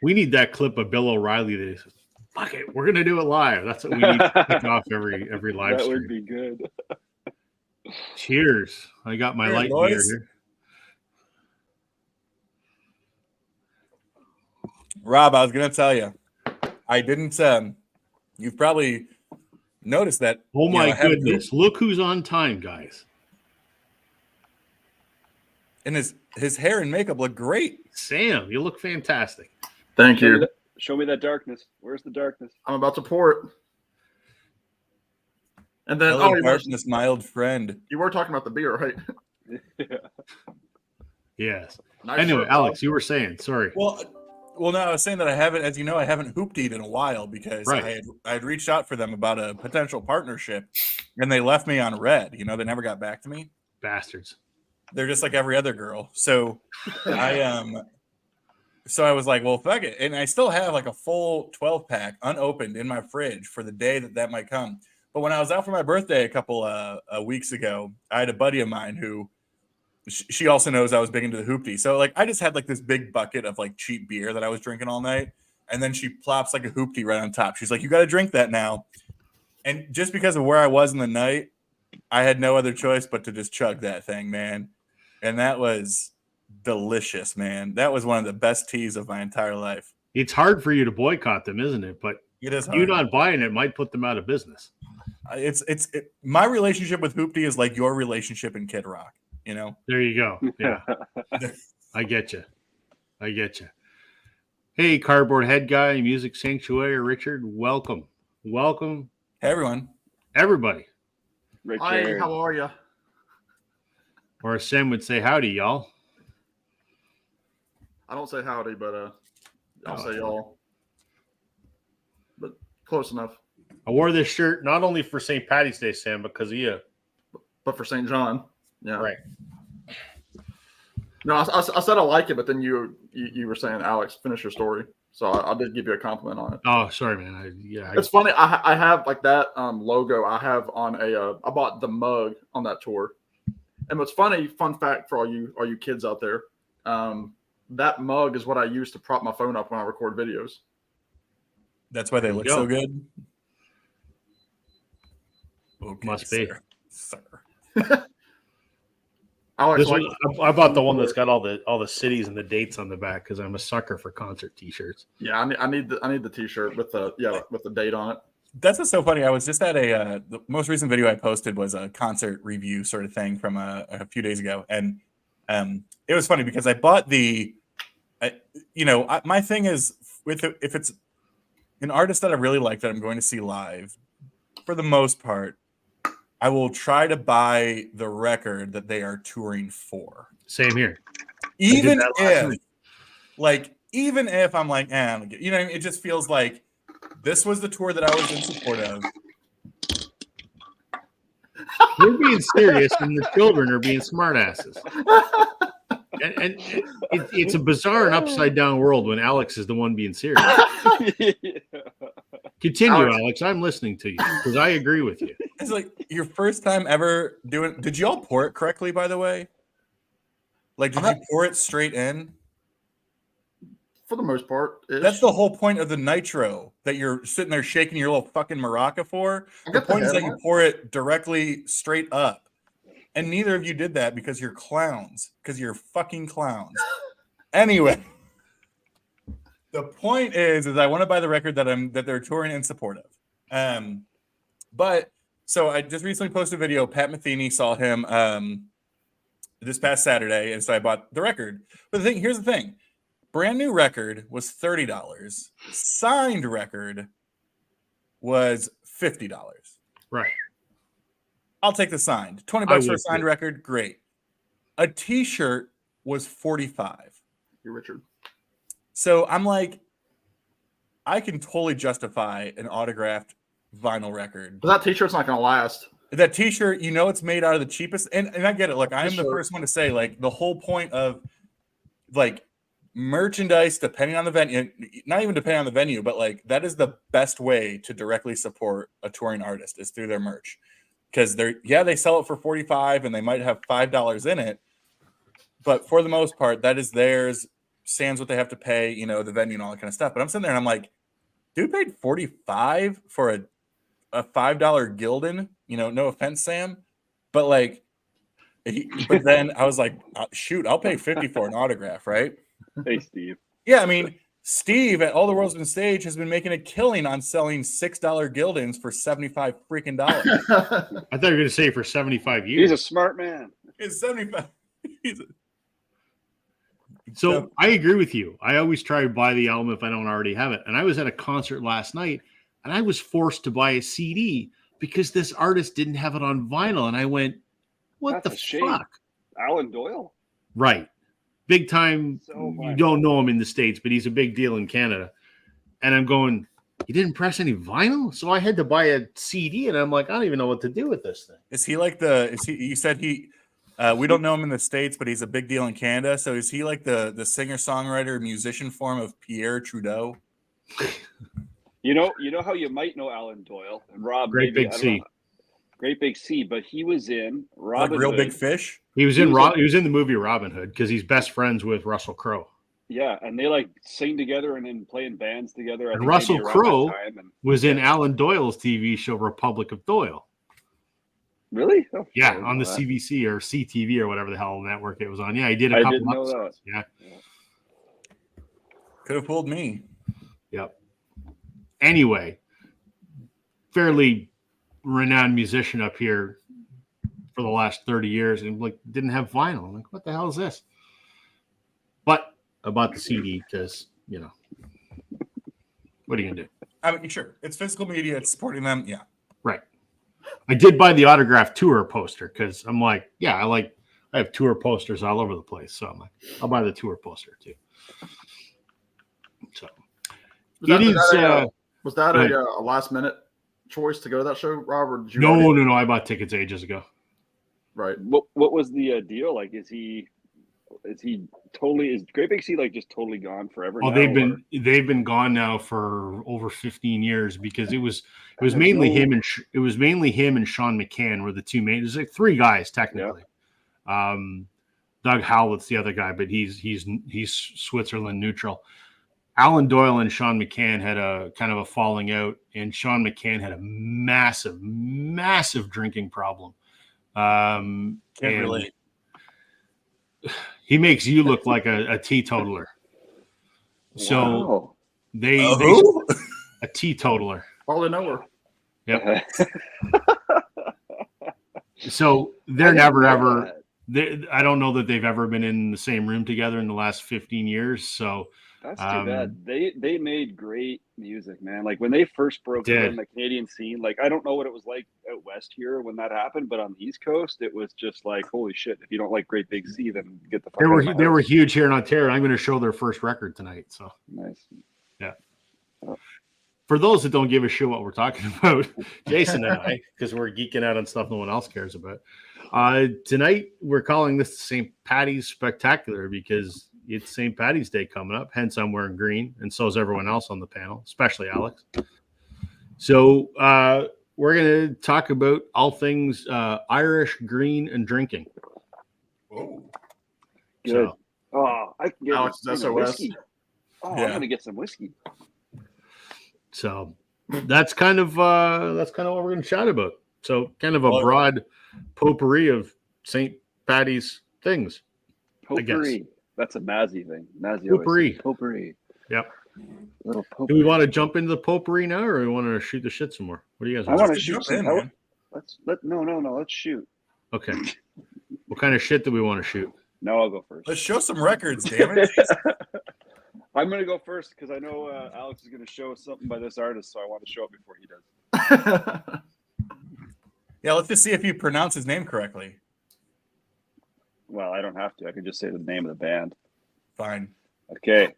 We need that clip of Bill O'Reilly that says, "Fuck it, we're gonna do it live." That's what we need to kick off every live That stream. would be good. Cheers! I got my Cheers, light beer boys. here. Rob, I was gonna tell you, I didn't. You've probably noticed that. Oh my I haven't goodness! Look who's on time, guys. And his hair and makeup look great. Sam, you look fantastic. Thank you. Show me that darkness. Where's the darkness? I'm about to pour it. And then, Hello, darkness, my old friend. You were talking about the beer, right? Yeah. Yes. Nice Anyway, shirt, Alex, Bob. you were saying. Sorry. Well, no, I was saying that I haven't, as you know, I haven't hooptied in a while because Right. I had reached out for them about a potential partnership, and they left me on red. You know, they never got back to me. Bastards. They're just like every other girl. So I was like, well, fuck it. And I still have like a full 12-pack unopened in my fridge for the day that might come. But when I was out for my birthday a couple weeks ago, I had a buddy of mine who she also knows I was big into the hoopty. So like I just had like this big bucket of like cheap beer that I was drinking all night. And then she plops like a hoopty right on top. She's like, you got to drink that now. And just because of where I was in the night, I had no other choice but to just chug that thing, man. And that was delicious, man. That was one of the best teas of my entire life. It's hard for you to boycott them, isn't it? But It is hard. you not buying it might put them out of business. My relationship with hoopty is like your relationship in Kid Rock. You know. There you go. Yeah, I get you. Hey, Cardboard Head Guy, Music Sanctuary, Richard, welcome. Hey, everyone. Everybody. Hi, how are you? Or as Sam would say, howdy, y'all. I don't say howdy, but I'll say y'all. But close enough. I wore this shirt not only for St. Paddy's Day, Sam, because of you. But for St. John. Yeah. Right. No, I said I like it, but then you were saying, Alex, finish your story. So I did give you a compliment on it. Oh, sorry, man. It's funny. I have like that logo I have on I bought the mug on that tour. And what's funny, fun fact for all you kids out there, that mug is what I use to prop my phone up when I record videos. That's why they look so good. Okay, Must be. Sir. Alex, I bought the one that's got all the cities and the dates on the back because I'm a sucker for concert T-shirts. Yeah, I need the T-shirt with the date on it. That's what's so funny. I was just at the most recent video I posted was a concert review sort of thing from a few days ago, and it was funny because I bought my thing is if it's an artist that I really like that I'm going to see live, for the most part, I will try to buy the record that they are touring for. Same here. Even if I'm like, it just feels like this was the tour that I was in support of. You're being serious, and the children are being smartasses. And it's a bizarre and upside down world when Alex is the one being serious. Yeah. Continue, Alex. I'm listening to you because I agree with you. It's like your first time ever doing. Did you all pour it correctly, by the way? Like, did you pour it straight in? For the most part, that's the whole point of the nitro that you're sitting there shaking your little fucking maraca for. The point is that you pour it directly straight up, and neither of you did that because you're clowns. Because you're fucking clowns. Anyway, the point is I want to buy the record that they're touring in support of. But so I just recently posted a video. Pat Metheny saw him this past Saturday, and so I bought the record. But here's the thing. Brand new record was $30. Signed record was $50. Right. I'll take the signed. $20 for a signed record, great. A T-shirt was $45. You're Richard. So I'm like, I can totally justify an autographed vinyl record. But that T-shirt's not going to last. That T-shirt, it's made out of the cheapest. And I get it. Look, I'm the first one to say, like, the whole point of, like, merchandise, depending on the venue, not even depending on the venue, but like that is the best way to directly support a touring artist is through their merch, because they sell it for $45 and they might have $5 in it, but for the most part that is theirs. sans what they have to pay, the venue and all that kind of stuff. But I'm sitting there and I'm like, dude paid $45 for a $5 Gildan. No offense, Sam, but like, but then I was like, shoot, I'll pay 50 for an autograph, right? Hey, Steve. Yeah, I mean, Steve at All the World's Been Stage has been making a killing on selling $6 Gildans for $75 freaking dollars. I thought you were going to say for 75 years. He's a smart man. It's 75. So I agree with you. I always try to buy the album if I don't already have it. And I was at a concert last night and I was forced to buy a CD because this artist didn't have it on vinyl. And I went, what That's the a shame. fuck? Alan Doyle. Right. Big time. So You don't know him in the States, but he's a big deal in Canada. And I'm going, you didn't press any vinyl? So I had to buy a CD and I'm like, I don't even know what to do with this thing. Is he like you said we don't know him in the States, but he's a big deal in Canada. So is he like the singer-songwriter musician form of Pierre Trudeau? You know how you might know Alan Doyle and Rob. Great maybe, Big C. know, Great Big C, but he was in Robin Like Real Hood. Big Fish? He was in the movie Robin Hood because he's best friends with Russell Crowe. Yeah, and they like sing together and then play in bands together. I And think Russell maybe around that Crowe time, and- was in Alan Doyle's TV show Republic of Doyle. Really? Oh, I Yeah, didn't on know the that. CBC or CTV or whatever the hell network it was on. Yeah, he did a I couple didn't know that. episodes. Yeah. Could have fooled me. Yep. Anyway, fairly renowned musician up here for the last 30 years and like didn't have vinyl. I'm like, what the hell is this? But I bought the CD because, what are you gonna do? I mean, sure. It's physical media. It's supporting them. Yeah. Right. I did buy the autograph tour poster because I'm like, I have tour posters all over the place. So I'm like, I'll buy the tour poster too. So was that a last minute choice to go to that show, Rob? Or did you No. I bought tickets ages ago. Right. What was the deal? Like, is he totally? Is Great Big C like just totally gone forever? Oh, now, they've been gone now for over 15 years because it was mainly him and Sean McCann were the two main. There's like three guys technically. Yeah. Doug Howlett's the other guy, but he's Switzerland neutral. Alan Doyle and Sean McCann had a kind of a falling out, and Sean McCann had a massive drinking problem. Can't relate. He makes you look like a teetotaler. So wow. they a teetotaler. All in nowhere. Yep. So they're never ever. I don't know that they've ever been in the same room together in the last 15 years. So that's too bad. They made great music, man. Like when they first broke in the Canadian scene, like I don't know what it was like out west here when that happened, but on the East Coast, it was just like, holy shit! If you don't like Great Big C, then get the fuck out of my They house. were huge here in Ontario. I'm going to show their first record tonight. So Nice. Yeah. For those that don't give a shit what we're talking about, Jason and I, because we're geeking out on stuff no one else cares about. Tonight we're calling this St. Paddy's Spectacular because it's St. Paddy's Day coming up. Hence, I'm wearing green, and so is everyone else on the panel, especially Alex. So we're going to talk about all things Irish, green, and drinking. Oh, good. So, I can get Alex, some SOS. whiskey. Oh, Yeah. I'm gonna get some whiskey. so that's kind of what we're going to chat about. So kind of a broad potpourri of St. Paddy's things. Potpourri. That's a Mazzy thing. Mazzy Potpourri. Potpourri. Yep. Little potpourri. Do we want to jump into the potpourri now, or we want to shoot the shit some more? What do you guys I want? want to Just shoot jump some. in, man. No. Let's shoot. Okay. What kind of shit do we want to shoot? No, I'll go first. let's show some records, damn it. I'm gonna go first because I know Alex is gonna show something by this artist, so I want to show it before he does. Yeah, let's just see if you pronounce his name correctly. Well, I don't have to. I can just say the name of the band. Fine. Okay.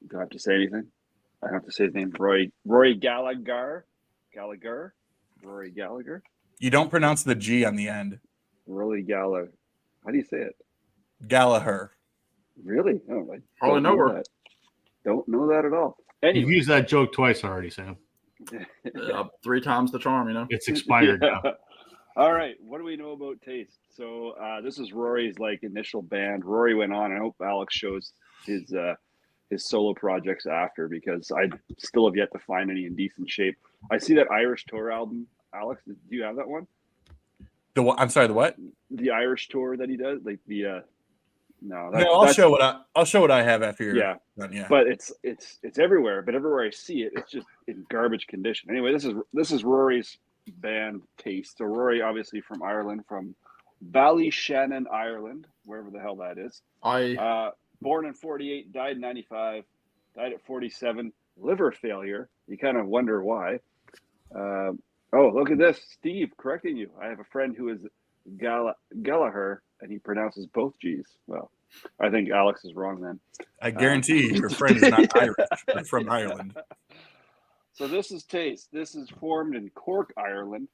Do I have to say anything? I have to say his name. Rory Gallagher. Rory Gallagher. You don't pronounce the G on the end. Rory Gallagher. How do you say it? Gallagher. Really? Oh, I Probably don't know nowhere. that. Don't know that at all. You've Anyway. used that joke twice already, Sam. 3 times the charm, It's expired now. All right, what do we know about Taste? So this is Rory's like initial band. Rory went on. I hope Alex shows his solo projects after, because I still have yet to find any in decent shape. I see that Irish tour album. Alex, do you have that one? I'm sorry, the what? The Irish tour that he does, like the I'll show what I have after you're yeah. done. Yeah, But it's everywhere. But everywhere I see it, it's just in garbage condition. Anyway, this is Rory's band Taste. So Rory, obviously from Ireland, from Ballyshannon, Ireland, wherever the hell that is. Born in 48, died in 95, died at 47, liver failure. You kind of wonder why. Oh, look at this, Steve, correcting you. I have a friend who is Gallagher, and he pronounces both G's. Well, I think Alex is wrong then. I guarantee your friend is not Irish, but from Ireland. So this is Taste. This is formed in Cork, Ireland.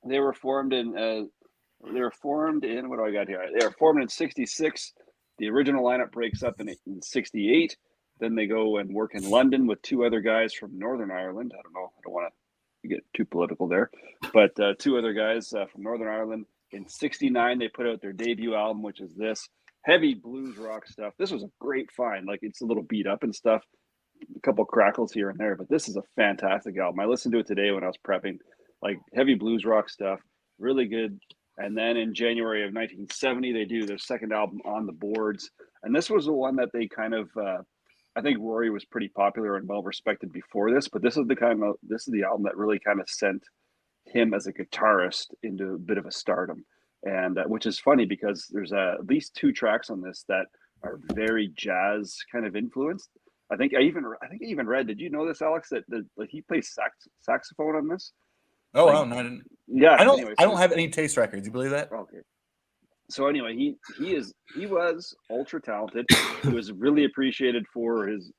They were formed in what do I got here? They were formed in 66. The original lineup breaks up in 68. Then they go and work in London with two other guys from Northern Ireland. I don't know. I don't want to get too political there, but two other guys from Northern Ireland. In 69, they put out their debut album, which is this heavy blues rock stuff. This was a great find. Like, it's a little beat up and stuff, a couple crackles here and there, but this is a fantastic album. I listened to it today when I was prepping. Like, heavy blues rock stuff, really good. And then in January of 1970, they do their second album, On the Boards. And this was the one that they kind of, I think Rory was pretty popular and well respected before this, but this is the album that really kind of sent him as a guitarist into a bit of a stardom. And which is funny because there's at least two tracks on this that are very jazz kind of influenced. I think I even read, did you know this, Alex, that he plays saxophone on this? Oh, wow, no, I didn't. Yeah. I don't have any Taste records. You believe that? Okay. So anyway, he was ultra talented. He was really appreciated for his,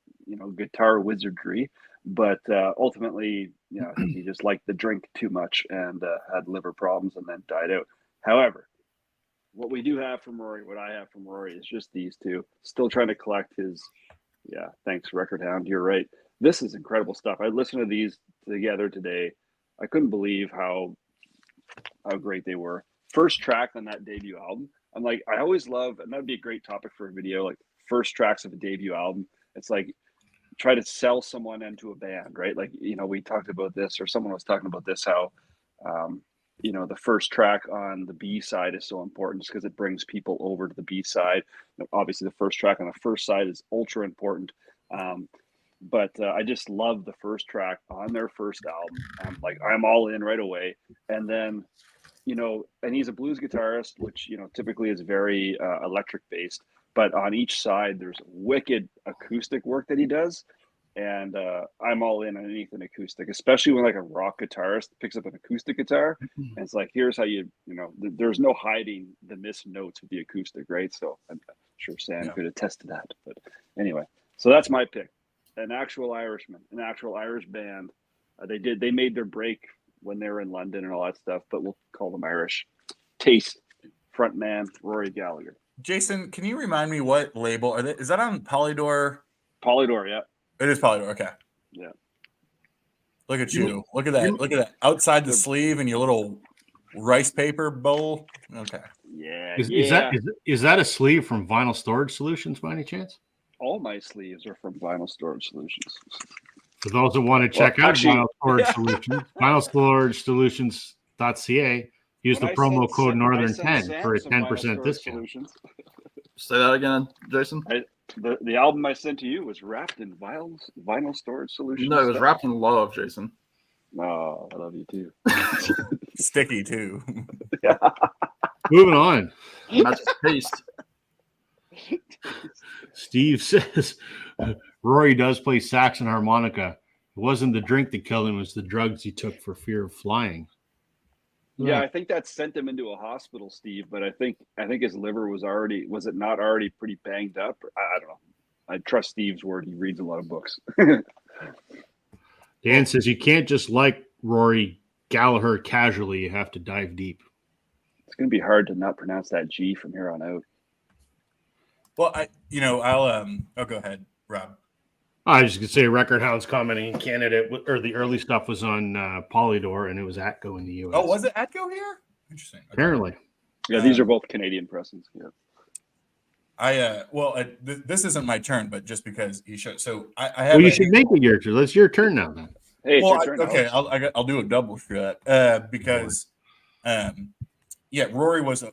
guitar wizardry, but ultimately, I think he just liked the drink too much and had liver problems and then died out. However, what we do have from Rory, what I have from Rory, is just these two. Still trying to collect his. Yeah, thanks, Record Hound. You're right. This is incredible stuff. I listened to these together today. I couldn't believe how great they were. First track on that debut album. I'm like, I always love, and that'd be a great topic for a video, like first tracks of a debut album. It's like, try to sell someone into a band, right? Like, we talked about this, or someone was talking about this, how, the first track on the B side is so important just because it brings people over to the B side. Obviously, the first track on the first side is ultra important. But I just love the first track on their first album. I'm all in right away. And then, and he's a blues guitarist, which, typically is very electric based. But on each side, there's wicked acoustic work that he does. And I'm all in on anything acoustic, especially when like a rock guitarist picks up an acoustic guitar. And it's like, here's how there's no hiding the missed notes with the acoustic, right? So I'm sure Sam could attest to that. But anyway, so that's my pick. An actual Irishman, an actual Irish band. They made their break when they were in London and all that stuff, but we'll call them Irish. Taste, frontman Rory Gallagher. Jason, can you remind me what label is that on? Polydor? Polydor, yeah. It is Polydor. Okay. Yeah. Look at you. Look at that. Look at that. Outside the sleeve and your little rice paper bowl. Okay. Yeah. Is that a sleeve from Vinyl Storage Solutions by any chance? All my sleeves are from Vinyl Storage Solutions. For those that want to check out Vinyl Storage Solutions, vinylstoragesolutions.ca. Use the promo code Northern10 for a 10% discount. Say that again, Jason. The album I sent to you was wrapped in vinyl storage solutions. No, it was wrapped in love, Jason. Oh, I love you too. Sticky too. Yeah. Moving on. That's Taste. Steve says Rory does play sax and harmonica. It wasn't the drink that killed him; it was the drugs he took for fear of flying. Yeah, I think that sent him into a hospital, Steve. But I think his liver was it not already pretty banged up? I don't know. I trust Steve's word. He reads a lot of books. Dan says you can't just like Rory Gallagher casually. You have to dive deep. It's going to be hard to not pronounce that G from here on out. Well, I'll go ahead, Rob. I was just going to say Record Hound's commenting in Canada, or the early stuff was on Polydor, and it was Atco in the U.S. Oh, was it Atco here? Interesting. Okay. Apparently. Yeah, these are both Canadian presents. Yeah. This isn't my turn, but just because he showed, so I have. Well, you should make it your turn. It's your turn now, then. Hey, it's Well, your turn, okay, Alex. I'll do a double for that because, yeah, Rory was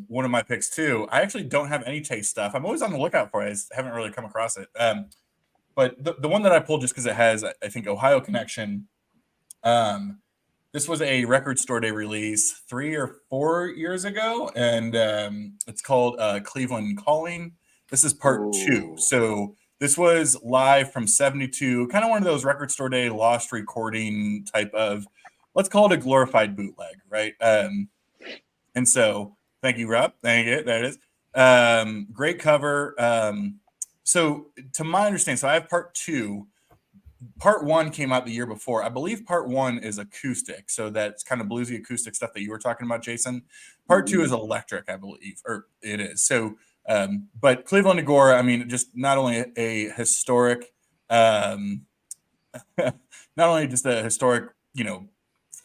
one of my picks too. I actually don't have any taste stuff. I'm always on the lookout for it. I just haven't really come across it. But the one that I pulled just because it has, I think, Ohio connection. This was a Record Store Day release 3 or 4 years ago, and it's called Cleveland Calling. This is part 2. So this was live from 72, kind of one of those Record Store Day lost recording type of, let's call it a glorified bootleg, right? And so, thank you, Rob. Thank you. There it is. Great cover. So to my understanding, so I have part 2. Part 1 came out the year before. I believe part 1 is acoustic, so that's kind of bluesy acoustic stuff that you were talking about, Jason. Part 2 is electric, I believe, or it is. So, but Cleveland Agora, I mean, just not only a historic, not only just a historic,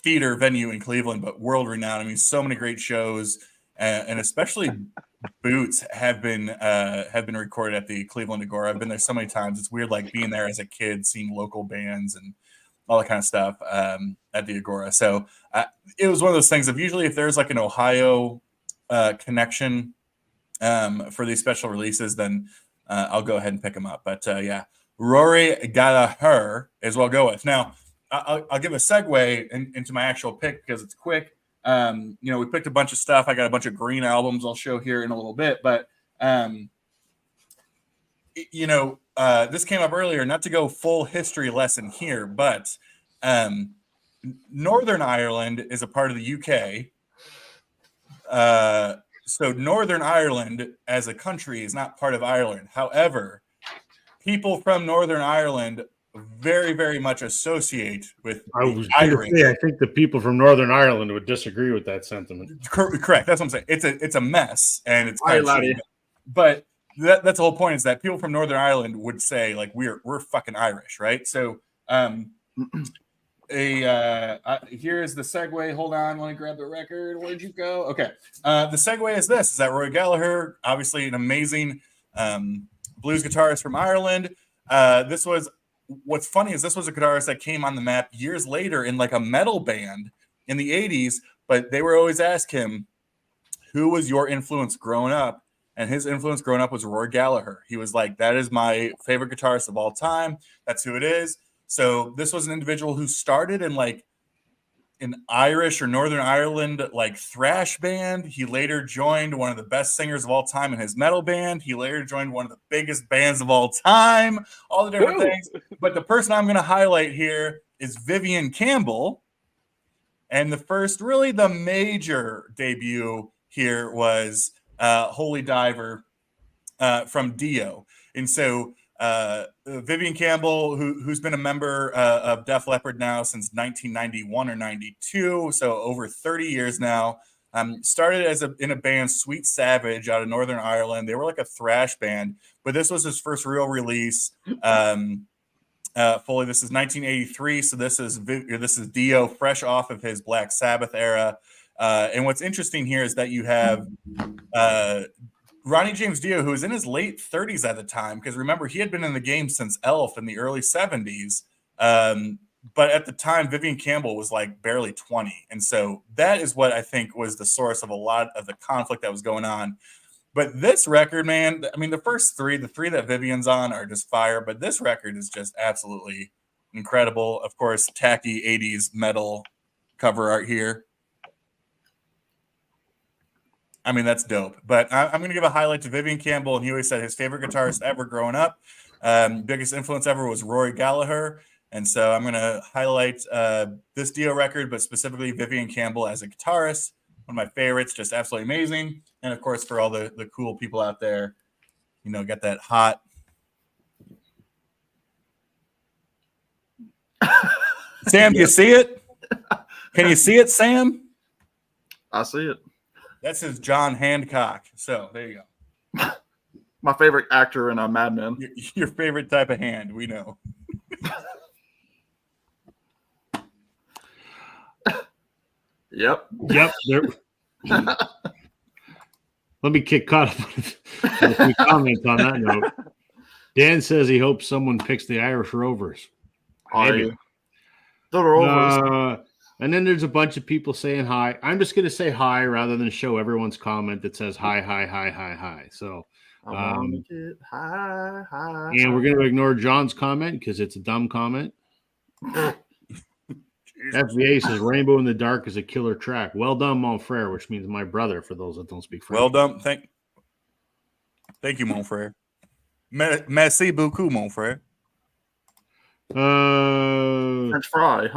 theater venue in Cleveland, but world renowned. I mean, so many great shows, and especially Boots have been recorded at the Cleveland Agora. I've been there so many times. It's weird, like being there as a kid, seeing local bands and all that kind of stuff at the Agora. So it was one of those things of usually if there's like an Ohio connection for these special releases, then I'll go ahead and pick them up. But yeah, Rory Gallagher is what I'll go with. Now, I'll give a segue into my actual pick because it's quick. We picked a bunch of stuff. I got a bunch of Green albums I'll show here in a little bit, but this came up earlier, not to go full history lesson here, but Northern Ireland is a part of the UK. So Northern Ireland as a country is not part of Ireland. However, people from Northern Ireland very, very much associate with Irish. I think the people from Northern Ireland would disagree with that sentiment. Correct. That's what I'm saying. It's a mess, and it's kind of shitty. But that's the whole point, is that people from Northern Ireland would say like we're fucking Irish, right? So here is the segue. Hold on, let me grab the record. Where'd you go? Okay. The segue is that Roy Gallagher, obviously an amazing blues guitarist from Ireland. What's funny is this was a guitarist that came on the map years later in like a metal band in the 80s, but they were always ask him, who was your influence growing up? And his influence growing up was Roy Gallagher. He was like, that is my favorite guitarist of all time. That's who it is. So this was an individual who started in like an Irish or Northern Ireland like thrash band. He later joined one of the best singers of all time in his metal band. He later joined one of the biggest bands of all time, all the different things. But the person I'm going to highlight here is Vivian Campbell. And the major debut here was Holy Diver from Dio. And so Vivian Campbell, who's been a member of Def Leppard now since 1991 or 92, so over 30 years now, started in a band, Sweet Savage, out of Northern Ireland. They were like a thrash band, but this was his first real release. Fully, this is 1983, so this is Dio, fresh off of his Black Sabbath era. And what's interesting here is that you have Ronnie James Dio, who was in his late 30s at the time, because remember, he had been in the game since Elf in the early 70s. But at the time, Vivian Campbell was like barely 20. And so that is what I think was the source of a lot of the conflict that was going on. But this record, man, I mean, the three that Vivian's on are just fire, but this record is just absolutely incredible. Of course, tacky 80s metal cover art here. I mean, that's dope. But I'm going to give a highlight to Vivian Campbell, and he always said his favorite guitarist ever growing up. Biggest influence ever was Rory Gallagher. And so I'm going to highlight this Dio record, but specifically Vivian Campbell as a guitarist. One of my favorites, just absolutely amazing. And, of course, for all the cool people out there, got that hot. Sam, do you see it? Can you see it, Sam? I see it. That's his John Hancock. So there you go. My favorite actor in Mad Men. Your favorite type of hand, we know. Yep. There Let me get caught up with a few comments on that note. Dan says he hopes someone picks the Irish Rovers. Maybe. The Rovers. And then there's a bunch of people saying hi. I'm just going to say hi rather than show everyone's comment that says hi, hi, hi, hi, hi. So, hi, and we're going to ignore John's comment because it's a dumb comment. FVA says Rainbow in the Dark is a killer track. Well done, mon frere, which means my brother for those that don't speak French. Well done. Thank you, mon frere. Merci beaucoup, mon frere. French fry.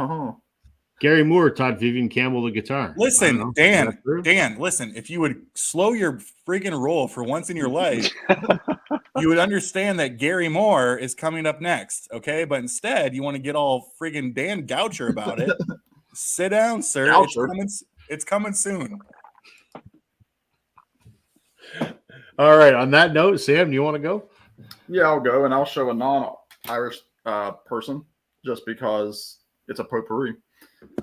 Gary Moore taught Vivian Campbell the guitar. Listen, Dan, listen, if you would slow your freaking roll for once in your life, you would understand that Gary Moore is coming up next, okay? But instead, you want to get all friggin' Dan Goucher about it. Sit down, sir. It's coming soon. All right. On that note, Sam, do you want to go? Yeah, I'll go, and I'll show a non-Irish person just because it's a potpourri.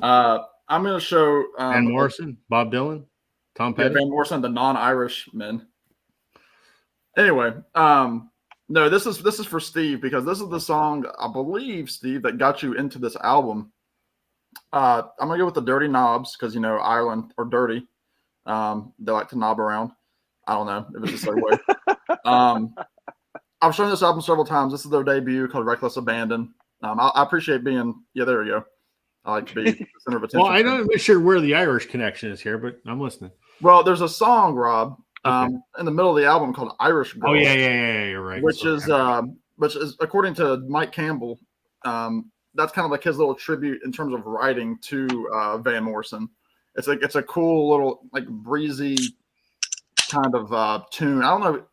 I'm going to show Van Morrison, Bob Dylan, Tom Petty. Van Morrison, the non-Irish men. Anyway, no, this is for Steve because this is the song I believe, Steve, that got you into this album. I'm gonna go with the Dirty Knobs because Ireland or dirty. They like to knob around. I don't know if it's the same way. I've shown this album several times. This is their debut called Reckless Abandon. I appreciate being there we go. I like to be the center of attention. Well, I'm not sure where the Irish connection is here, but I'm listening. Well, there's a song, Rob, in the middle of the album called Irish Girl. Oh, yeah, you're right. Which is according to Mike Campbell, that's kind of like his little tribute in terms of writing to Van Morrison. It's a cool little like breezy kind of tune. I don't know.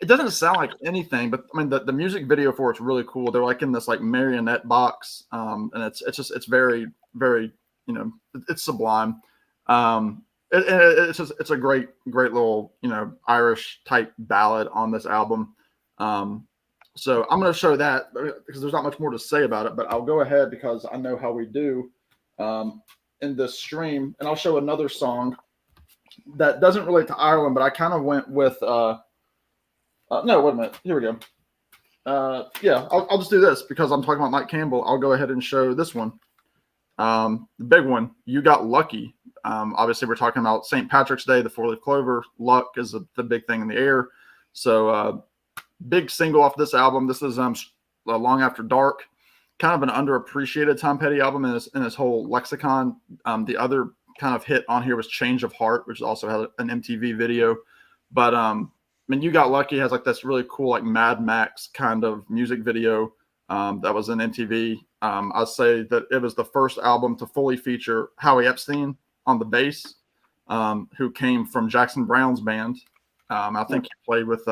It doesn't sound like anything, but I mean the music video for it's really cool. They're like in this like marionette box, and it's very, very it's sublime. It's a great little Irish type ballad on this album. So I'm going to show that because there's not much more to say about it, but I'll go ahead because I know how we do in this stream, and I'll show another song that doesn't relate to Ireland, but I kind of went with no, wait a minute. Here we go. Yeah, I'll just do this because I'm talking about Mike Campbell. I'll go ahead and show this one. The big one, You Got Lucky. Obviously, we're talking about St. Patrick's Day, the four-leaf clover. Luck is the big thing in the air. So big single off this album. This is Long After Dark. Kind of an underappreciated Tom Petty album in his whole lexicon. The other kind of hit on here was Change of Heart, which also had an MTV video. But You Got Lucky has like this really cool like Mad Max kind of music video that was in MTV. I'd say that it was the first album to fully feature Howie Epstein on the bass, who came from Jackson Browne's band. I think he played with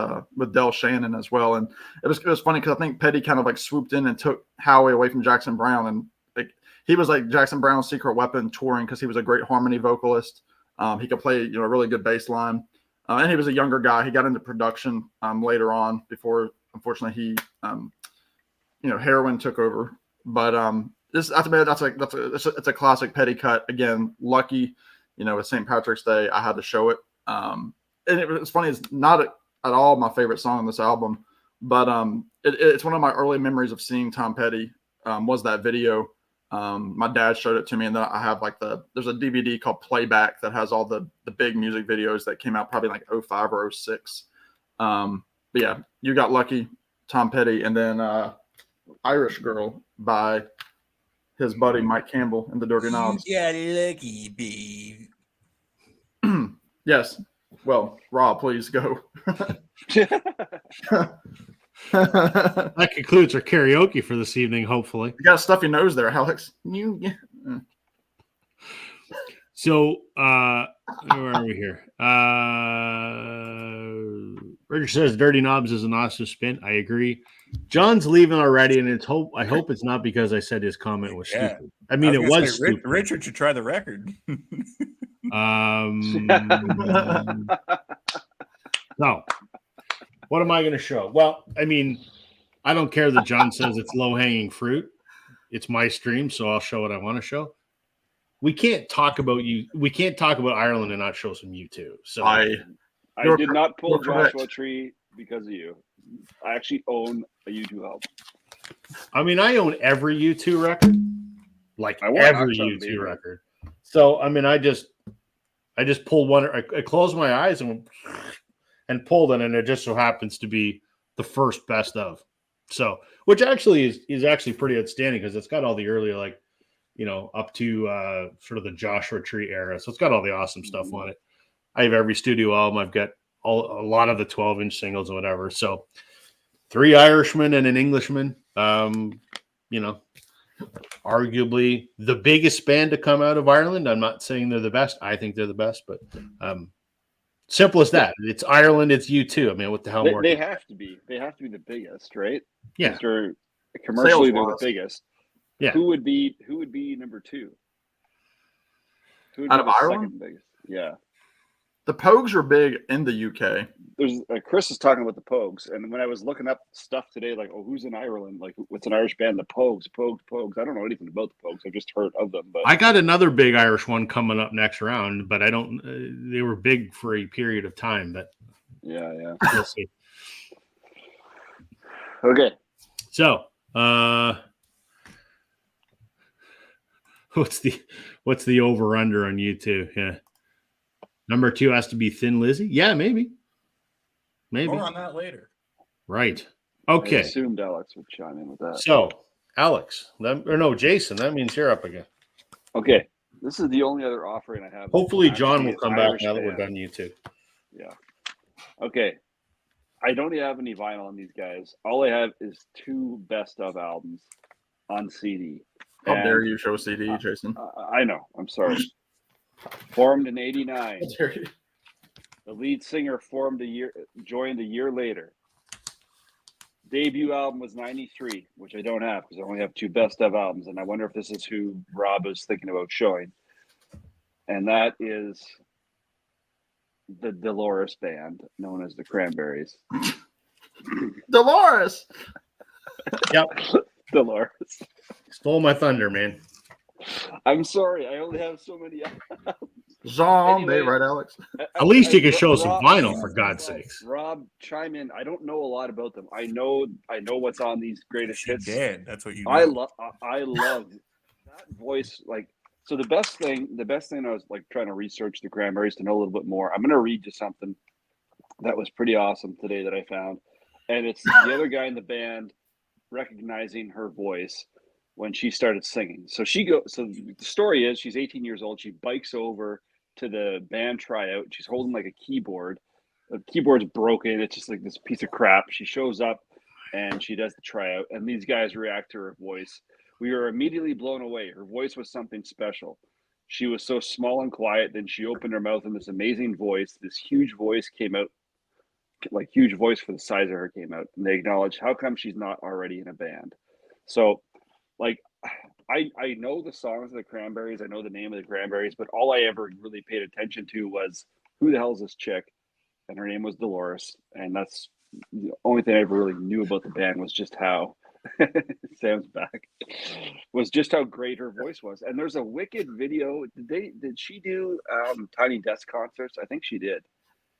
Del Shannon as well. And it was funny because I think Petty kind of like swooped in and took Howie away from Jackson Browne. And like he was like Jackson Browne's secret weapon touring because he was a great harmony vocalist. He could play a really good bass line. And he was a younger guy. He got into production later on before, unfortunately, he heroin took over. But it's a classic Petty cut. Again, Lucky, with St. Patrick's Day, I had to show it. And it's funny, it's not at all my favorite song on this album, but it's one of my early memories of seeing Tom Petty was that video. My dad showed it to me, and then I have there's a DVD called Playback that has all the big music videos that came out probably like 05 or 06. But yeah, You Got Lucky, Tom Petty, and then Irish Girl by his buddy Mike Campbell and the Dirty Knobs. You got lucky, babe. Yes. Well, Rob, please go. That concludes our karaoke for this evening, hopefully. You got a stuffy nose there, Alex. So, where are we here? Richard says Dirty Knobs is an awesome spin. I agree. John's leaving already, and I hope it's not because I said his comment was stupid. I mean, it was stupid. Richard should try the record. No. What am I going to show? Well, I mean, I don't care that John says it's low-hanging fruit. It's my stream, so I'll show what I want to show. we can't talk about Ireland and not show some U2. So I You're did not pull correct. Joshua Tree because of you. I actually own a U2 album. I mean, I own every U2 record, like I want every Oxon U2 Baby. record. So I mean, I just pulled one. I closed my eyes and pulled it, and it just so happens to be the first best of. So, which actually is actually pretty outstanding because it's got all the earlier, like, up to sort of the Joshua Tree era. So it's got all the awesome stuff on it. I have every studio album. I've got a lot of the 12-inch singles and whatever. So 3 Irishmen and an Englishman. Arguably the biggest band to come out of Ireland. I'm not saying they're the best. I think they're the best, but simple as that. It's Ireland. It's U2. I mean, what the hell more? They have to be. They have to be the biggest, right? Yeah. Commercially, they're the Sales-wise. biggest. Yeah. Who would be number 2? Who would Out be of the Ireland? second biggest? Yeah. The Pogues are big in the UK. There's Chris is talking about the Pogues, and when I was looking up stuff today, like, who's in Ireland? Like, what's an Irish band? The Pogues. I don't know anything about the Pogues. I've just heard of them. But I got another big Irish one coming up next round, but I don't. They were big for a period of time, but yeah. we'll see. Okay. So, what's the over under on U2? Yeah. Number 2 has to be Thin Lizzy. Yeah, maybe. More on that later. Right. I Okay. assumed Alex would chime in with that. So, Alex, Jason, that means you're up again. Okay. This is the only other offering I have. Hopefully, John will Actually, come an back Irish now that we're band. done U2. Yeah. Okay. I don't have any vinyl on these guys. All I have is 2 best of albums on CD. How And dare you show CD, Jason? I know. I'm sorry. Formed in '89. How dare you? The lead singer joined a year later. Debut album was '93, which I don't have because I only have 2 best of albums, and I wonder if this is who Rob is thinking about showing. And that is the Dolores Band, known as the Cranberries. Dolores. Yep. Dolores. Stole my thunder, man. I'm sorry, I only have so many. Zombie, Anyway. right, Alex? At least you can show some Rob- vinyl, for God's sakes. Rob, chime in. I don't know a lot about them. I know what's on these greatest She hits. did. That's what you know. I loved that voice. Like, so the best thing I was like trying to research the Cranberries to know a little bit more. I'm going to read you something that was pretty awesome today that I found, and it's the other guy in the band recognizing her voice when she started singing. So the story is she's 18 years old. She bikes over to the band tryout. She's holding like a keyboard. The keyboard's broken. It's just like this piece of crap. She shows up and she does the tryout, and these guys react to her voice. We were immediately blown away. Her voice was something special. She was so small and quiet. Then she opened her mouth, and this amazing voice, this huge voice came out, like huge voice for the size of her came out. And they acknowledged, how come she's not already in a band? So, like, I know the songs of the Cranberries. I know the name of the Cranberries, but all I ever really paid attention to was, who the hell is this chick? And her name was Dolores. And that's the only thing I ever really knew about the band was just how Sam's back was just how great her voice was. And there's a wicked video. Did she do Tiny Desk concerts? I think she did.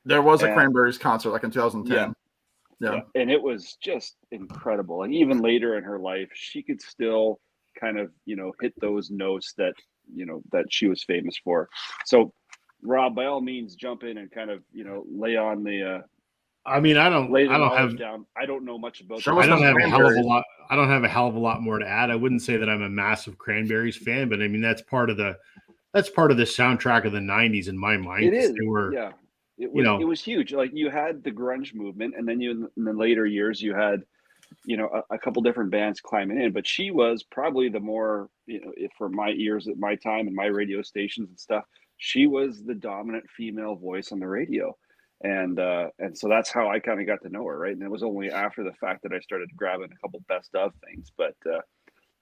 There was a And- Cranberries concert like in 2010. Yeah. And it was just incredible. And even later in her life, she could still kind of, hit those notes that she was famous for. So, Rob, by all means, jump in and kind of, lay on the I mean, I don't have down. I don't know much about Show them. us I don't some have a hell of a Cranberries. lot. I don't have a hell of a lot more to add. I wouldn't say that I'm a massive Cranberries fan, but I mean that's part of the soundtrack of the '90s in my mind. It is. They were, Yeah. It was huge. Like, you had the grunge movement, and then in the later years you had, a couple different bands climbing in. But she was probably the more, for my ears at my time and my radio stations and stuff, she was the dominant female voice on the radio. And so that's how I kind of got to know her, right? And it was only after the fact that I started grabbing a couple best of things, but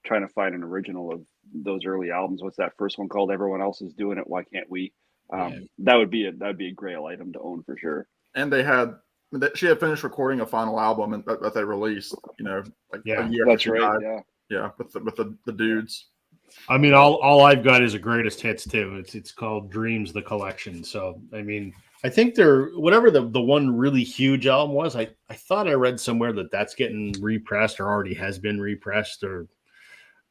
trying to find an original of those early albums. What's that first one called? Everyone Else Is Doing It. Why Can't We? That would be a grail item to own for sure. And she had finished recording a final album that they released, a year That's after she right. died. Yeah. Yeah, with the dudes. I mean, all I've got is a greatest hits too. It's called Dreams the Collection. So I mean, I think they're whatever the one really huge album was. I thought I read somewhere that's getting repressed or already has been repressed or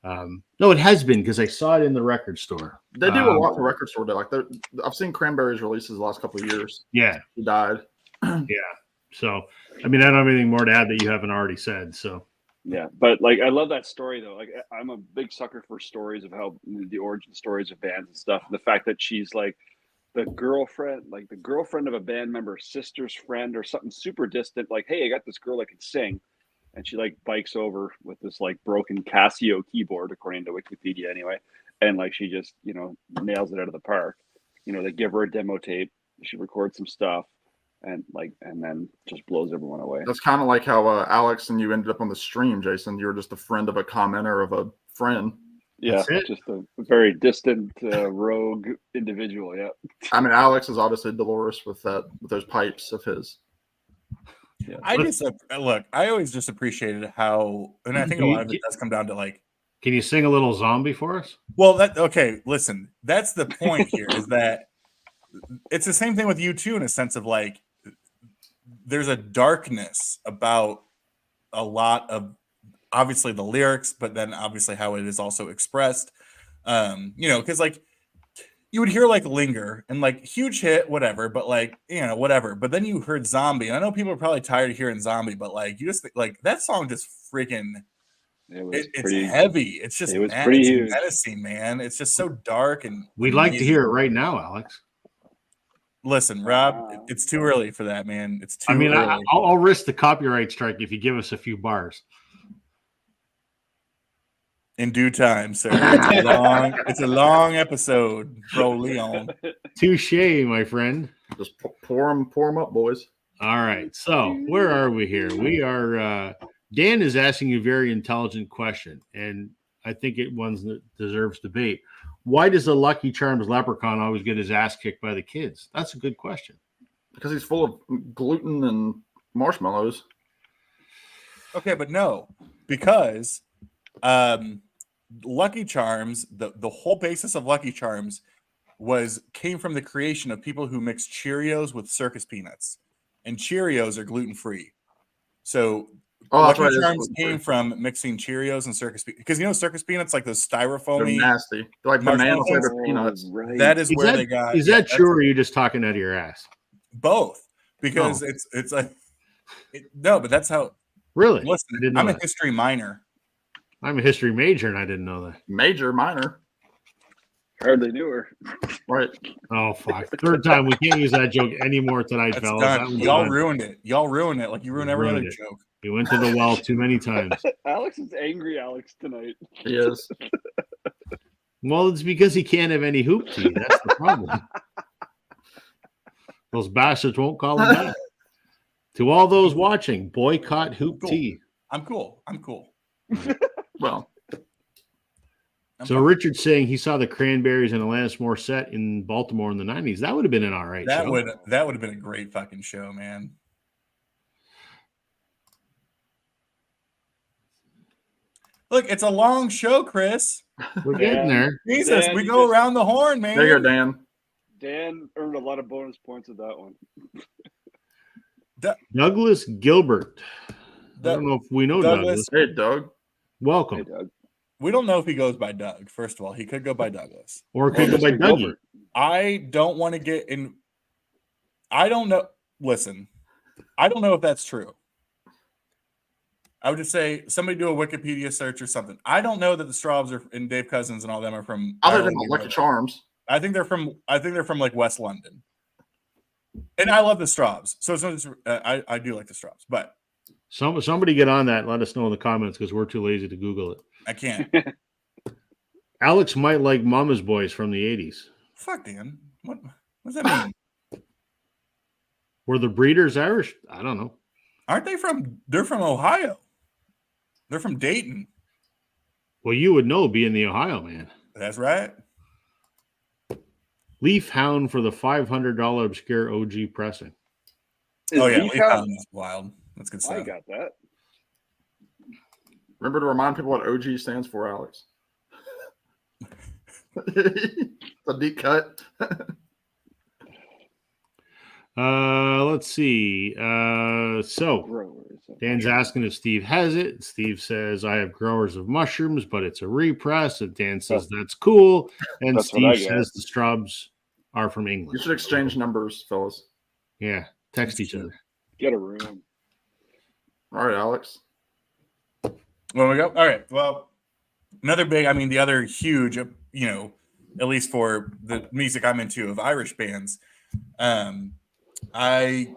no, it has been because I saw it in the record store. They do a lot for record store day. Like I've seen Cranberries releases the last couple of years. Yeah, he died. Yeah. So I mean, I don't have anything more to add that you haven't already said. So. Yeah, but like I love that story though. Like I'm a big sucker for stories of how the origin stories of bands and stuff. And the fact that she's like the girlfriend of a band member's sister's friend or something super distant. Like, hey, I got this girl that can sing, and she like bikes over with this like broken Casio keyboard, according to Wikipedia anyway, and like she just nails it out of the park. They give her a demo tape, she records some stuff. And then just blows everyone away. That's kind of like how Alex and you ended up on the stream, Jason. You were just a friend of a commenter of a friend. Yeah, just a very distant rogue individual. Yeah. I mean, Alex is obviously Dolores with those pipes of his. Yeah. I always just appreciated how, and I think a lot of it does come down to like. Can you sing a little zombie for us? Well, listen, that's the point here is that it's the same thing with you too, in a sense of like, there's a darkness about a lot of obviously the lyrics, but then obviously how it is also expressed. Because like you would hear like Linger and like huge hit, whatever, but like, whatever. But then you heard Zombie. And I know people are probably tired of hearing Zombie, but like you just think, like that song just freaking it's heavy. It's just it's menacing, man. It's just so dark and we'd like to hear it right now, Alex. Listen, Rob, it's too early for that, man. It's too early. I'll risk the copyright strike if you give us a few bars. In due time, sir. It's a long episode, bro, Leon. Touche, my friend. Just pour them up, boys. All right. So where are we here? We are Dan is asking you a very intelligent question, and I think one that deserves debate. Why does the Lucky Charms leprechaun always get his ass kicked by the kids? That's a good question. Because he's full of gluten and marshmallows. Okay, but no, because Lucky Charms, the whole basis of Lucky Charms came from the creation of people who mixed Cheerios with circus peanuts, and Cheerios are gluten free. So Lucky Charms came from mixing Cheerios and circus peanuts, because circus peanuts, like those styrofoamy, they're nasty. They're like banana flavored peanuts. Right. That is where they got. Is that true, or are you just talking out of your ass? Both, because it's like no, but that's how. Really? Listen, I'm a history minor. I'm a history major, and I didn't know that. Major, minor. Hardly knew her. Right. Oh, fuck. Third time. We can't use that joke anymore tonight, fellas. Y'all ruined it. Y'all ruined it like you ruin every other joke. You went to the well too many times. Alex is angry, Alex, tonight. He is. Well, it's because he can't have any hoop tea. That's the problem. Those bastards won't call him back. To all those watching, boycott hoop tea. I'm cool. Well. So Richard's saying he saw the Cranberries and Alanis Morissette in Baltimore in the 90s. That would have been an all right show. That would have been a great fucking show, man. Look, it's a long show, Chris. We're getting there. Jesus, we go around the horn, man. There you go, Dan. Dan earned a lot of bonus points with that one. Douglas Gilbert. I don't know if we know Douglas. Hey, Doug. Welcome. Hey, Doug. We don't know if he goes by Doug. First of all, he could go by Douglas. Or it could go by Dougie. I don't want to get in. I don't know. Listen, I don't know if that's true. I would just say somebody do a Wikipedia search or something. I don't know that the Straubs are and Dave Cousins and all them are from. Other than Lucky Charms. I think they're from like West London. And I love the Straubs. So it's not just, I do like the Straubs, but somebody get on that and let us know in the comments because we're too lazy to Google it. I can't. Alex might like Mama's Boys from the 80s. Fuck, Dan. What does that mean? Were the Breeders Irish? I don't know. Aren't they from? They're from Ohio. They're from Dayton. Well, you would know being the Ohio man. That's right. Leaf Hound for the $500 obscure OG pressing. Leaf Hound is wild. That's good stuff. I got that. Remember to remind people what OG stands for, Alex. A deep cut. Let's see. So Growers. Dan's asking if Steve has it. Steve says, I have growers of mushrooms, but it's a repress. And Dan says, that's cool. And That's what I Steve got. says the Strubs are from You England. should exchange numbers, fellas. Yeah. Text each other. Get a room. All right, Alex. Well, we go. All right. Well, another big, the other huge, at least for the music I'm into of Irish bands. I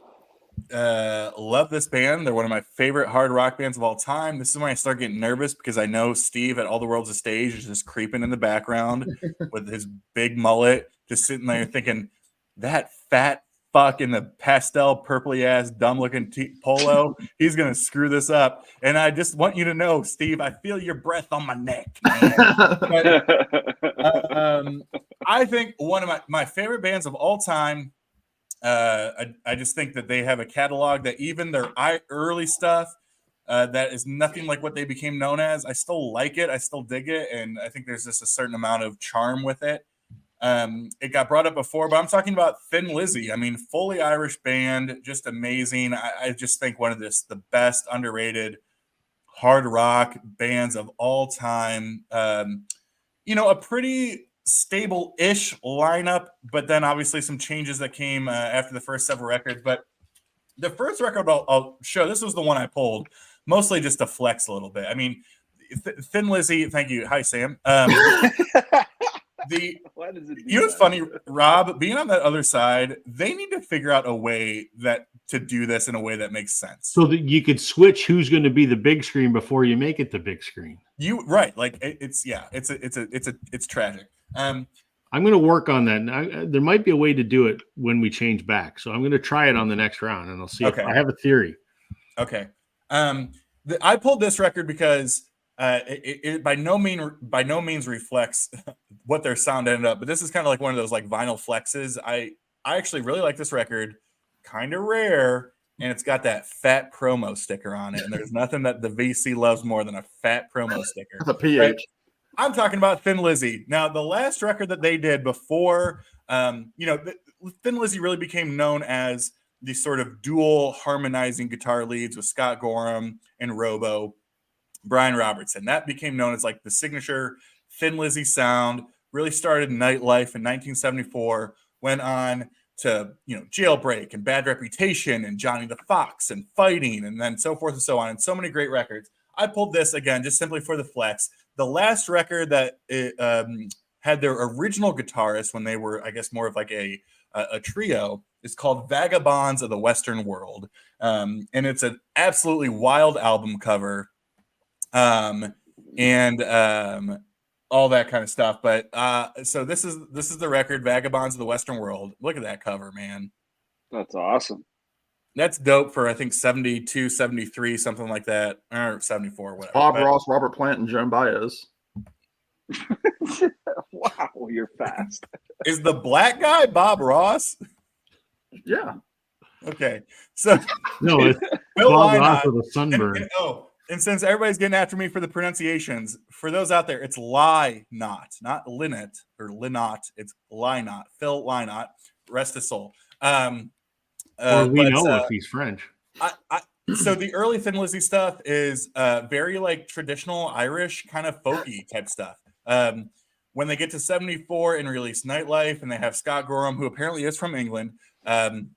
love this band. They're one of my favorite hard rock bands of all time. This is when I start getting nervous because I know Steve at All the World's a Stage is just creeping in the background with his big mullet, just sitting there thinking, that fat fuck in the pastel purpley ass dumb looking polo, he's gonna screw this up. And I just want you to know, Steve, I feel your breath on my neck, man. But, I think one of my favorite bands of all time. I just think that they have a catalog that even their early stuff that is nothing like what they became known as. I still like it. I still dig it. And I think there's just a certain amount of charm with it. It got brought up before, but I'm talking about Thin Lizzy. Fully Irish band, just amazing. I just think one of the best underrated hard rock bands of all time. A pretty stable-ish lineup, but then obviously some changes that came after the first several records. But the first record I'll show, this was the one I pulled, mostly just to flex a little bit. Thin Lizzy, thank you. Hi, Sam. Why does it It's funny, Rob, being on that other side, they need to figure out a way to do this in a way that makes sense. So that you could switch who's going to be the big screen before you make it the big screen. It's tragic. I'm going to work on that. Now, there might be a way to do it when we change back. So I'm going to try it on the next round, and I'll see if I have a theory. Okay. I pulled this record because it by no means reflects what their sound ended up. But this is kind of like one of those like vinyl flexes. I actually really like this record. Kind of rare. And it's got that fat promo sticker on it. And there's nothing that the VC loves more than a fat promo sticker. The PH. Right? I'm talking about Thin Lizzy. Now, the last record that they did before, Thin Lizzy really became known as the sort of dual harmonizing guitar leads with Scott Gorham and Robo, Brian Robertson. That became known as like the signature Thin Lizzy sound. Really started Nightlife in 1974, went on to, Jailbreak and Bad Reputation and Johnny the Fox and Fighting and then so forth and so on. And so many great records. I pulled this again just simply for the flex. The last record that had their original guitarist when they were, I guess, more of like a trio is called Vagabonds of the Western World. And it's an absolutely wild album cover and all that kind of stuff. But so this is the record, Vagabonds of the Western World. Look at that cover, man. That's awesome. That's dope for, I think, 72, 73, something like that, or 74, whatever. Bob Ross, Robert Plant, and Joan Baez. Wow, you're fast. Is the black guy Bob Ross? Yeah. Okay. So no, it's Bill Bob Ross Lynott, with a sunburn. And since everybody's getting after me for the pronunciations, for those out there, it's Lynott, not Linnet or Lynott. It's Lynott. Phil Lynott. Rest his soul. Or we know if he's French. So the early Thin Lizzy stuff is very like traditional Irish kind of folky type stuff. When they get to 74 and release Nightlife, and they have Scott Gorham, who apparently is from England, and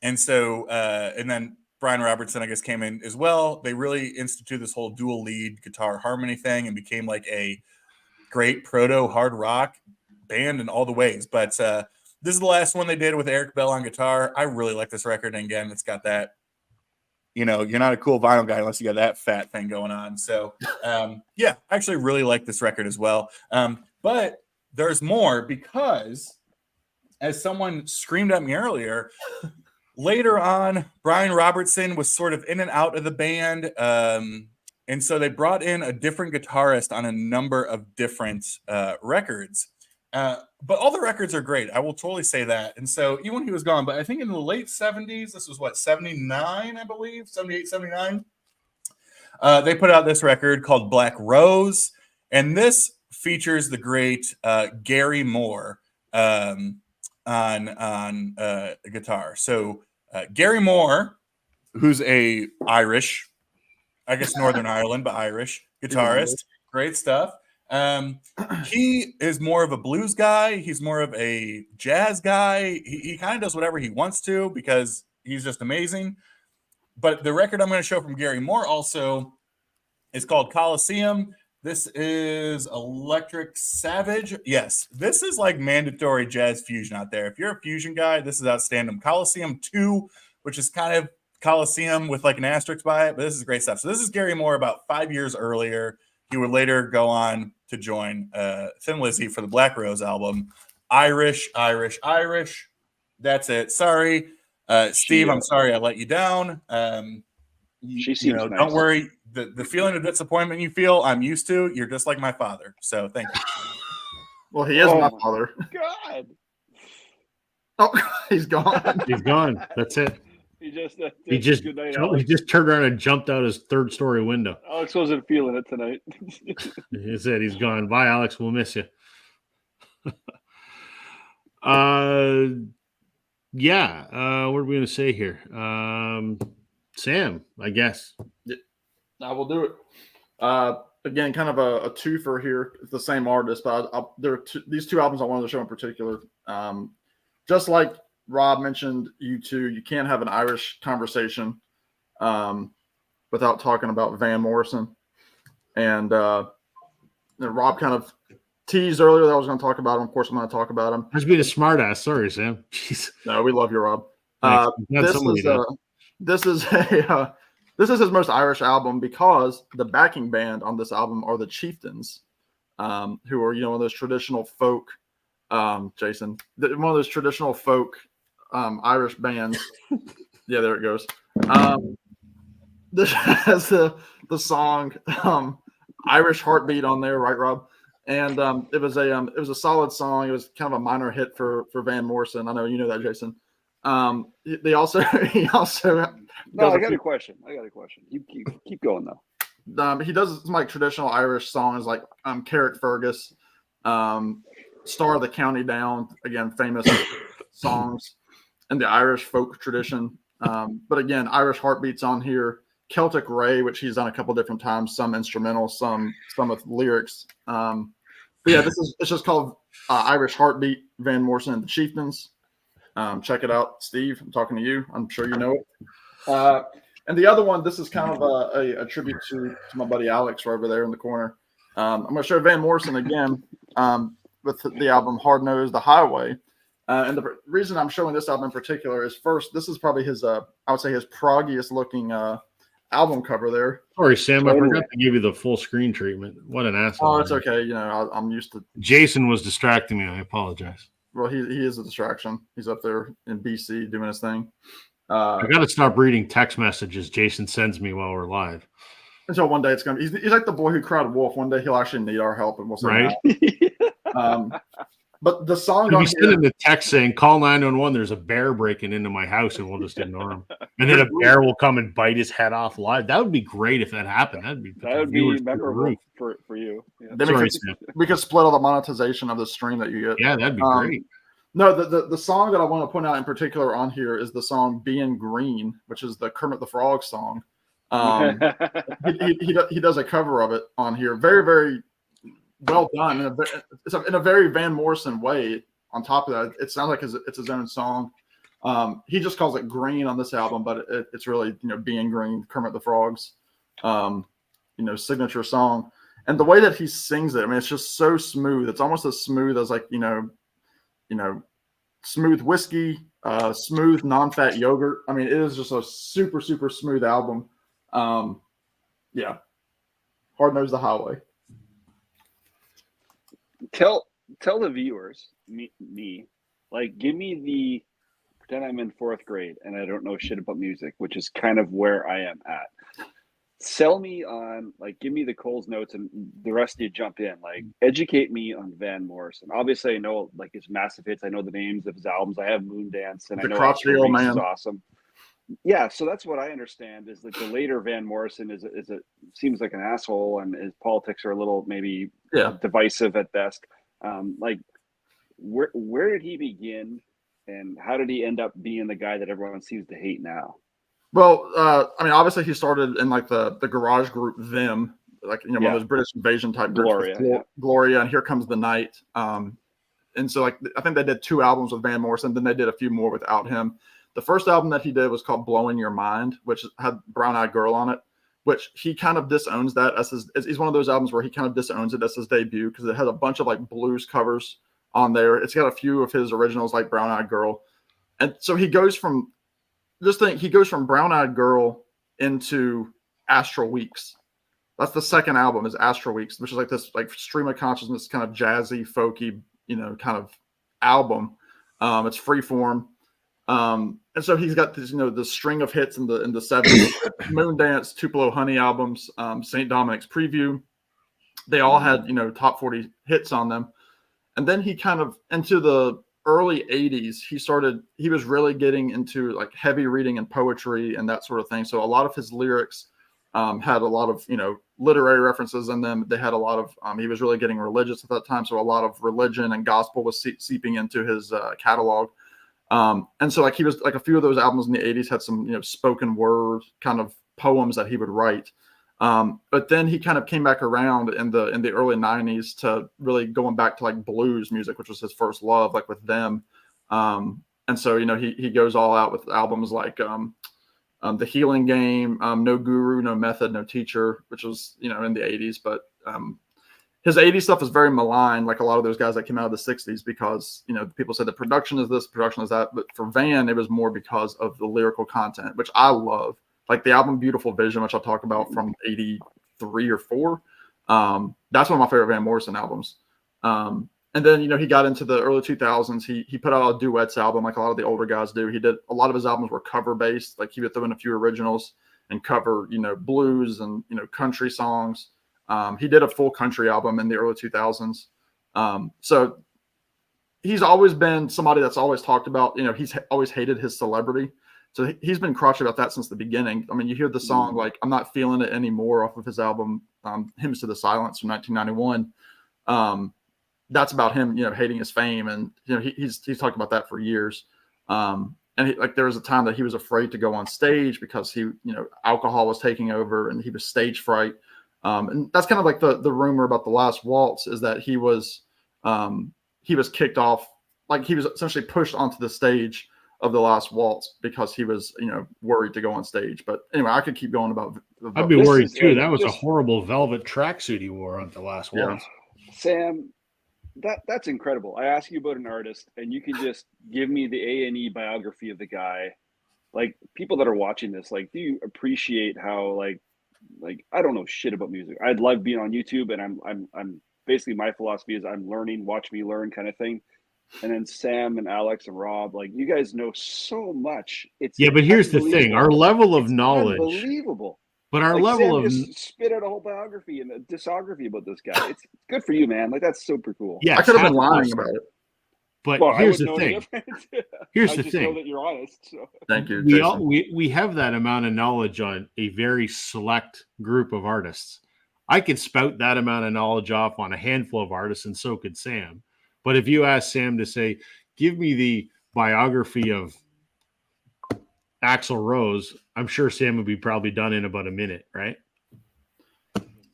then Brian Robertson, I guess, came in as well. They really instituted this whole dual lead guitar harmony thing and became like a great proto hard rock band in all the ways. But this is the last one they did with Eric Bell on guitar. I really like this record. And again, it's got that, you're not a cool vinyl guy unless you got that fat thing going on. So, I actually really like this record as well. But there's more because, as someone screamed at me earlier, later on, Brian Robertson was sort of in and out of the band. And so they brought in a different guitarist on a number of different records. But all the records are great. I will totally say that. And so even when he was gone, but I think in the late 70s, this was 79, I believe, 78, 79. They put out this record called Black Rose. And this features the great Gary Moore on guitar. So Gary Moore, who's a Irish, I guess Northern Ireland, but Irish guitarist, great stuff. He is more of a blues guy. He's more of a jazz guy. He kind of does whatever he wants to because he's just amazing. But the record I'm going to show from Gary Moore also is called Coliseum. This is Electric Savage. Yes, this is like mandatory jazz fusion out there. If you're a fusion guy, this is outstanding. Coliseum 2, which is kind of Coliseum with like an asterisk by it, but this is great stuff. So this is Gary Moore about 5 years earlier. He would later go on to join Thin Lizzy for the Black Rose album. Irish. That's it. Sorry. Steve, I'm sorry I let you down. She seems nice. Don't worry. The feeling of disappointment you feel, I'm used to. You're just like my father. So thank you. Well, he is my father. God. Oh, he's gone. He's gone. That's it. He just good night, he just turned around and jumped out his third-story window. Alex wasn't feeling it tonight. That's it. He's gone. Bye, Alex. We'll miss you. Yeah. What are we going to say here? Sam, I guess. I will do it. Again, kind of a twofer here. It's the same artist, but there are these two albums I wanted to show in particular. Just like Rob mentioned, you can't have an Irish conversation without talking about Van Morrison. And Rob kind of teased earlier that I was going to talk about him. Of course, I'm going to talk about him. I was being a smartass. Sorry, Sam. Jeez. No, we love you, Rob. This is his most Irish album because the backing band on this album are the Chieftains, who are one of those traditional folk. Jason, one of those traditional folk Irish bands. Yeah, there it goes. This has the song Irish Heartbeat on there, right, Rob? And it was a solid song. It was kind of a minor hit for Van Morrison. I know you know that, Jason. He also I got a question. You keep going though. He does some like traditional Irish songs like Carrick Fergus, Star of the County Down, again famous songs in the Irish folk tradition. But again, Irish Heartbeats on here. Celtic Ray, which he's done a couple different times, some instrumental, some with lyrics. But yeah, it's just called Irish Heartbeat, Van Morrison and the Chieftains. Check it out, Steve. I'm talking to you. I'm sure you know it. And the other one, this is kind of a tribute to my buddy Alex right over there in the corner. I'm going to show Van Morrison again with the album Hard Nosed the Highway. And the reason I'm showing this album in particular is first, this is probably his, I would say his proggiest looking album cover there. Sorry, Sam, I forgot to give you the full screen treatment. What an asshole. Oh, it's okay. I'm used to. Jason was distracting me. I apologize. Well, he is a distraction. He's up there in BC doing his thing. I got to stop reading text messages Jason sends me while we're live. Until one day it's going to be. He's like the boy who cried wolf. One day he'll actually need our help, and we'll say right. But the song he'll be sending the text saying, "Call 911. There's a bear breaking into my house," and we'll just ignore him. And then a bear will come and bite his head off live. That would be great if that happened. That would be memorable for you. Yeah. Then we could split all the monetization of the stream that you get. Yeah, that'd be great. No, the song that I want to point out in particular on here is the song "Being Green," which is the Kermit the Frog song. He does a cover of it on here. Very, very well done in a very Van Morrison way. On top of that, it sounds like it's his own song. He just calls it Green on this album, but it's really Being Green, Kermit the Frog's signature song. And the way that he sings it, I mean, it's just so smooth. It's almost as smooth as like smooth whiskey, smooth non-fat yogurt. I mean, it is just a super, super smooth album. Yeah. Hard Nosed the Highway. Tell the viewers, me, like, give me pretend I'm in 4th grade and I don't know shit about music, which is kind of where I am at. Sell me on, like, give me the Coles notes and the rest of you jump in. Like, educate me on Van Morrison. Obviously, I know, like, his massive hits. I know the names of his albums. I have Moondance, and I know Crotchety Old Man is awesome. Yeah, so that's what I understand is like the later Van Morrison is a seems like an asshole, and his politics are a little maybe divisive at best. Like where did he begin, and how did he end up being the guy that everyone seems to hate now? Well, I mean, obviously he started in like the garage group Them, like one of those British invasion type groups, Gloria, and Here Comes the Night. And so like I think they did 2 albums with Van Morrison, then they did a few more without him. The first album that he did was called Blowing Your Mind, which had Brown Eyed Girl on it, which he kind of disowns that as his. It's one of those albums where he kind of disowns it as his debut because it has a bunch of like blues covers on there. It's got a few of his originals like Brown Eyed Girl, and so he goes from Brown Eyed Girl into Astral Weeks. That's the second album is Astral Weeks, which is like this like stream of consciousness kind of jazzy, folky, kind of album. It's freeform. And so he's got this, the string of hits in the 70s, Moondance, Tupelo Honey albums, St. Dominic's Preview. They all had, top 40 hits on them. And then he kind of into the early 80s, he was really getting into like heavy reading and poetry and that sort of thing. So a lot of his lyrics had a lot of, literary references in them. They had a lot of, he was really getting religious at that time. So a lot of religion and gospel was seeping into his catalog. And so like he was like a few of those albums in the 80s had some, spoken word kind of poems that he would write. But then he kind of came back around in the early 90s to really going back to like blues music, which was his first love, like with Them. And so, he goes all out with albums like The Healing Game, No Guru, No Method, No Teacher, which was, in the 80s. But his 80s stuff is very maligned, like a lot of those guys that came out of the 60s, because, people said the production is this, production is that. But for Van, it was more because of the lyrical content, which I love. Like the album Beautiful Vision, which I'll talk about from 83 or 4. That's one of my favorite Van Morrison albums. And then, he got into the early 2000s. He put out a duets album like a lot of the older guys do. He did a lot of his albums were cover based. Like he would throw in a few originals and cover, blues and, country songs. He did a full country album in the early 2000s. So he's always been somebody that's always talked about, he's always hated his celebrity. So he's been crotchety about that since the beginning. I mean, you hear the song like "I'm Not Feeling It Anymore" off of his album "Hymns to the Silence" from 1991. That's about him, hating his fame, and he's talked about that for years. And there was a time that he was afraid to go on stage because alcohol was taking over, and he was stage fright. And that's kind of like the rumor about The Last Waltz is that he was kicked off, like he was essentially pushed onto the stage of The Last Waltz because he was, worried to go on stage. But anyway, I could keep going about. I'd be worried too. That was a horrible velvet tracksuit he wore on The Last Waltz. Sam, that's incredible. I ask you about an artist, and you can just give me the A&E biography of the guy. Like people that are watching this, like, do you appreciate how like I don't know shit about music. I'd love being on YouTube, and I'm basically my philosophy is I'm learning, watch me learn kind of thing. And then Sam and Alex and Rob, like you guys know so much. But here's the thing: our level of knowledge, unbelievable. But our level of just spit out a whole biography and a discography about this guy. It's good for you, man. Like that's super cool. Yeah, I could have been lying about it. But here's the thing. Here's the thing. Know that you're honest. So. Thank you. We have that amount of knowledge on a very select group of artists. I could spout that amount of knowledge off on a handful of artists, and so could Sam. But if you ask Sam to say, give me the biography of Axl Rose, I'm sure Sam would be probably done in about a minute, right?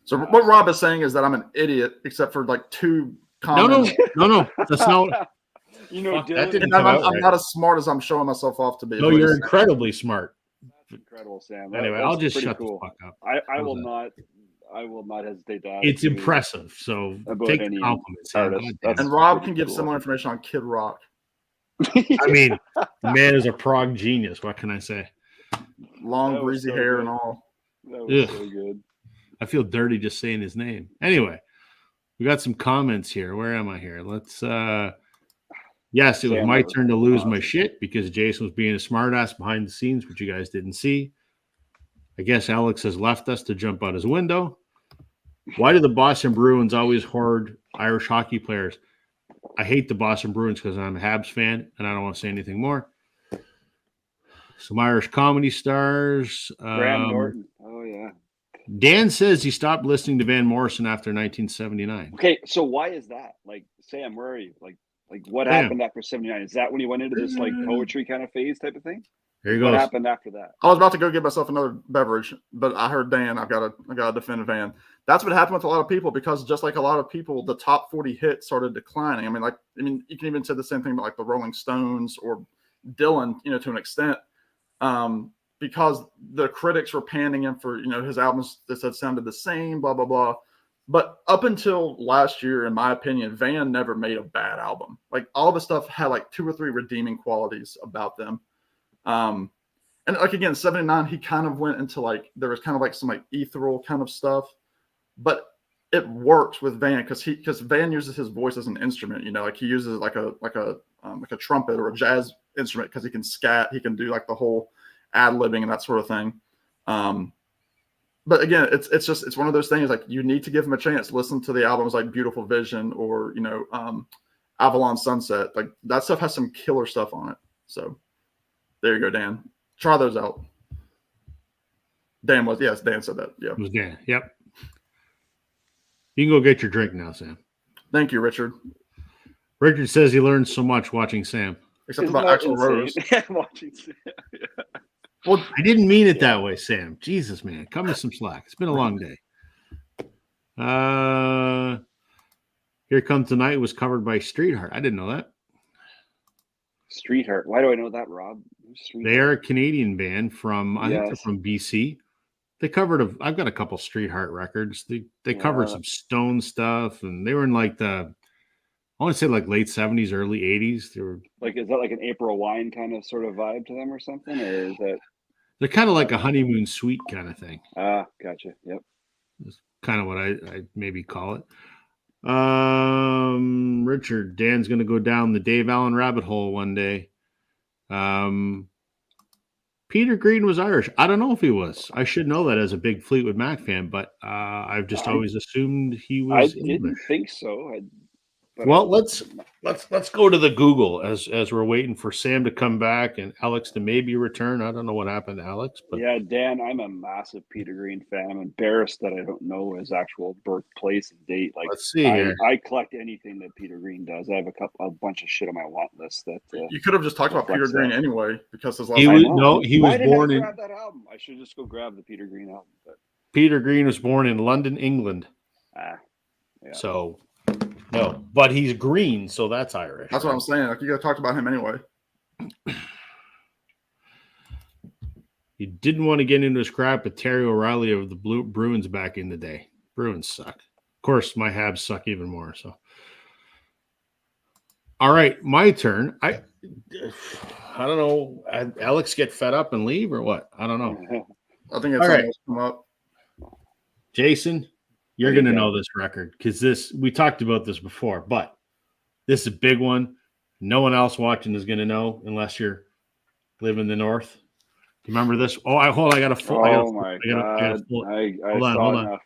So what Rob is saying is that I'm an idiot, except for like 2 comments. No. That's not. I'm not as smart as I'm showing myself off to be. No, you're incredibly smart. That's incredible, Sam. Anyway, I'll just shut the fuck up. I will not hesitate to ask. It's impressive. So take the compliments. And Rob can give similar information on Kid Rock. I mean, the man is a prog genius. What can I say? Long, breezy hair and all. That was so good. I feel dirty just saying his name. Anyway, we got some comments here. Where am I here? Let's yes, it was my turn to lose my shit because Jason was being a smartass behind the scenes, which you guys didn't see. I guess Alex has left us to jump out his window. Why do the Boston Bruins always hoard Irish hockey players? I hate the Boston Bruins because I'm a Habs fan, and I don't want to say anything more. Some Irish comedy stars. Graham Norton. Oh yeah. Dan says he stopped listening to Van Morrison after 1979. Okay, so why is that? Like, Sam, where are you? Like what Sam. happened after 79? Is that when you went into this like poetry kind of phase type of thing? Here he What goes. happened after that? I was about to go get myself another beverage, but I heard Dan. I gotta defend Van. That's what happened with a lot of people, because just like a lot of people, the top 40 hits started declining. I mean, you can even say the same thing about like the Rolling Stones or Dylan, to an extent, because the critics were panning him for his albums that said sounded the same, blah blah blah. But up until last year, in my opinion, Van never made a bad album. Like all the stuff had like 2 or 3 redeeming qualities about them. And like again, 79, he kind of went into like there was kind of like some like ethereal kind of stuff, but it works with Van because Van uses his voice as an instrument. Like he uses like a trumpet or a jazz instrument because he can scat, he can do like the whole ad-libbing and that sort of thing. But again, it's one of those things like you need to give him a chance. Listen to the albums like Beautiful Vision or Avalon Sunset. Like that stuff has some killer stuff on it. So there you go, Dan. Try those out. Dan said that. Yeah. It was Dan. Yep. You can go get your drink now, Sam. Thank you, Richard. Richard says he learned so much watching Sam. Except Isn't about that Axl Rose. insane? Watching Sam. Well, I didn't mean it that way, Sam. Jesus, man. Cut me some slack. It's been a long day. Here Comes the Night was covered by Streetheart. I didn't know that. Streetheart. Why do I know that, Rob? They are a Canadian band from, I think they're Yes. from BC. They covered, I've got a couple Streetheart records. They covered some Stone stuff, and they were in like I want to say like late 70s, early 80s. They were Like, is that like an April Wine kind of sort of vibe to them or something? Or is that? they're kind of like a honeymoon suite kind of thing. Gotcha. Yep. That's kind of what I maybe call it. Richard, Dan's going to go down the Dave Allen rabbit hole one day. Peter Green was Irish. I don't know if he was. I should know that as a big Fleetwood Mac fan, but I've just always assumed he was. I didn't think so. Well, let's go to the Google as we're waiting for Sam to come back and Alex to maybe return. I don't know what happened to Alex, but yeah, Dan, I'm a massive Peter Green fan. I'm embarrassed that I don't know his actual birthplace and date. Like, let's see here. I collect anything that Peter Green does. I have a bunch of shit on my want list that you could have just talked about Peter Green anyway, because his last he name. was born in. Grab that album? I should just go grab the Peter Green album. But Peter Green was born in London, England. yeah. So. No, but he's green, so that's Irish. That's what I'm saying. Like you got to talk about him anyway. You didn't want to get into a scrap with Terry O'Reilly of the Bruins back in the day. Bruins suck. Of course, my Habs suck even more. So, all right, my turn. I don't know. Alex get fed up and leave or what? I don't know. I think it's all right. Come up. Jason. You're going to know this record because we talked about this before, but this is a big one. No one else watching is going to know unless you're living in the North. Do you remember this? Oh, I got a full. Oh my God. Hold on.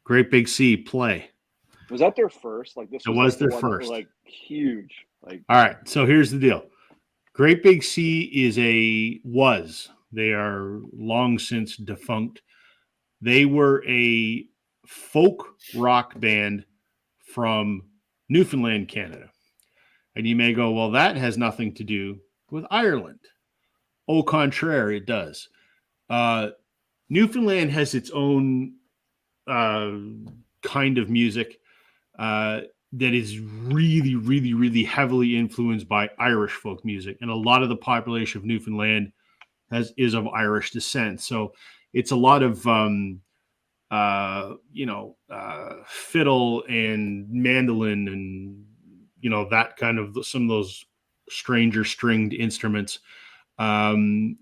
Great Big Sea, Play. Was that their first? Like this? It was their first. Like huge. Like. All right. So here's the deal. Great Big Sea was. They are long since defunct. They were a folk rock band from Newfoundland, Canada. And you may go, well, that has nothing to do with Ireland. Au contraire, it does. Newfoundland has its own kind of music that is really, really, really heavily influenced by Irish folk music. And a lot of the population of Newfoundland is of Irish descent. So it's a lot of, fiddle and mandolin and, that kind of some of those stranger stringed instruments and,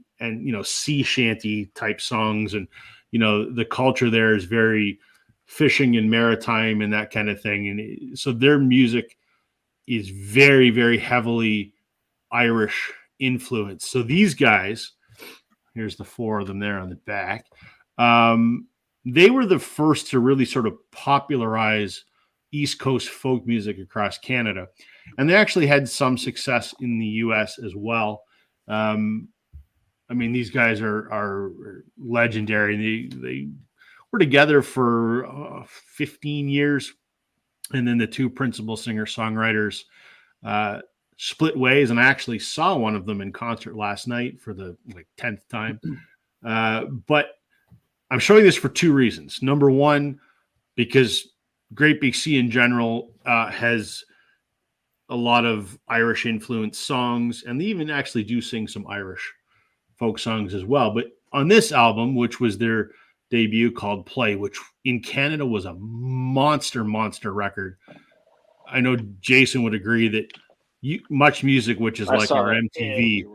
sea shanty type songs. And, the culture there is very fishing and maritime and that kind of thing. And so their music is very, very heavily Irish influenced. So these guys, here's the 4 of them there on the back. They were the first to really sort of popularize East Coast folk music across Canada. And they actually had some success in the US as well. I mean, these guys are legendary. They were together for 15 years. And then the two principal singer-songwriters split ways. And I actually saw one of them in concert last night for the 10th time. But I'm showing this for two reasons. Number one, because Great Big Sea in general has a lot of Irish influenced songs, and they even actually do sing some Irish folk songs as well. But on this album, which was their debut called Play, which in Canada was a monster record. I know Jason would agree that Much Music, which is like our MTV,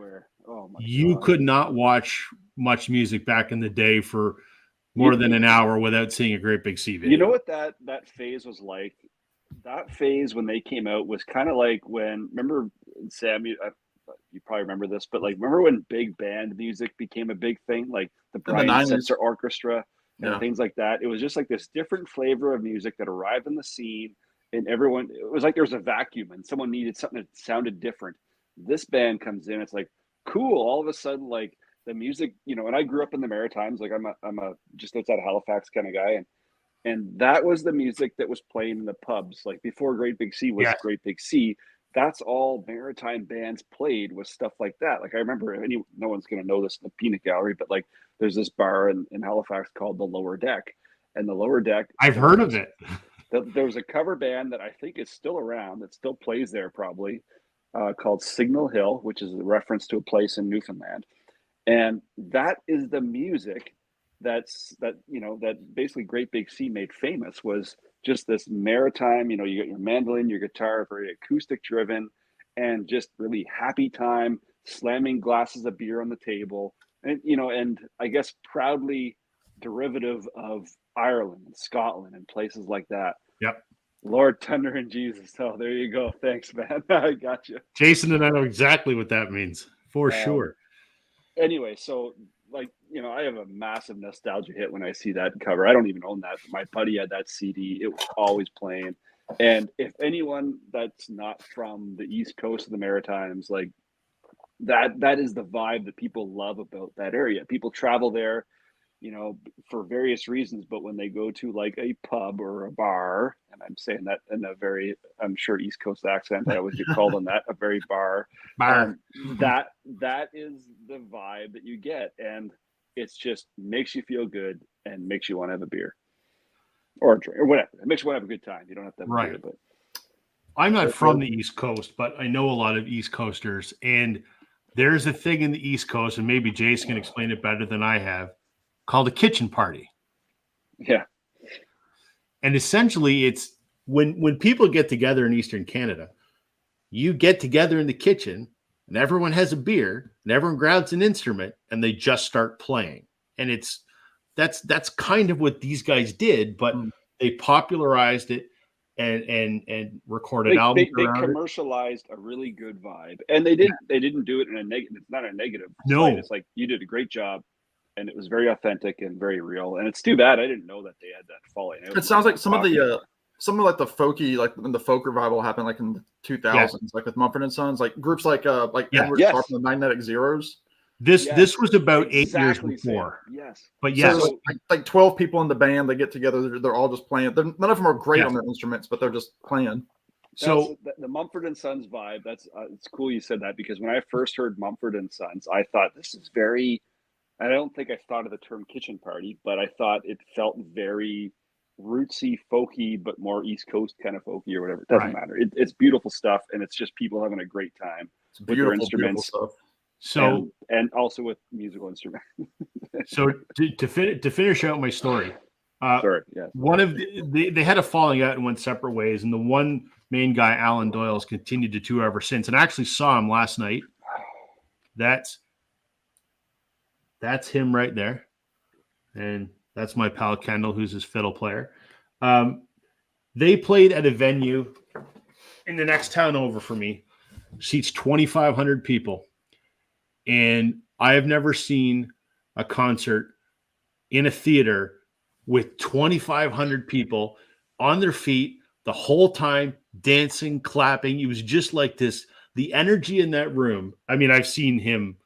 you could not watch Much Music back in the day for more than an hour without seeing a Great Big Sea video. You know what that phase was like? That phase when they came out was kind of like when, remember, Sam, you probably remember this, but like, remember when big band music became a big thing, like the Brian Setzer Orchestra and things like that? It was just like this different flavor of music that arrived in the scene, and everyone, it was like there was a vacuum and someone needed something that sounded different. This band comes in, it's like, cool. All of a sudden, like, the music, and I grew up in the Maritimes, like I'm a just outside of Halifax kind of guy, and that was the music that was playing in the pubs, like before Great Big Sea was Great Big Sea. That's all Maritime bands played, was stuff like that. Like I remember, no one's gonna know this in the Peanut Gallery, but like there's this bar in Halifax called the Lower Deck, and the Lower Deck, I've heard of it. There was a cover band that I think is still around, that still plays there probably, called Signal Hill, which is a reference to a place in Newfoundland. And that is the music that basically Great Big Sea made famous, was just this maritime, you got your mandolin, your guitar, very acoustic driven, and just really happy time, slamming glasses of beer on the table. And, and I guess proudly derivative of Ireland and Scotland and places like that. Yep. Lord, Thunder, and Jesus. Oh, there you go. Thanks, man. I got you. Jason and I know exactly what that means, for sure. Anyway, so I have a massive nostalgia hit when I see that cover. I don't even own that. My buddy had that CD. It was always playing. And if anyone that's not from the East Coast of the Maritimes, like that is the vibe that people love about that area. People travel there, for various reasons, but when they go to like a pub or a bar, and I'm saying that in a very, I'm sure, East Coast accent, I always get called on that, a very bar. That is the vibe that you get, and it's just makes you feel good and makes you want to have a beer or a drink or whatever. It makes you want to have a good time. You don't have to have a beer, but I'm not from the East Coast, but I know a lot of East Coasters, and there's a thing in the East Coast, and maybe Jason can explain it better than I have, called a kitchen party. Yeah. And essentially it's when people get together in Eastern Canada, you get together in the kitchen and everyone has a beer and everyone grabs an instrument and they just start playing. And that's kind of what these guys did, but they popularized it and recorded albums. They commercialized a really good vibe. And they didn't do it in a negative. It's not a negative. No, it's like, you did a great job. And it was very authentic and very real. And it's too bad I didn't know that they had that falling. It sounds like some of the folky, like when the folk revival happened, like in the 2000s, like with Mumford and Sons, like groups like Edward Sharpe and the Magnetic Zeros. This was about 8 years before. Yes. But yes. So like 12 people in the band, they get together, they're all just playing. None of them are great on their instruments, but they're just playing. So the Mumford and Sons vibe, that's it's cool you said that, because when I first heard Mumford and Sons, I thought this is very, I don't think I thought of the term kitchen party, but I thought it felt very rootsy, folky, but more East Coast kind of folky or whatever. It doesn't matter. It's beautiful stuff, and it's just people having a great time with their instruments. Stuff. So and also with musical instruments. So to finish out my story, one of they had a falling out and went separate ways, and the one main guy, Alan Doyle, has continued to tour ever since. And I actually saw him last night. That's him right there. And that's my pal Kendall, who's his fiddle player. They played at a venue in the next town over for me. Seats 2,500 people. And I have never seen a concert in a theater with 2,500 people on their feet the whole time, dancing, clapping. He was just like this. The energy in that room. I mean, I've seen him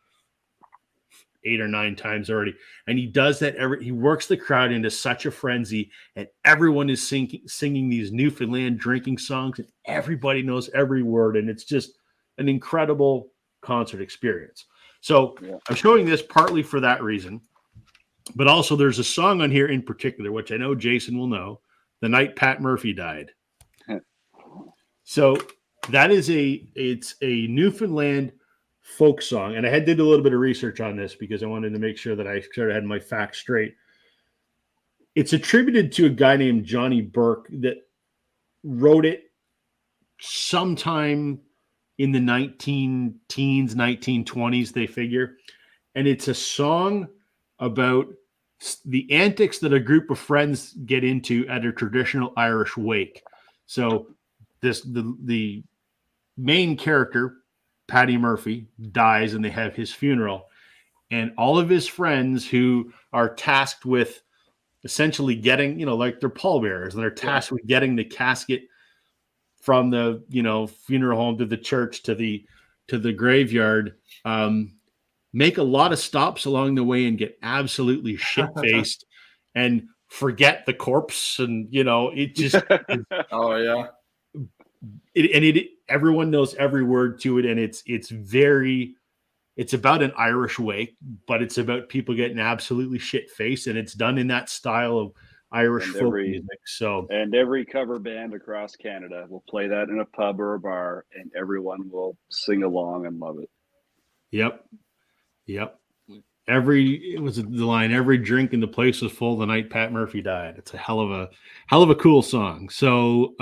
8 or 9 times already, and he does that he works the crowd into such a frenzy, and everyone is singing these Newfoundland drinking songs, and everybody knows every word, and it's just an incredible concert experience. So I'm showing this partly for that reason, but also there's a song on here in particular, which I know Jason will know, The Night Pat Murphy Died. So that is it's a Newfoundland folk song, and I did a little bit of research on this because I wanted to make sure that I sort of had my facts straight. It's attributed to a guy named Johnny Burke that wrote it sometime in the 1920s, they figure, and it's a song about the antics that a group of friends get into at a traditional Irish wake. So the main character, Paddy Murphy, dies, and they have his funeral, and all of his friends who are tasked with essentially getting, like they're pallbearers, and they're tasked with getting the casket from the, funeral home to the church to the graveyard, make a lot of stops along the way and get absolutely shit-faced and forget the corpse, and it just oh yeah. Everyone knows every word to it, and it's about an Irish wake, but it's about people getting absolutely shit-faced, and it's done in that style of Irish folk music. So, and every cover band across Canada will play that in a pub or a bar, and everyone will sing along and love it. Yep. It was the line, every drink in the place was full the night Pat Murphy died. It's a hell of a cool song. So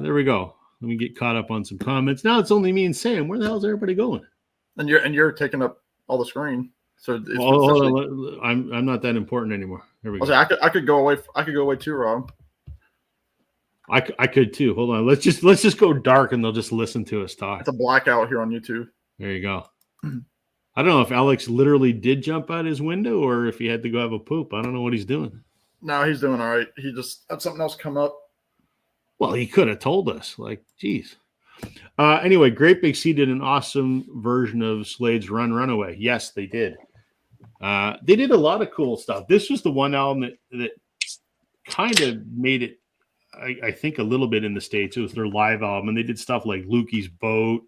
there we go. Let me get caught up on some comments. Now it's only me and Sam. Where the hell is everybody going? And you're taking up all the screen. So I'm not that important anymore. There we go. I could go away. I could go away too, Rob. I could too. Hold on. Let's just go dark, and they'll just listen to us talk. It's a blackout here on YouTube. There you go. I don't know if Alex literally did jump out his window or if he had to go have a poop. I don't know what he's doing. No, he's doing all right. He just had something else come up. Well, he could have told us. Like, geez. Anyway, Great Big Sea did an awesome version of Slade's Run Runaway. Yes, they did. They did a lot of cool stuff. This was the one album that kind of made it, I think, a little bit in the States. It was their live album, and they did stuff like Lukey's Boat,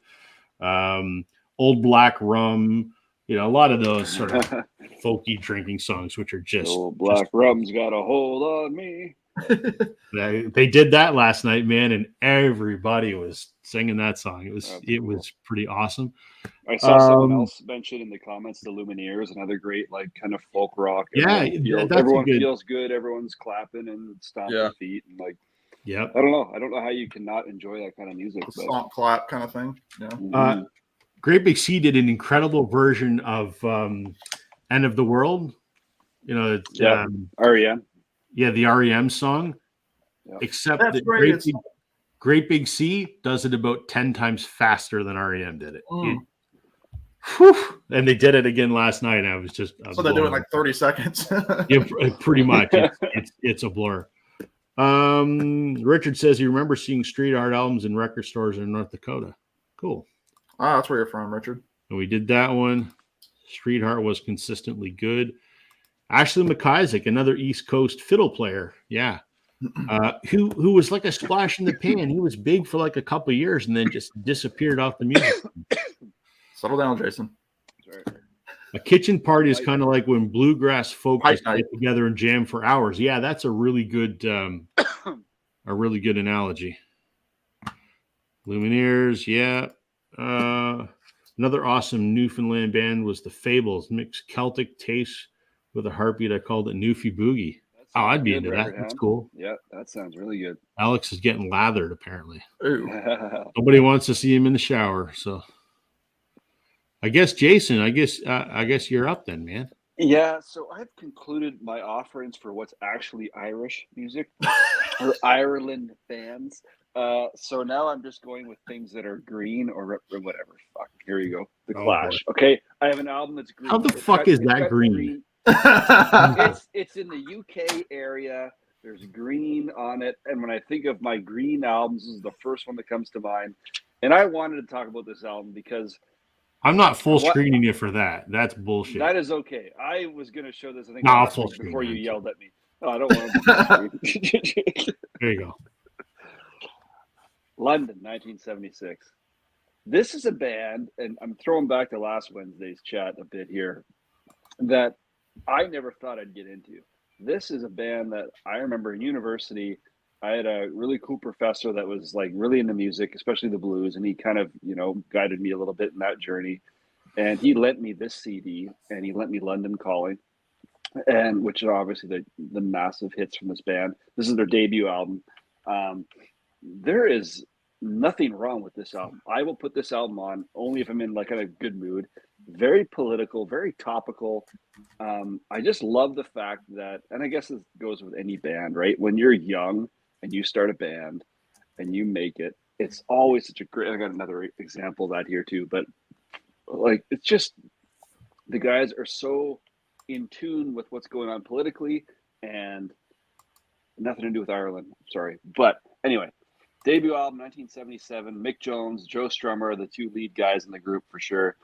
Old Black Rum, a lot of those sort of folky drinking songs, which are just Old Black Rum's got a hold on me. They did that last night, man, and everybody was singing that song. It was pretty awesome. I saw someone else mention in the comments the Lumineers, another great kind of folk rock. Everyone feels good. Everyone's clapping and stomping their feet and I don't know how you cannot enjoy that kind of music. Stomp clap kind of thing. Yeah. Mm-hmm. Great Big Sea did an incredible version of End of the World. REM. Yeah, the REM song. Yeah. Except that Great Big Sea does it about 10 times faster than REM did it. And they did it again last night. And I was so they do it in 30 seconds. Yeah, pretty much. It's a blur. Richard says he remembers seeing street art albums in record stores in North Dakota. Cool. That's where you're from, Richard. And we did that one. Street art was consistently good. Ashley McIsaac, another East Coast fiddle player. Yeah. Who was like a splash in the pan. He was big for a couple of years and then just disappeared off the music. Settle down, Jason. A kitchen party is kind of like when bluegrass folk get together and jam for hours. Yeah, that's a really good analogy. Lumineers, yeah. Another awesome Newfoundland band was the Fables, mixed Celtic taste with a heartbeat. I called it Newfie Boogie. I'd be into that. That's cool. Yeah, that sounds really good. Alex is getting lathered, apparently. Nobody wants to see him in the shower. So I guess, Jason, I guess you're up then, man. Yeah, so I've concluded my offerings for what's actually Irish music or Ireland bands. So now I'm just going with things that are green or whatever. Fuck, here you go. The Clash. Okay, I have an album that's green. How the fuck is that green? It's in the UK area. There's green on it. And when I think of my green albums, this is the first one that comes to mind. And I wanted to talk about this album because I'm not full screening you for that. That's bullshit. that is okay. I was going to show this, I think, No, last week before you yelled at me. No, I don't want to. There you go. London, 1976. This is a band, and I'm throwing back to last Wednesday's chat a bit here, that I never thought I'd get into. This is a band that I remember in university. I had a really cool professor that was like really into music, especially the blues, and he kind of, guided me a little bit in that journey. And he lent me this CD, and he lent me London Calling, and which are obviously the massive hits from this band. This is their debut album. There is nothing wrong with this album. I will put this album on only if I'm in like a good mood. Very political, very topical. I just love the fact that, and I guess this goes with any band, right? When you're young and you start a band and you make it, it's always such a great. I got another example of that here too, but like it's just the guys are so in tune with what's going on politically, and nothing to do with Ireland. Sorry, but anyway. Debut album, 1977. Mick Jones, Joe Strummer, the two lead guys in the group for sure.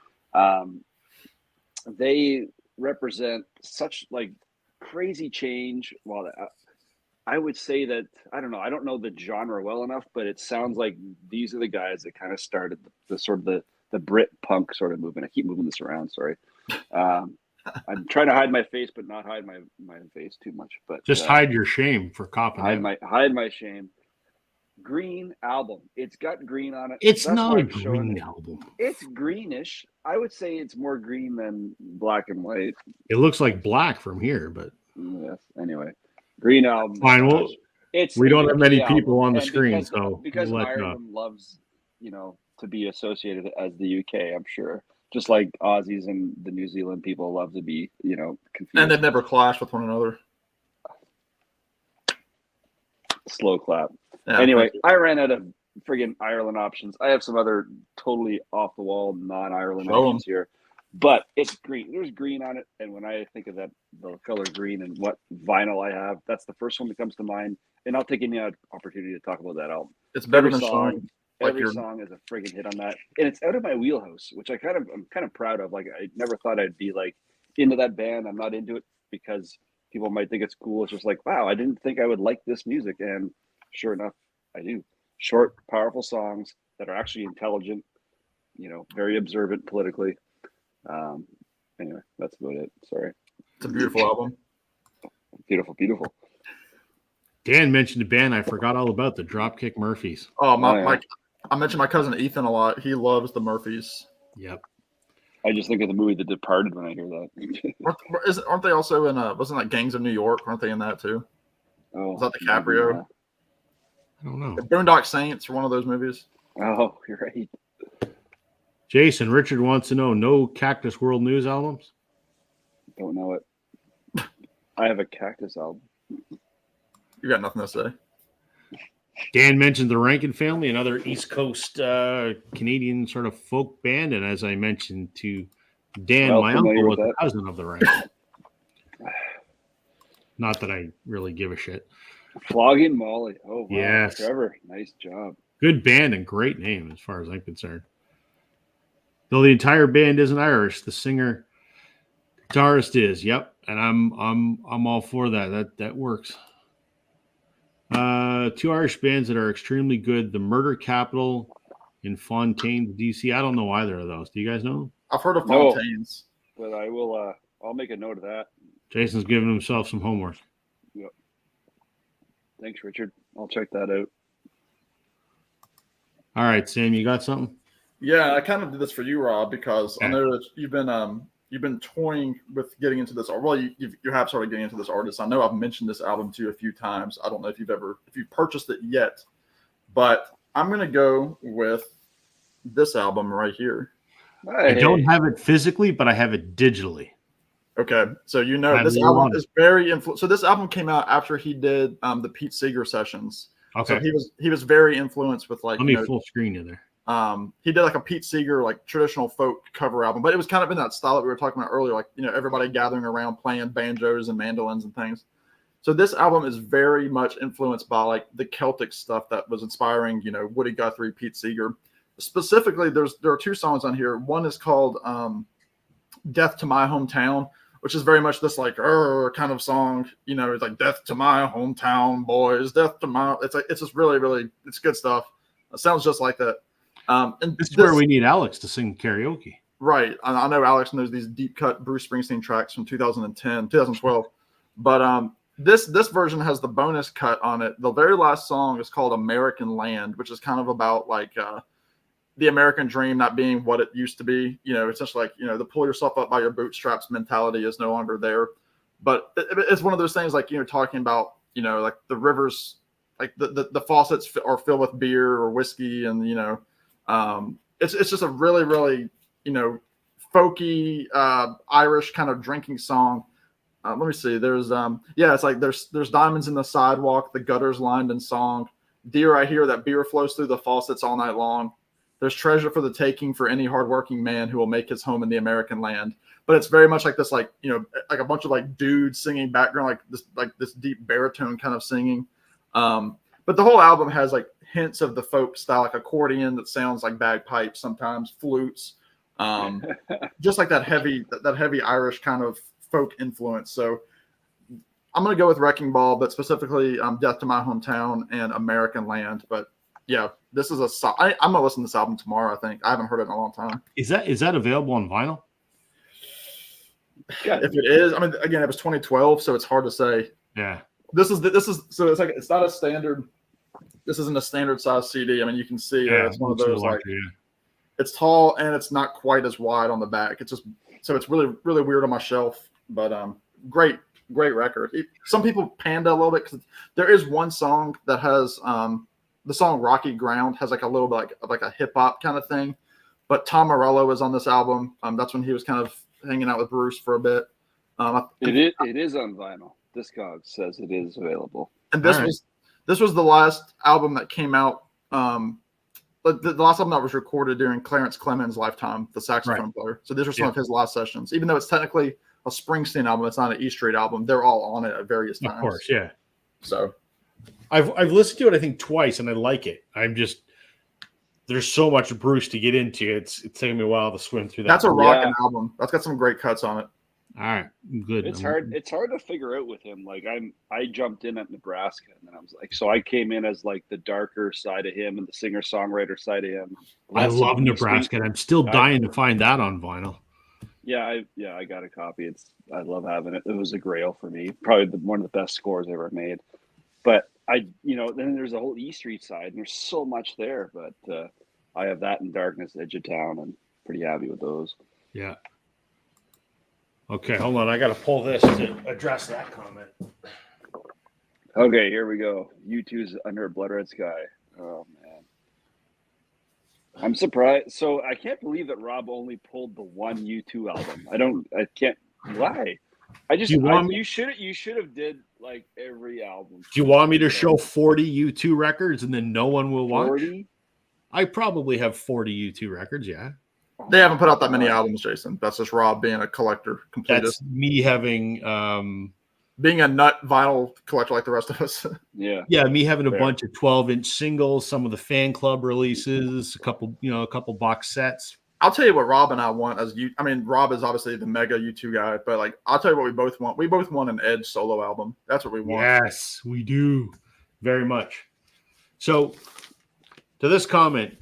They represent such like crazy change. Well, I would say that I don't know the genre well enough, but it sounds like these are the guys that kind of started the sort of the Brit punk sort of movement. I keep moving this around. Sorry. I'm trying to hide my face, but not hide my face too much. But just hide your shame for copping. Hide my shame. Green album. It's got green on it. It's not a green album. It's greenish. I would say it's more green than black and white. It looks like black from here, but yes. Anyway, green album. Fine. Well, we don't have many people on the screen, because Ireland loves, to be associated as the UK. I'm sure, just like Aussies and the New Zealand people love to be, confused. And they've never clashed with one another. Slow clap. Yeah, anyway, I ran out of friggin' Ireland options. I have some other totally off the wall non-Ireland options here, but it's green. There's green on it, and when I think of the color green and what vinyl I have, that's the first one that comes to mind. And I'll take any opportunity to talk about that album. It's better than song. Every song is a friggin' hit on that, and it's out of my wheelhouse, which I'm kind of proud of. Like I never thought I'd be like into that band. I'm not into it because people might think it's cool. It's just like, wow, I didn't think I would like this music, and sure enough, I do. Short, powerful songs that are actually intelligent, very observant politically. Anyway, that's about it. Sorry. It's a beautiful album. Beautiful, beautiful. Dan mentioned a band I forgot all about, the Dropkick Murphys. Oh, I mentioned my cousin Ethan a lot. He loves the Murphys. Yep. I just think of the movie The Departed when I hear that. Aren't they also in wasn't that Gangs of New York? Aren't they in that too? Oh, was that DiCaprio? I don't know. The Boondock Saints are one of those movies. Oh, you're right. Jason, Richard wants to know, no Cactus World News albums? Don't know it. I have a Cactus album. You got nothing to say. Dan mentioned the Rankin Family, another East Coast Canadian sort of folk band. And as I mentioned to Dan, my uncle was a cousin of the Rankin. Not that I really give a shit. Flogging Molly. Oh, wow. Yes. Trevor, nice job. Good band and great name as far as I'm concerned. Though the entire band isn't Irish, the singer guitarist is. Yep. And I'm all for that. That works. Two Irish bands that are extremely good, the Murder Capital in Fontaine, DC. I don't know either of those. Do you guys know them? I've heard of Fontaine's. But I will I'll make a note of that. Jason's giving himself some homework. Yep. Thanks, Richard. I'll check that out. All right, Sam, you got something? Yeah, I kind of did this for you, Rob, because I know that you've been toying with getting into this. Well, you have started getting into this artist. I know I've mentioned this album to you a few times. I don't know if you've purchased it yet, but I'm gonna go with this album right here. Hey. I don't have it physically, but I have it digitally. Okay, so this album is very influential. So this album came out after he did the Pete Seeger sessions. Okay, so he was very influenced with like. Let me full screen in there. He did like a Pete Seeger like traditional folk cover album, but it was kind of in that style that we were talking about earlier, like everybody gathering around playing banjos and mandolins and things. So this album is very much influenced by like the Celtic stuff that was inspiring, Woody Guthrie, Pete Seeger. Specifically, there are 2 songs on here. One is called "Death to My Hometown," which is very much this like kind of song. It's like "Death to my hometown, boys, death to my." It's just really, really, it's good stuff. It sounds just like that. And this is where we need Alex to sing karaoke. Right. I know Alex knows these deep cut Bruce Springsteen tracks from 2010, 2012. But this version has the bonus cut on it. The very last song is called American Land, which is kind of about like the American dream not being what it used to be. Essentially like, the pull yourself up by your bootstraps mentality is no longer there. But it's one of those things like, talking about, like the rivers, like the faucets are filled with beer or whiskey. And, it's just a really, really, folky Irish kind of drinking song. Let me see. There's it's like there's diamonds in the sidewalk, the gutters lined in song. Dear, I hear that beer flows through the faucets all night long. There's treasure for the taking for any hardworking man who will make his home in the American land. But it's very much like this, like like a bunch of like dudes singing background, like this deep baritone kind of singing. But the whole album has like hints of the folk style, like accordion that sounds like bagpipes sometimes, flutes. Just like that heavy Irish kind of folk influence. So I'm going to go with Wrecking Ball, but specifically Death to My Hometown and American Land. But yeah, this is I'm going to listen to this album tomorrow. I think I haven't heard it in a long time. Is that available on vinyl? Yeah. If it is, I mean, again, it was 2012, so it's hard to say. Yeah. This is so it's like, it's not a standard. This isn't a standard size CD. I mean, you can see it's one of those like, it's tall and it's not quite as wide on the back. It's just, so it's really, really weird on my shelf, but great record. Some people panda a little bit because there is one song that has the song Rocky Ground has like a little bit like a hip hop kind of thing, but Tom Morello is on this album. That's when he was kind of hanging out with Bruce for a bit. It is on vinyl. Discogs says it is available. And this was the last album that came out. The last album that was recorded during Clarence Clemens' lifetime, the saxophone player. So these are some of his last sessions. Even though it's technically a Springsteen album, it's not an E Street album. They're all on it at various times. Of course, yeah. So I've listened to it I think twice, and I like it. There's so much Bruce to get into. It's taking me a while to swim through that. That's a rocking album. That's got some great cuts on it. All right, good. It's hard to figure out with him. Like I jumped in at Nebraska, and then I was like, so I came in as like the darker side of him and the singer songwriter side of him. I love Nebraska, and I'm still dying to find that on vinyl. Yeah, I got a copy. I love having it. It was a grail for me. Probably one of the best scores ever made. But then there's a whole E Street side, and there's so much there. But I have that in Darkness, Edge of Town, and pretty happy with those. Yeah. Okay, hold on. I got to pull this to address that comment. Okay, here we go. U2's Under a Blood Red Sky. Oh, man. I'm surprised. So I can't believe that Rob only pulled the one U2 album. I can't. Why? You should have did like every album. Do you want me to show 40 U2 records and then no one will watch? 40? I probably have 40 U2 records, yeah. They haven't put out that many albums, Jason. That's just Rob being a collector, completist. That's me having being a nut vinyl collector like the rest of us. Yeah, me having a bunch of 12-inch singles, some of the fan club releases, a couple box sets. I'll tell you what Rob and I want Rob is obviously the mega U2 guy, but like I'll tell you what we both want. We both want an Edge solo album. That's what we want. Yes, we do. Very much. So to this comment,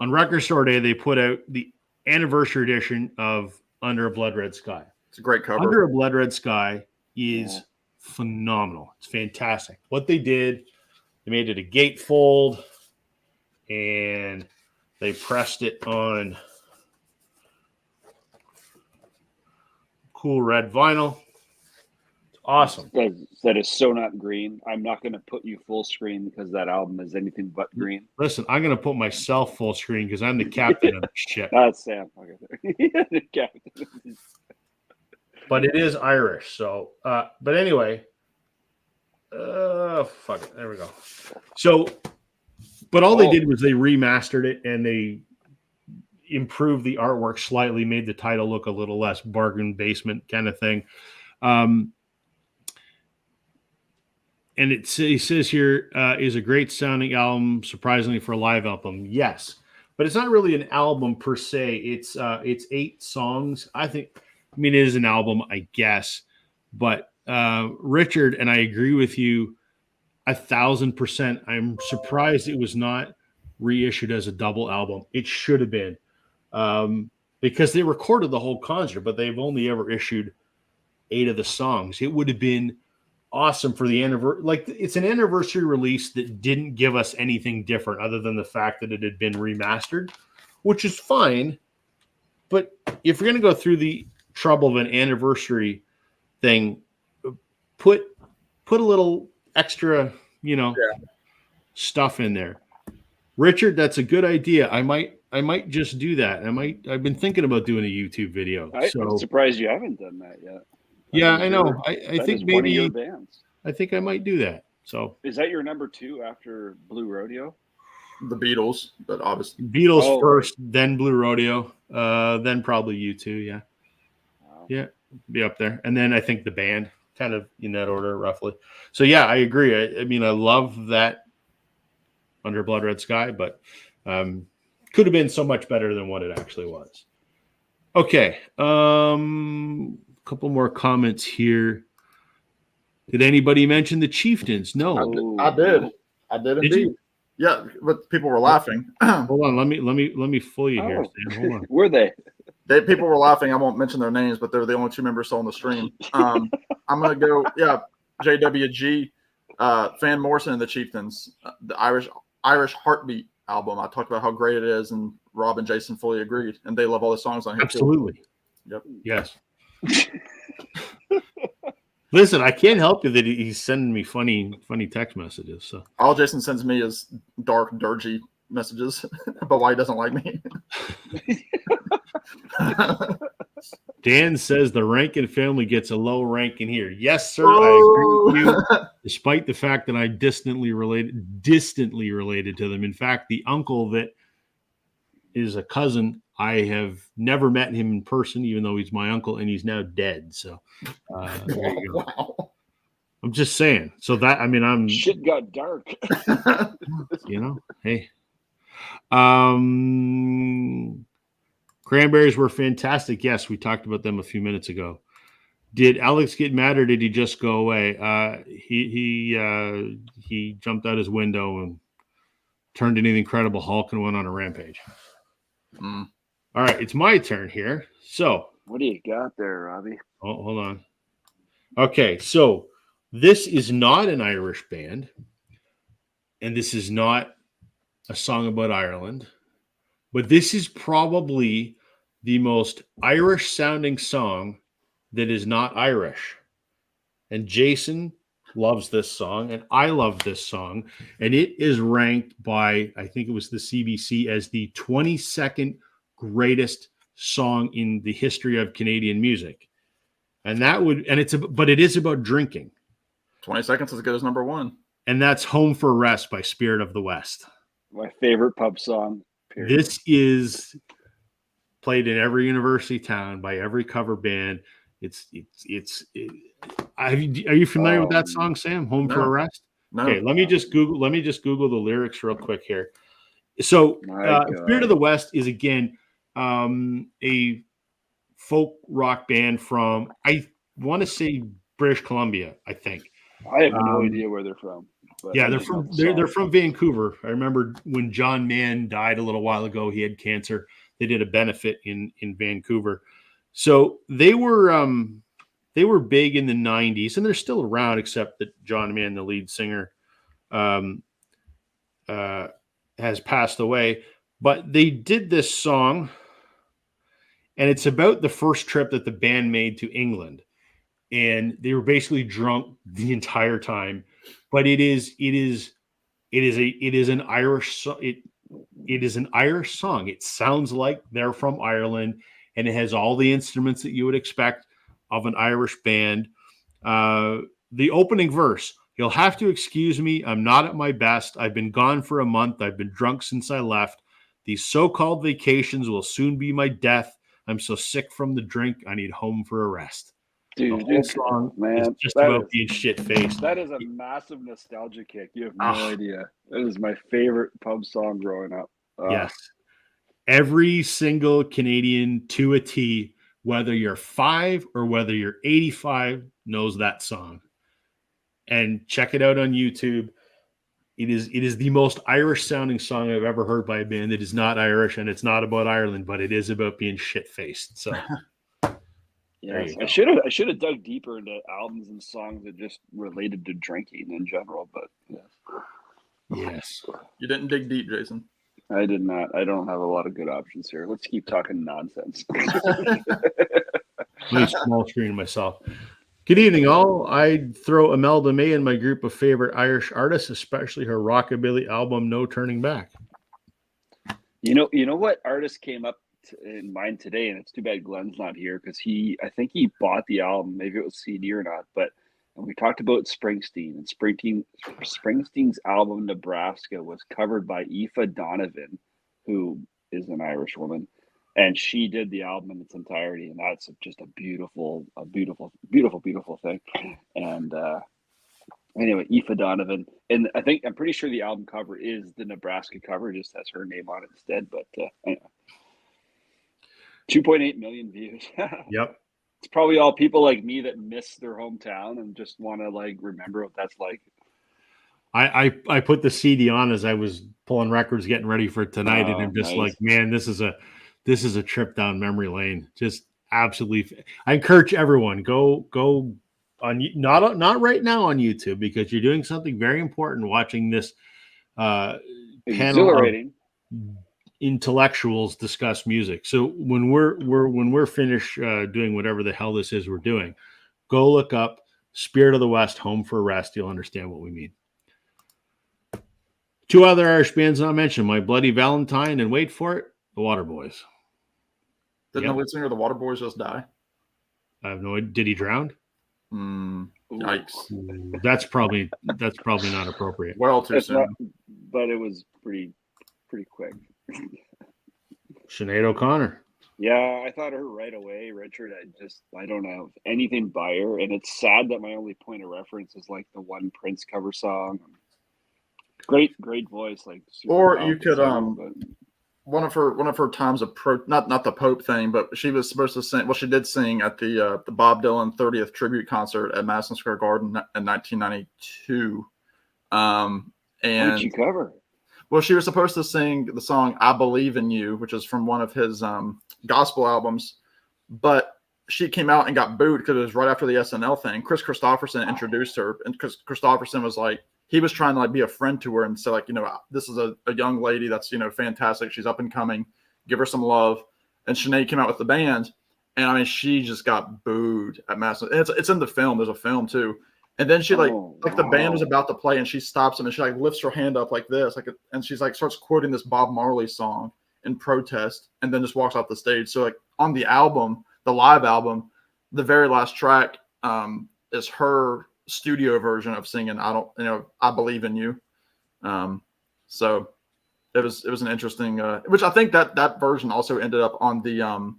on Record Store Day, they put out the anniversary edition of Under a Blood Red Sky. It's a great cover. Under a Blood Red Sky is phenomenal. It's fantastic. What they did, they made it a gatefold, and they pressed it on cool red vinyl. It's awesome. That is so not green. I'm not going to put you full screen because that album is anything but green. Listen, I'm going to put myself full screen because I'm the captain of the ship. That's Sam. Okay. The captain. But it is Irish. So, but anyway, fuck it. There we go. So, but all they did was they remastered it and they improved the artwork slightly, made the title look a little less bargain basement kind of thing. and it says here is a great sounding album, surprisingly for a live album. Yes, but it's not really an album per se. It's 8 songs. I mean, it is an album, I guess. But Richard, and I agree with you 1,000%. I'm surprised it was not reissued as a double album. It should have been, because they recorded the whole concert, but they've only ever issued 8 of the songs. It would have been awesome for the anniversary. Like, it's an anniversary release that didn't give us anything different other than the fact that it had been remastered, which is fine. But if you're going to go through the trouble of an anniversary thing, put a little extra, stuff in there. Richard, that's a good idea. I might just do that. I've been thinking about doing a YouTube video. I'm surprised you haven't done that yet. Yeah, I know. I think maybe one of your bands. I think I might do that. So is that your number 2 after Blue Rodeo? The Beatles, but obviously Beatles first, then Blue Rodeo, then probably U2. Yeah, wow. Yeah, be up there, and then I think the band, kind of in that order, roughly. So yeah, I agree. I mean, I love that Under Blood Red Sky, but could have been so much better than what it actually was. Okay. Couple more comments here. Did anybody mention the Chieftains? No. I did indeed. You? Yeah, but people were laughing. Hold on, let me fool you here. Sam. Hold on. Were they? People were laughing. I won't mention their names, but they're the only 2 members still on the stream. I'm gonna go. Yeah, JWG, Van Morrison and the Chieftains, the Irish Heartbeat album. I talked about how great it is, and Rob and Jason fully agreed, and they love all the songs on here. Absolutely. Too. Yep. Yes. Listen, I can't help you that he's sending me funny text messages. So all Jason sends me is dark, dirgy messages about why he doesn't like me. Dan says the Rankin family gets a low rank in here. Yes, sir. I agree with you. Despite the fact that I'm distantly related to them. In fact, the uncle that is a cousin, I have never met him in person, even though he's my uncle, and he's now dead. So there you go. Wow. I'm just saying. So that, I mean, shit got dark. Hey. Cranberries were fantastic. Yes, we talked about them a few minutes ago. Did Alex get mad or did he just go away? He jumped out his window and turned into the Incredible Hulk and went on a rampage. All right, it's my turn here. So, what do you got there, Robbie? Oh, hold on. Okay, so this is not an Irish band, and this is not a song about Ireland, but this is probably the most Irish-sounding song that is not Irish. And Jason loves this song, and I love this song, and it is ranked by, I think it was the CBC, as the 22nd greatest song in the history of Canadian music. And it is about drinking. 20 Seconds is as good as number 1. And that's Home for Rest by Spirit of the West. My favorite pub song, period. This is played in every university town by every cover band. Are you familiar with that song, Sam? Home for a Rest? No. Okay, let me just Google the lyrics real quick here. So Spirit of the West is again a folk rock band from, I want to say, British Columbia, I think. I have no idea where they're from. Yeah, they're from Vancouver. I remember when John Mann died a little while ago, he had cancer. They did a benefit in Vancouver. So they were big in the 90s, and they're still around, except that John Mann, the lead singer, has passed away. But they did this song, and it's about the first trip that the band made to England. And they were basically drunk the entire time. But it is an Irish song. It sounds like they're from Ireland, and it has all the instruments that you would expect of an Irish band. The opening verse: "You'll have to excuse me. I'm not at my best. I've been gone for a month. I've been drunk since I left. These so-called vacations will soon be my death. I'm so sick from the drink. I need home for a rest." Dude, The whole song is man, just that about is- being shit-faced. That is a massive nostalgia kick. You have no Ah. idea. It is my favorite pub song growing up. Yes. Every single Canadian to a T, whether you're 5 or whether you're 85, knows that song. And check it out on YouTube. It is the most Irish sounding song I've ever heard by a band that is not Irish, and it's not about Ireland, but it is about being shit-faced. So Yes, you go. I should have dug deeper into albums and songs that just related to drinking in general, but yes. Yes. You didn't dig deep, Jason. I did not. I don't have a lot of good options here. Let's keep talking nonsense. Let me small screen myself. Good evening, all. I'd throw Imelda May in my group of favorite Irish artists, especially her rockabilly album "No Turning Back." You know what artist came up in mind today, and it's too bad Glenn's not here because I think he bought the album. Maybe it was CD or not, but and we talked about Springsteen, and Springsteen's album Nebraska was covered by Aoife Donovan, who is an Irish woman, and she did the album in its entirety, and that's just a beautiful thing. And anyway, Aoife Donovan, and I'm pretty sure the album cover is the Nebraska cover, just has her name on it instead. But anyway. 2.8 million views. Yep. It's probably all people like me that miss their hometown and just want to like remember what that's like. I put the CD on as I was pulling records, getting ready for tonight, and I'm just Nice. like, man, this is a trip down memory lane. Just absolutely. I encourage everyone go on, not right now on YouTube, because you're doing something very important watching this panel of Exhilarating. intellectuals discuss music. So when we're finished doing whatever the hell this is we're doing, go look up Spirit of the West, Home for Rest. You'll understand what we mean. 2 other Irish bands not mentioned: My Bloody Valentine, and wait for it, the Waterboys. Didn't Yep. the lead singer of the Waterboys just die? I have no idea. Did he drown? Yikes. Ooh, that's probably not appropriate. Well, too It's soon. not, but it was pretty quick. Sinead O'Connor. Yeah, I thought of her right away, Richard. I don't have anything by her, and it's sad that my only point of reference is like the one Prince cover song. Great voice, like. Super Or you talented could singer, but one of her times of not the Pope thing, but she was supposed to sing. Well, she did sing at the Bob Dylan 30th tribute concert at Madison Square Garden in 1992. what did And she cover? well, she was supposed to sing the song "I Believe in You," which is from one of his gospel albums, but she came out and got booed because it was right after the SNL thing. Chris Christopherson introduced her, and Chris Christopherson was like, he was trying to like be a friend to her and say like, this is a young lady that's, fantastic. She's up and coming. Give her some love. And Sinead came out with the band, and I mean, she just got booed at Madison. And it's in the film. There's a film too. And then she the band was about to play, and she stops them, and she like lifts her hand up like this, and she's like starts quoting this Bob Marley song in protest, and then just walks off the stage. So like on the album, the live album, the very last track is her studio version of singing "I Believe in You." So it was an interesting, which I think that version also ended up on the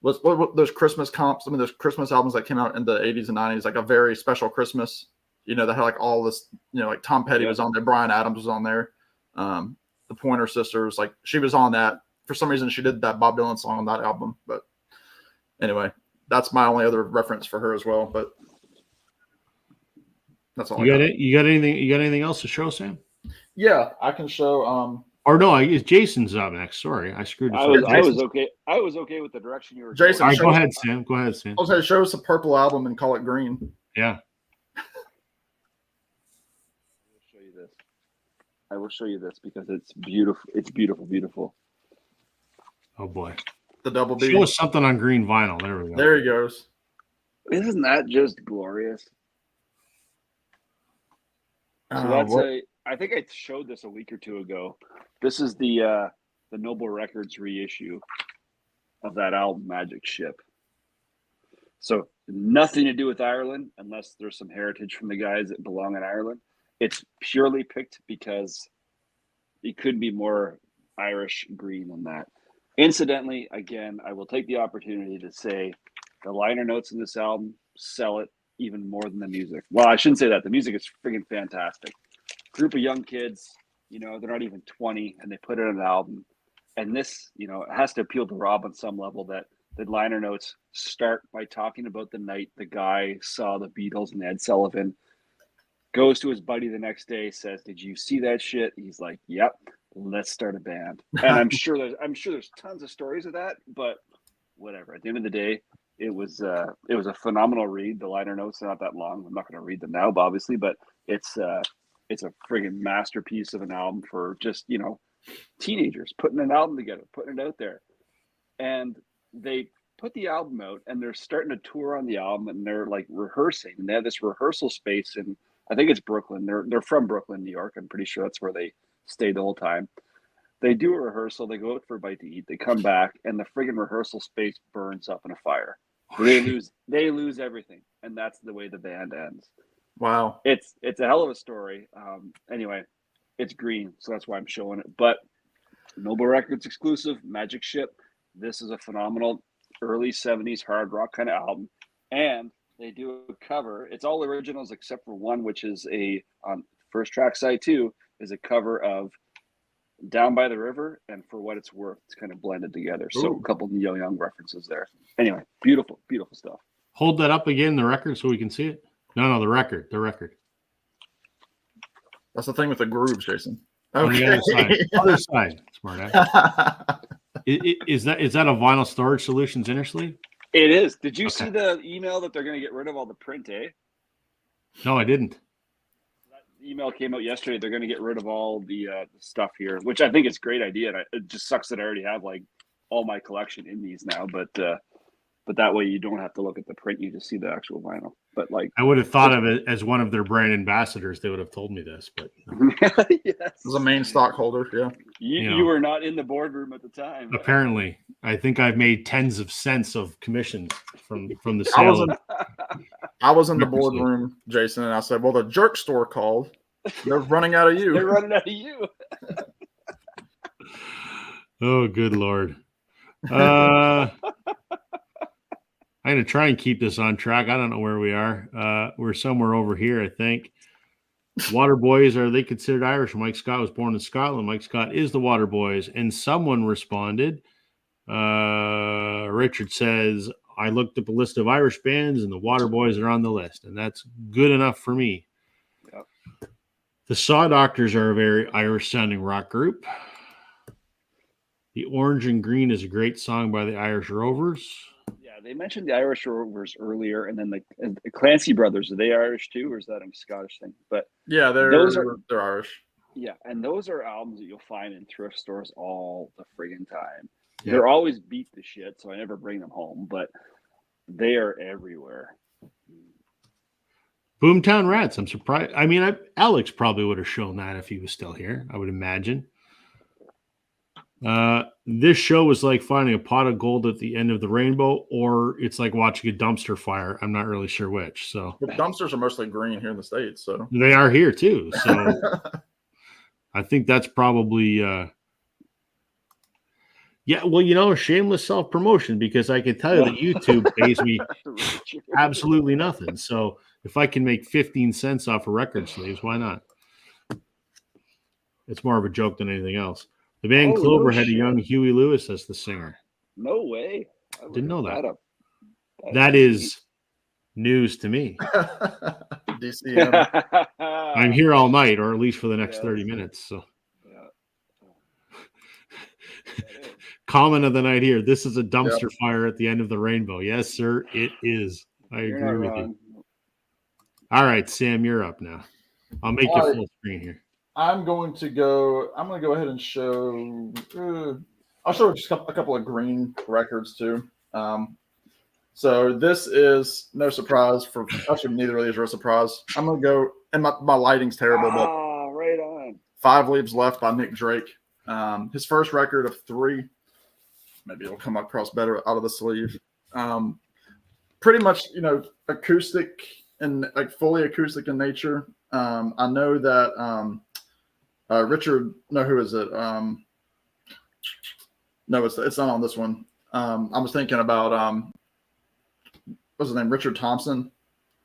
what those Christmas comps, some of those Christmas albums that came out in the 80s and 90s, like A Very Special Christmas, that had like all this, like Tom Petty was on there, Bryan Adams was on there, the Pointer Sisters, like she was on that. For some reason, she did that Bob Dylan song on that album. But anyway, that's my only other reference for her as well. But that's all. You got anything else to show, Sam? Yeah, I can show. Or no, it's Jason's up next. Sorry, I screwed. I was okay. I was okay with the direction you were Jason, going. All right, go ahead, Sam. I was going to show us a purple album and call it green. Yeah. I will show you this because it's beautiful. It's beautiful. Oh boy. The double D. Show us something on green vinyl. There we go. There he goes. Isn't that just glorious? So I think I showed this a week or two ago. This is the Noble Records reissue of that album, Magic Ship. So nothing to do with Ireland, unless there's some heritage from the guys that belong in Ireland. It's purely picked because it couldn't be more Irish green than that. Incidentally, again, I will take the opportunity to say the liner notes in this album, sell it even more than the music. Well, I shouldn't say that. The music is freaking fantastic. Group of young kids, they're not even 20, and they put it on an album. And this, it has to appeal to Rob on some level that the liner notes start by talking about the night the guy saw the Beatles and Ed Sullivan, goes to his buddy the next day, says, "Did you see that shit?" He's like, "Yep, let's start a band." And I'm sure there's tons of stories of that, but whatever. At the end of the day, it was a phenomenal read. The liner notes are not that long. I'm not going to read them now, obviously, but it's a friggin' masterpiece of an album for just teenagers putting an album together, putting it out there. And they put the album out, and they're starting to tour on the album, and they're like rehearsing, and they have this rehearsal space in, I think it's Brooklyn. They're from Brooklyn, New York. I'm pretty sure that's where they stayed the whole time. They do a rehearsal. They go out for a bite to eat. They come back, and the friggin' rehearsal space burns up in a fire. They lose everything, and that's the way the band ends. Wow, it's a hell of a story. Anyway, it's green, so that's why I'm showing it. But Noble Records exclusive, Magic Ship. This is a phenomenal early 70s hard rock kind of album, and they do a cover. It's all originals except for one, which is on first track side 2 is a cover of Down by the River and For What It's Worth. It's kind of blended together. So Ooh. a couple Neil Young references there. Anyway, beautiful, beautiful stuff. Hold that up again, the record, so we can see it. No, the record. That's the thing with the grooves, Jason. On the other side. Other side, smart ass. Is that a Vinyl Storage Solutions inner sleeve? It is. Did you see the email that they're going to get rid of all the print, eh? No, I didn't. That email came out yesterday. They're going to get rid of all the stuff here, which I think is a great idea. And it just sucks that I already have like all my collection in these now, but that way you don't have to look at the print. You just see the actual vinyl. But like, I would have thought of it as one of their brand ambassadors. They would have told me this, but no. Yes. As a main stockholder, yeah. You were not in the boardroom at the time. Apparently, I think I've made tens of cents of commissions from the sale. I was in the boardroom, Jason, and I said, "Well, the jerk store called. They're running out of you. They're running out of you." Oh, good Lord. I'm going to try and keep this on track. I don't know where we are. We're somewhere over here, I think. Waterboys, are they considered Irish? Mike Scott was born in Scotland. Mike Scott is the Waterboys. And someone responded. Richard says, I looked up a list of Irish bands, and the Waterboys are on the list. And that's good enough for me. Yep. The Saw Doctors are a very Irish-sounding rock group. The Orange and Green is a great song by the Irish Rovers. Yeah, they mentioned the Irish Rovers earlier, and then the Clancy brothers. Are they Irish too, or is that a Scottish thing? But yeah, they're Irish. Yeah, and those are albums that you'll find in thrift stores all the friggin' time. Yeah. They're always beat to shit, so I never bring them home, but they are everywhere. Boomtown Rats. I'm surprised. I mean, Alex probably would have shown that if he was still here, I would imagine. This show was like finding a pot of gold at the end of the rainbow, or it's like watching a dumpster fire. I'm not really sure which. So the dumpsters are mostly green here in the States, so they are here too. So I think that's probably yeah. Well, shameless self-promotion, because I can tell you that YouTube pays me absolutely nothing. So if I can make 15 cents off of record sleeves, why not? It's more of a joke than anything else. The band Clover had a young Huey Lewis as the singer. No way. Didn't know that. That is news to me. DCM. I'm here all night, or at least for the next 30 minutes. So, comment of the night here. This is a dumpster fire at the end of the rainbow. Yes, sir, it is. I agree with you. All right, Sam, you're up now. I'll make you full screen here. I'm going to go ahead and show. I'll show just a couple of green records too. So this is no surprise for actually neither of these are a surprise. I'm gonna go, and my lighting's terrible, but right on. 5 Leaves Left by Nick Drake. His first record of 3. Maybe it'll come across better out of the sleeve. Pretty much, acoustic and like fully acoustic in nature. I know that Richard. No, who is it? No, it's not on this one. I was thinking about what's his name? Richard Thompson.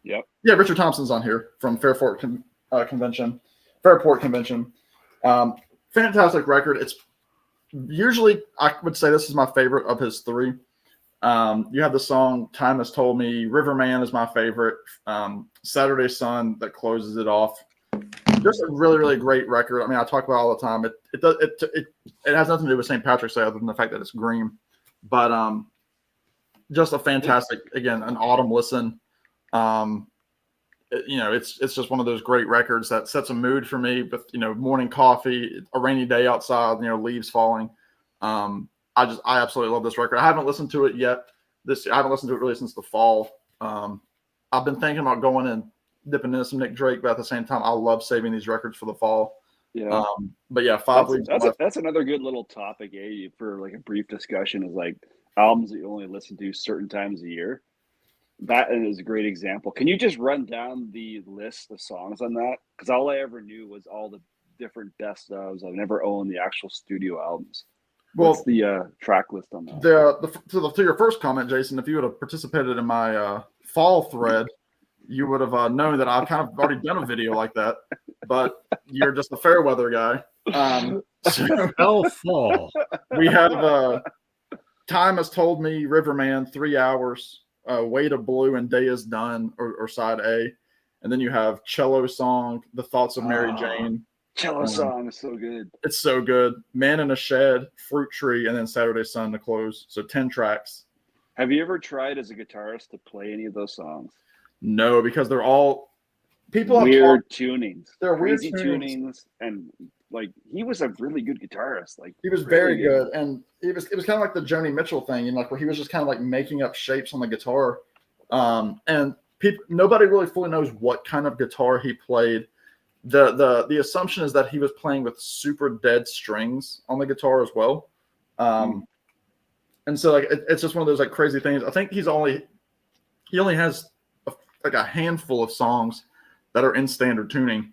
Yep. Yeah, Richard Thompson's on here from Fairport Convention. Fantastic record. It's usually, I would say this is my favorite of his three. You have the song Time Has Told Me. Riverman is my favorite. Saturday Sun that closes it off. Just a really, really great record. I mean, I talk about it all the time. It has nothing to do with St. Patrick's Day other than the fact that it's green. But just a fantastic, again, an autumn listen. It's just one of those great records that sets a mood for me. But morning coffee, a rainy day outside, leaves falling. I absolutely love this record. I haven't listened to it yet. I haven't listened to it really since the fall. I've been thinking about going and dipping into some Nick Drake, but at the same time, I love saving these records for the fall. Yeah. But yeah, 5 weeks. That's another good little topic, for like a brief discussion is like albums that you only listen to certain times a year. That is a great example. Can you just run down the list of songs on that? Because all I ever knew was all the different best ofs. I've never owned the actual studio albums. What's the track list on that? To your first comment, Jason, if you would have participated in my fall thread, you would have known that I've kind of already done a video like that. But you're just a fair weather guy. Fall. We have Time Has Told Me, Riverman, 3 hours, Way to Blue, and Day Is Done, or side A. And then you have Cello Song, The Thoughts of Mary Jane. Cello Song is so good. It's so good. Man in a Shed, Fruit Tree, and then Saturday Sun to close. So 10 tracks. Have you ever tried as a guitarist to play any of those songs? No, because they're all weird tunings. They're crazy weird tunings, and like he was a really good guitarist. Like he was very good, and it was kind of like the Joni Mitchell thing, and like where he was just kind of like making up shapes on the guitar, and nobody really fully knows what kind of guitar he played. The assumption is that he was playing with super dead strings on the guitar as well, and so like it's just one of those like crazy things. I think he only has a handful of songs that are in standard tuning.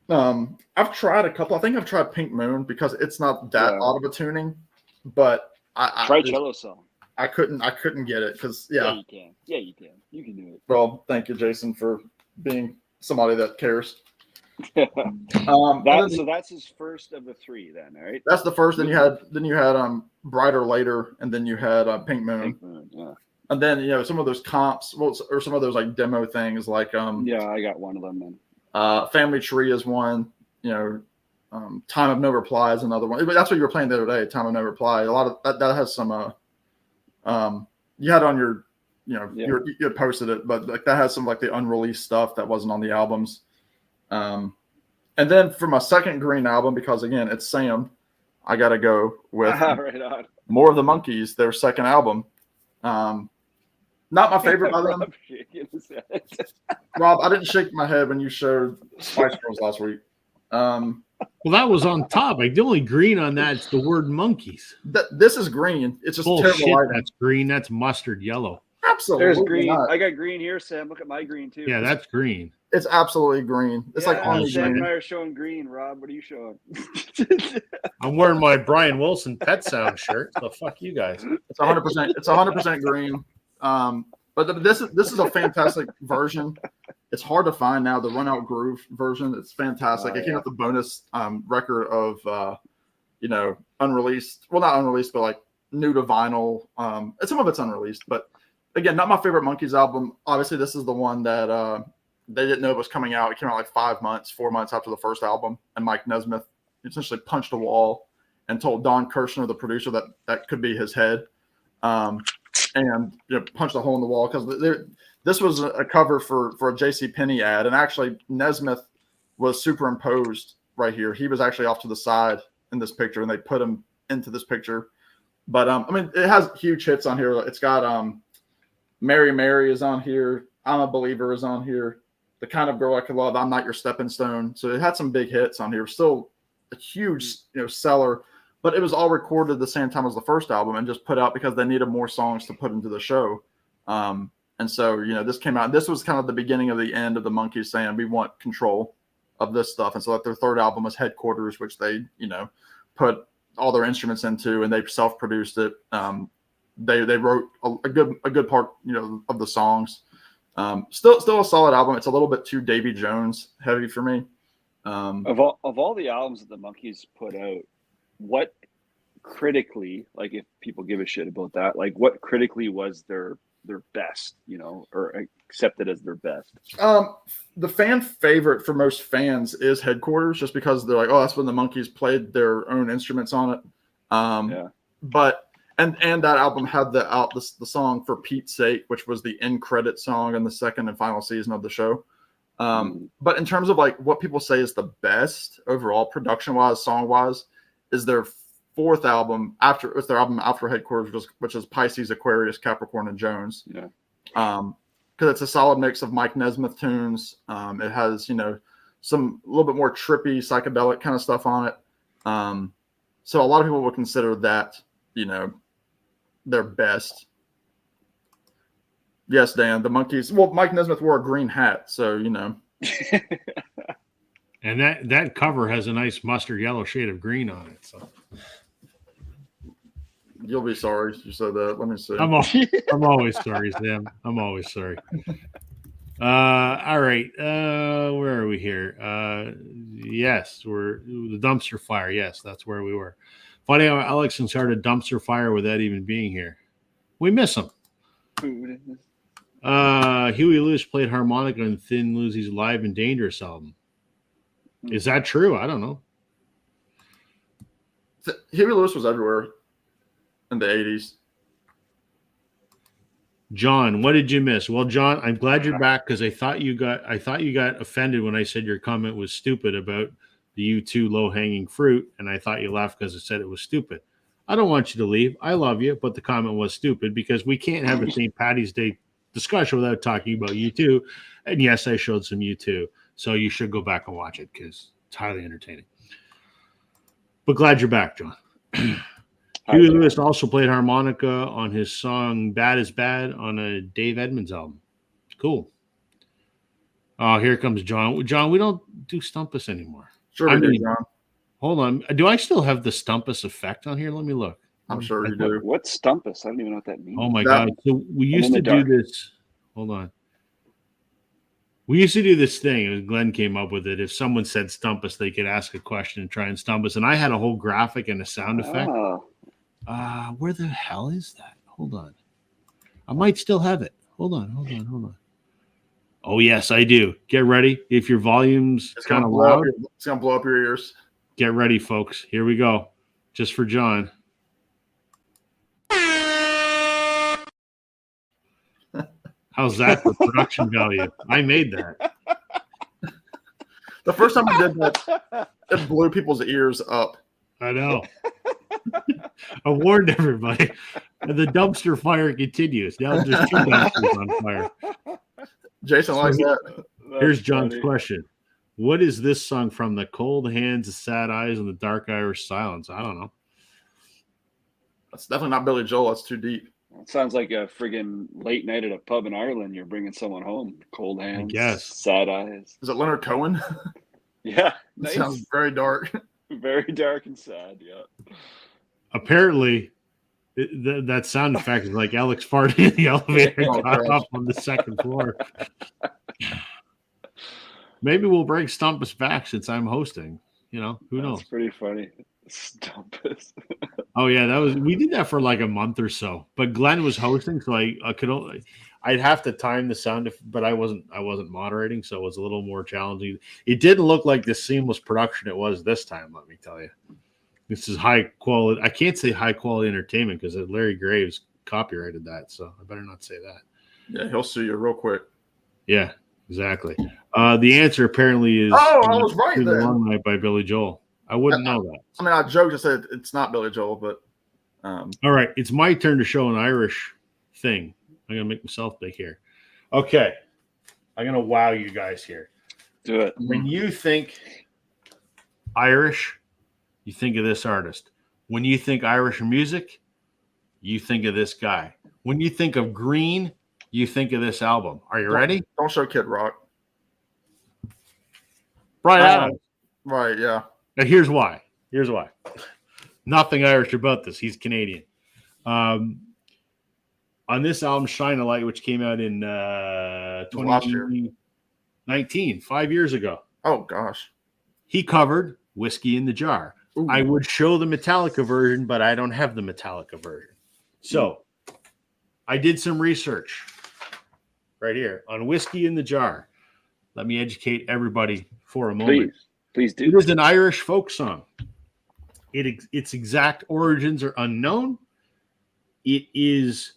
I've tried a couple. I think I've tried Pink Moon because it's not that odd of a tuning, but I try Cello Song. I couldn't get it because you can. Yeah, you can. You can do it. Well, thank you, Jason, for being somebody that cares. So that's his first of the three, then, right? That's the first. Then you had Brighter Later, and then you had Pink Moon. Pink Moon, yeah. And then some of those comps, or some of those like demo things, like I got one of them then. Family Tree is one. Time of No Reply is another one. But that's what you were playing the other day. Time of No Reply. A lot of that has some. You had on your, you had posted it, but like that has some like the unreleased stuff that wasn't on the albums. And then for my second Green album, because again it's Sam, I got to go with right on. More of the Monkees, their second album. Not my favorite by them. Rob, I didn't shake my head when you showed Spice Girls last week. Well, that was on topic. The only green on that is the word monkeys. This is green. It's just Bullshit, terrible lighting. that's green. That's mustard yellow. Absolutely. There's green. Not. I got green here, Sam. Look at my green too. Yeah, that's green. It's absolutely green. It's like on Sam green. and I are showing green. Rob, what are you showing? I'm wearing my Brian Wilson Pet Sound shirt. So fuck you guys. It's 100%. It's 100% green. But this is a fantastic version. It's hard to find now. The Run Out Groove version. It's fantastic. It came with the bonus record of unreleased. Well, not unreleased, but like new to vinyl. And some of it's unreleased, but again, not my favorite Monkees album. Obviously, this is the one that they didn't know it was coming out. It came out like 4 months after the first album, and Mike Nesmith essentially punched a wall and told Don Kirshner, the producer, that could be his head, and punched a hole in the wall because this was a cover for a JCPenney ad, and actually Nesmith was superimposed right here. He was actually off to the side in this picture, and they put him into this picture. But I mean, it has huge hits on here. It's got Mary Mary is on here. I'm a Believer is on here. The Kind of Girl I Could Love, I'm Not Your Stepping Stone. So it had some big hits on here. Still a huge seller, but it was all recorded at the same time as the first album and just put out because they needed more songs to put into the show. And so this came out. This was kind of the beginning of the end of the Monkees saying we want control of this stuff. And so their third album was Headquarters, which they put all their instruments into, and they self-produced it. they wrote a good part, of the songs. Still a solid album. It's a little bit too Davy Jones heavy for me. Of all the albums that the Monkees put out, what critically, like if people give a shit about that, like what critically was their best, or accepted as their best? The fan favorite for most fans is Headquarters, just because they're like, oh, that's when the Monkees played their own instruments on it. Yeah. But and that album had the song For Pete's Sake, which was the end credit song in the second and final season of the show. But in terms of like what people say is the best overall, production wise, song wise, is their fourth album after Headquarters, which is Pisces, Aquarius, Capricorn, and Jones. Yeah. Because it's a solid mix of Mike Nesmith tunes. It has some a little bit more trippy psychedelic kind of stuff on it. So a lot of people would consider that their best. Yes, Dan, the Monkees. Well, Mike Nesmith wore a green hat, so And that cover has a nice mustard yellow shade of green on it. So you'll be sorry you said that. Let me see. I'm always sorry, Sam. I'm always sorry. All right. Where are we here? Yes, we're the dumpster fire. Yes, that's where we were. Funny how Alex can start a dumpster fire without even being here. We miss him. Huey Lewis played harmonica on Thin Lizzy's Live and Dangerous album. Is that true? I don't know. Huey Lewis was everywhere in the 80s. John, what did you miss? Well, John, I'm glad you're back because I thought you got offended when I said your comment was stupid about the U2 low-hanging fruit, and I thought you laughed because I said it was stupid. I don't want you to leave. I love you, but the comment was stupid because we can't have a St. Paddy's Day discussion without talking about U2. And yes, I showed some U2, so you should go back and watch it because it's highly entertaining. But glad you're back, John. Huey Lewis also played harmonica on his song Bad is Bad on a Dave Edmunds album. Cool. Oh, here comes John. John, we don't do Stumpus anymore. Sure we do, John. Hold on. Do I still have the Stumpus effect on here? Let me look. I'm sure you do. What's Stumpus? I don't even know what that means. Oh, my God. So we used to do this. Hold on. We used to do this thing. Glenn came up with it. If someone said Stumpus, they could ask a question and try and stump us. And I had a whole graphic and a sound effect. Where the hell is that? Hold on. I might still have it. Hold on. Oh, yes, I do. Get ready. If your volume's kind of loud, it's going to blow up your ears. Get ready, folks. Here we go. Just for John. How's that for production value? I made that. The first time I did that, it blew people's ears up. I know. I warned everybody. And the dumpster fire continues. Now there's 2 dumpsters on fire. Jason likes that. Here's John's question. What is this song from? The Cold Hands, the Sad Eyes, and the Dark Irish Silence? I don't know. That's definitely not Billy Joel. That's too deep. It sounds like a friggin' late night at a pub in Ireland. You're bringing someone home. Cold hands. Yes. Sad eyes. Is it Leonard Cohen? Yeah. Nice. Sounds very dark. Very dark and sad. Yeah. Apparently, that sound effect is like Alex farting in the elevator up on the second floor. Maybe we'll bring Stumpus back since I'm hosting. Who knows? That's pretty funny. Stumpus. Oh yeah, we did that for like a month or so. But Glenn was hosting, so I'd have to time the sound, but I wasn't moderating, so it was a little more challenging. It didn't look like the seamless production it was this time. Let me tell you, this is high quality. I can't say high quality entertainment because Larry Graves copyrighted that, so I better not say that. Yeah, he'll sue you real quick. Yeah, exactly. The answer apparently is I was right then. Long Night by Billy Joel. I wouldn't know that. I mean, I joked and said it's not Billy Joel, but all right, it's my turn to show an Irish thing. I'm gonna make myself big here. Okay, I'm gonna wow you guys here. Do it. When you think Irish, you think of this artist. When you think Irish music, you think of this guy. When you think of Green, you think of this album. Are you ready? Don't show Kid Rock. Brian Adams. Right, yeah. And here's why. Nothing Irish about this. He's Canadian. on this album, Shine a Light, which came out in Last year. 2019, 5 years ago. Oh gosh. He covered Whiskey in the Jar. Ooh. I would show the Metallica version, but I don't have the Metallica version. So I did some research right here on Whiskey in the Jar. Let me educate everybody for a moment. Please do. It is an Irish folk song. Its exact origins are unknown. It is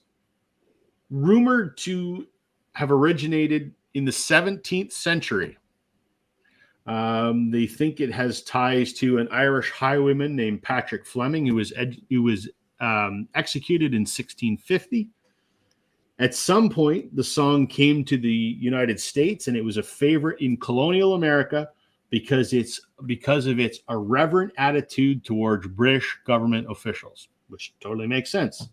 rumored to have originated in the 17th century. They think it has ties to an Irish highwayman named Patrick Fleming, who was executed in 1650. At some point, the song came to the United States, and it was a favorite in colonial America because of its irreverent attitude towards British government officials, which totally makes sense.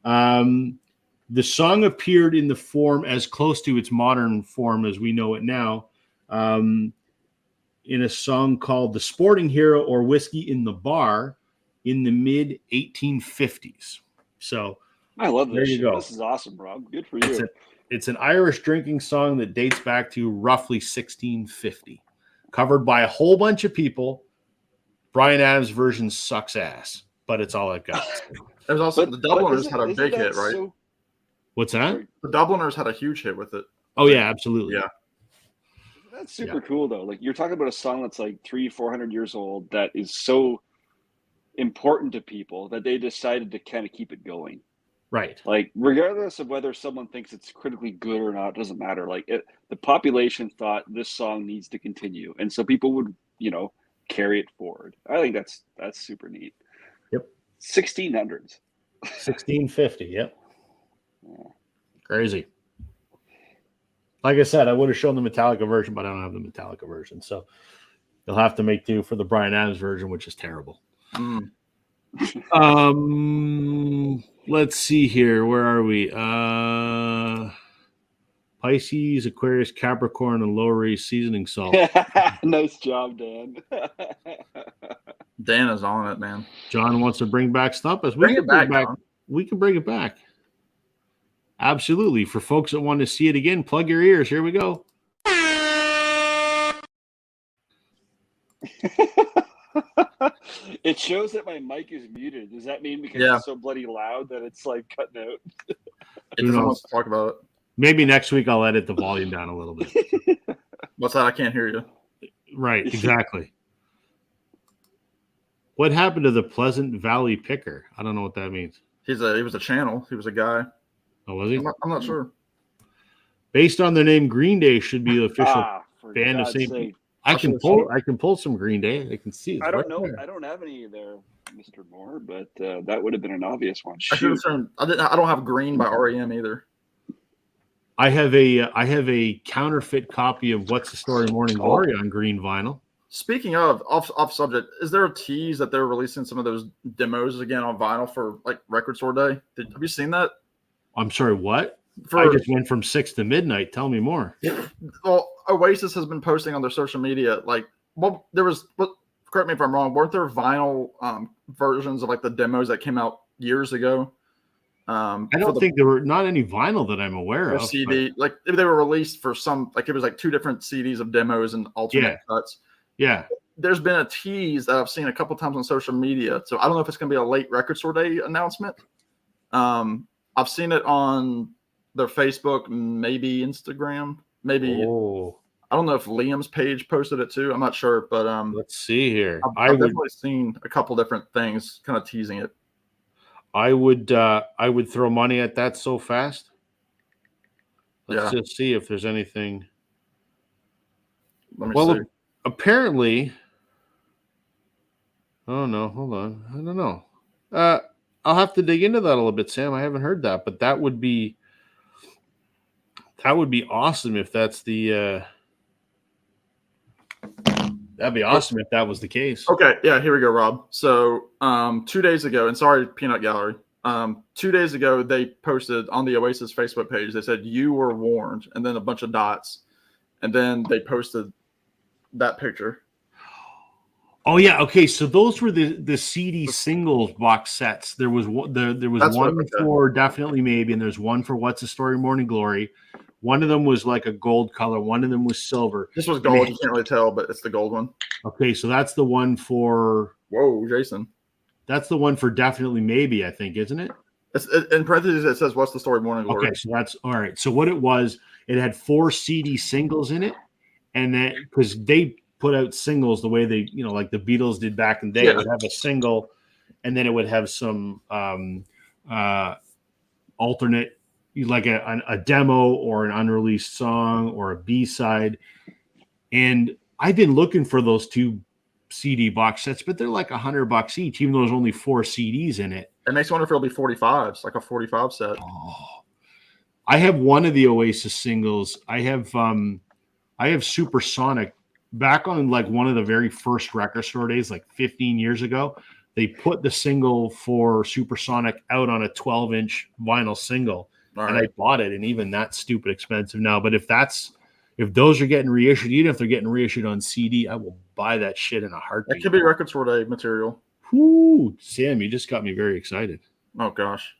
The song appeared in the form as close to its modern form as we know it now, in a song called "The Sporting Hero" or "Whiskey in the Bar" in the mid 1850s. So I love there this you shit. go. This is awesome, Rob. Good for you. It's an Irish drinking song that dates back to roughly 1650, covered by a whole bunch of people. Brian Adams' version sucks ass, but it's all I've got. There's also But- the but Dubliners isn't- had a isn't big that hit, right? so- What's that? Sorry. The Dubliners had a huge hit with it. Oh yeah, absolutely. Yeah. That's super cool though. Like you're talking about a song that's like 300-400 years old that is so important to people that they decided to kind of keep it going. Right. Like regardless of whether someone thinks it's critically good or not, doesn't matter. Like the population thought this song needs to continue, and so people would, carry it forward. I think that's super neat. Yep. 1600s. 1650. Yep. Yeah. Crazy. Like I said, I would have shown the Metallica version, but I don't have the Metallica version, so you'll have to make do for the Brian Adams version, which is terrible. Let's see here. Where are we? Pisces, Aquarius, Capricorn, and lower seasoning salt. Nice job, Dan. Dan is on it, man. John wants to bring back Stumpus. Bring it back, John. We can bring it back. Absolutely. For folks that want to see it again, plug your ears. Here we go. It shows that my mic is muted. Does that mean because it's so bloody loud that it's like cutting out? It doesn't want to talk about it. Maybe next week I'll edit the volume down a little bit. What's that? I can't hear you. Right, exactly. What happened to the Pleasant Valley Picker? I don't know what that means. He was a channel. He was a guy. Oh, was he? I'm not sure. Based on their name, Green Day should be the official for band of God's St. sake. I can pull some Green Day. I can see it. I don't know. There. I don't have any there, Mr. Moore, but that would have been an obvious one. I should have shown. I don't have Green by REM either. I have a counterfeit copy of What's the Story Morning Glory on green vinyl. Speaking of off subject, is there a tease that they're releasing some of those demos again on vinyl for like Record Store Day? Have you seen that? I'm sorry, what? I just went from 6 to midnight. Tell me more. Well, Oasis has been posting on their social media correct me if I'm wrong, weren't there vinyl versions of like the demos that came out years ago? I don't think there were not any vinyl that I'm aware of. CD, like if they were released for some, like it was like 2 different CDs of demos and alternate cuts. Yeah. There's been a tease that I've seen a couple times on social media. So I don't know if it's going to be a late Record Store Day announcement. I've seen it on their Facebook, maybe Instagram, maybe. Oh. I don't know if Liam's page posted it too. I'm not sure, but let's see here. I've definitely seen a couple different things kind of teasing it. I would throw money at that so fast. Let's just see if there's anything. Let me see. Apparently. Oh no, hold on. I don't know. I'll have to dig into that a little bit, Sam. I haven't heard that, but that would be awesome if that's the that'd be awesome if that was the case. Okay, yeah, here we go, Rob. So 2 days ago, and sorry, Peanut Gallery. 2 days ago, they posted on the Oasis Facebook page, they said, "You were warned," and then a bunch of dots. And then they posted that picture. Oh yeah, okay. So those were the CD singles box sets. There was one. There was That's one what- okay. for Definitely Maybe, and there's one for What's the Story, Morning Glory. One of them was like a gold color. One of them was silver. This was And they gold. had- You can't really tell, but it's the gold one. Okay, so that's the one for Jason. that's the one for Definitely Maybe, I think, isn't it? In parentheses, it says, "What's the story, Morning Glory?" Okay, so that's all right. So what it was, it had 4 CD singles in it, and then because they put out singles the way they, like the Beatles did back in the day, Yeah. it would have a single, and then it would have some alternate, like a demo or an unreleased song or a B-side. And I've been looking for those 2 CD box sets, but they're like $100 each, even though there's only 4 CDs in it. It makes me wonder if it'll be 45s, like a 45 set. Oh, I have one of the Oasis singles. I have Supersonic. Back on like one of the very first record store days, like 15 years ago, they put the single for Supersonic out on a 12-inch vinyl single, All and right. I bought it. And even that's stupid expensive now. But if those are getting reissued, even if they're getting reissued on CD, I will buy that shit in a That heartbeat. could be record store day material. Whoo, Sam, you just got me very excited. Oh gosh.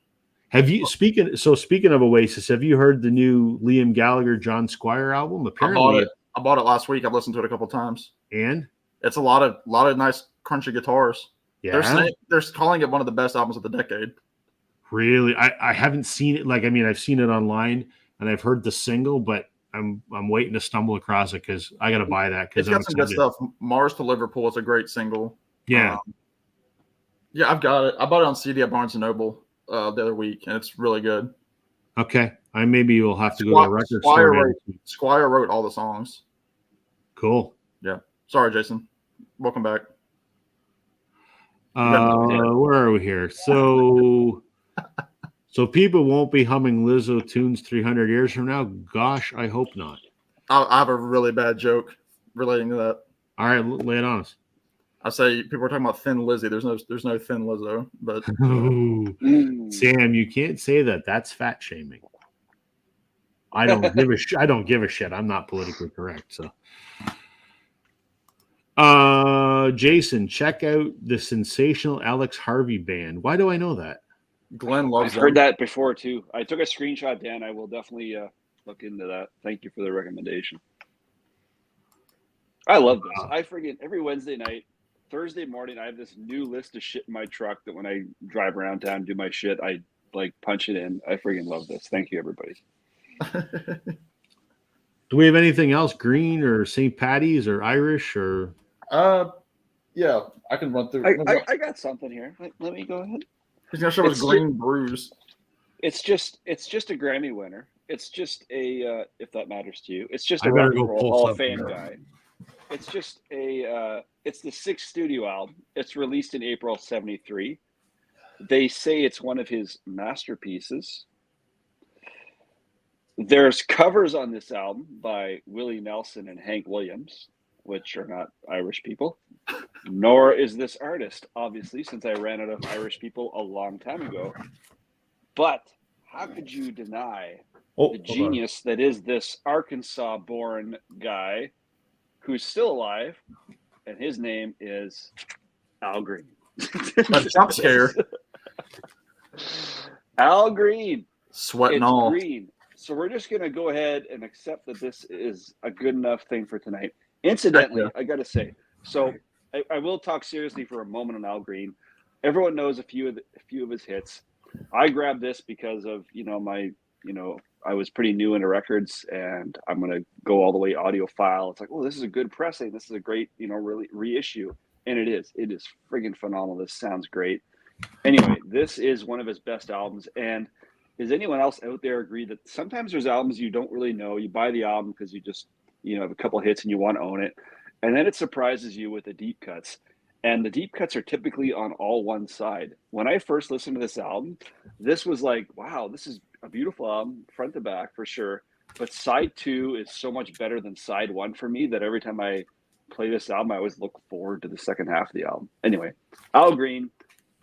Have you speaking of Oasis? Have you heard the new Liam Gallagher, John Squire album? Apparently, I bought it last week. I've listened to it a couple times. and It's a lot of nice crunchy guitars. yeah, They're calling it one of the best albums of the decade. really, I haven't seen it. Like, I mean, I've seen it online and I've heard the single, but I'm waiting to stumble across it because I got to buy that because It's I'm got some good excited. stuff. Mars to Liverpool is a great single. Yeah, Yeah, I've got it. I bought it on CD at Barnes & Noble the other week, and it's really good. okay. I maybe will have to go to a record store. Squire wrote all the songs. Cool. Yeah. Sorry, Jason. Welcome back. Where are we here? So people won't be humming Lizzo tunes 300 years from now. Gosh, I hope not. I have a really bad joke relating to that. All right, lay it on us. I say people are talking about Thin Lizzy. There's no Thin Lizzo, but Sam, you can't say that. That's fat shaming. I don't give a shit. I'm not politically correct. So, Jason, check out the sensational Alex Harvey band. Why do I know that? Glenn loves I've heard that before too. I took a screenshot, Dan. I will definitely look into that. Thank you for the recommendation. I love this. I forget every Wednesday night, Thursday morning, I have this new list of shit in my truck that when I drive around town, do my shit, I like punch it in. I freaking love this. Thank you, everybody. Do we have anything else? Green or St. Patty's or Irish or? Yeah, I can run through. I got something here. Let me go ahead. He's gonna show us Green Brews. It's just a Grammy winner. It's just a if that matters to you. It's just a I better rock and go roll pull Hall of something Fame up. guy. It's just it's the 6th studio album. It's released in April '73. They say it's one of his masterpieces. There's covers on this album by Willie Nelson and Hank Williams, which are not Irish people. Nor is this artist, obviously, since I ran out of Irish people a long time ago. But how could you deny the genius that is this Arkansas-born guy who's still alive, and his name is Al Green. A jump scare. Al Green. Sweating It's all. Green. So we're just going to go ahead and accept that this is a good enough thing for tonight. Incidentally, I got to say, so I will talk seriously for a moment on Al Green. Everyone knows a few of his hits. I grabbed this because of, I was pretty new into records, and I'm going to go all the way audiophile. It's like, oh, this is a good pressing. This is a great, really reissue. And it is. It is friggin' phenomenal. This sounds great. Anyway, this is one of his best albums. And does anyone else out there agree that sometimes there's albums you don't really know? You buy the album because you just, have a couple hits and you want to own it. And then it surprises you with the deep cuts. And the deep cuts are typically on all one side. When I first listened to this album, this was like, wow, this is a beautiful album, front to back for sure. But side 2 is so much better than side 1 for me that every time I play this album, I always look forward to the second half of the album. Anyway, Al Green,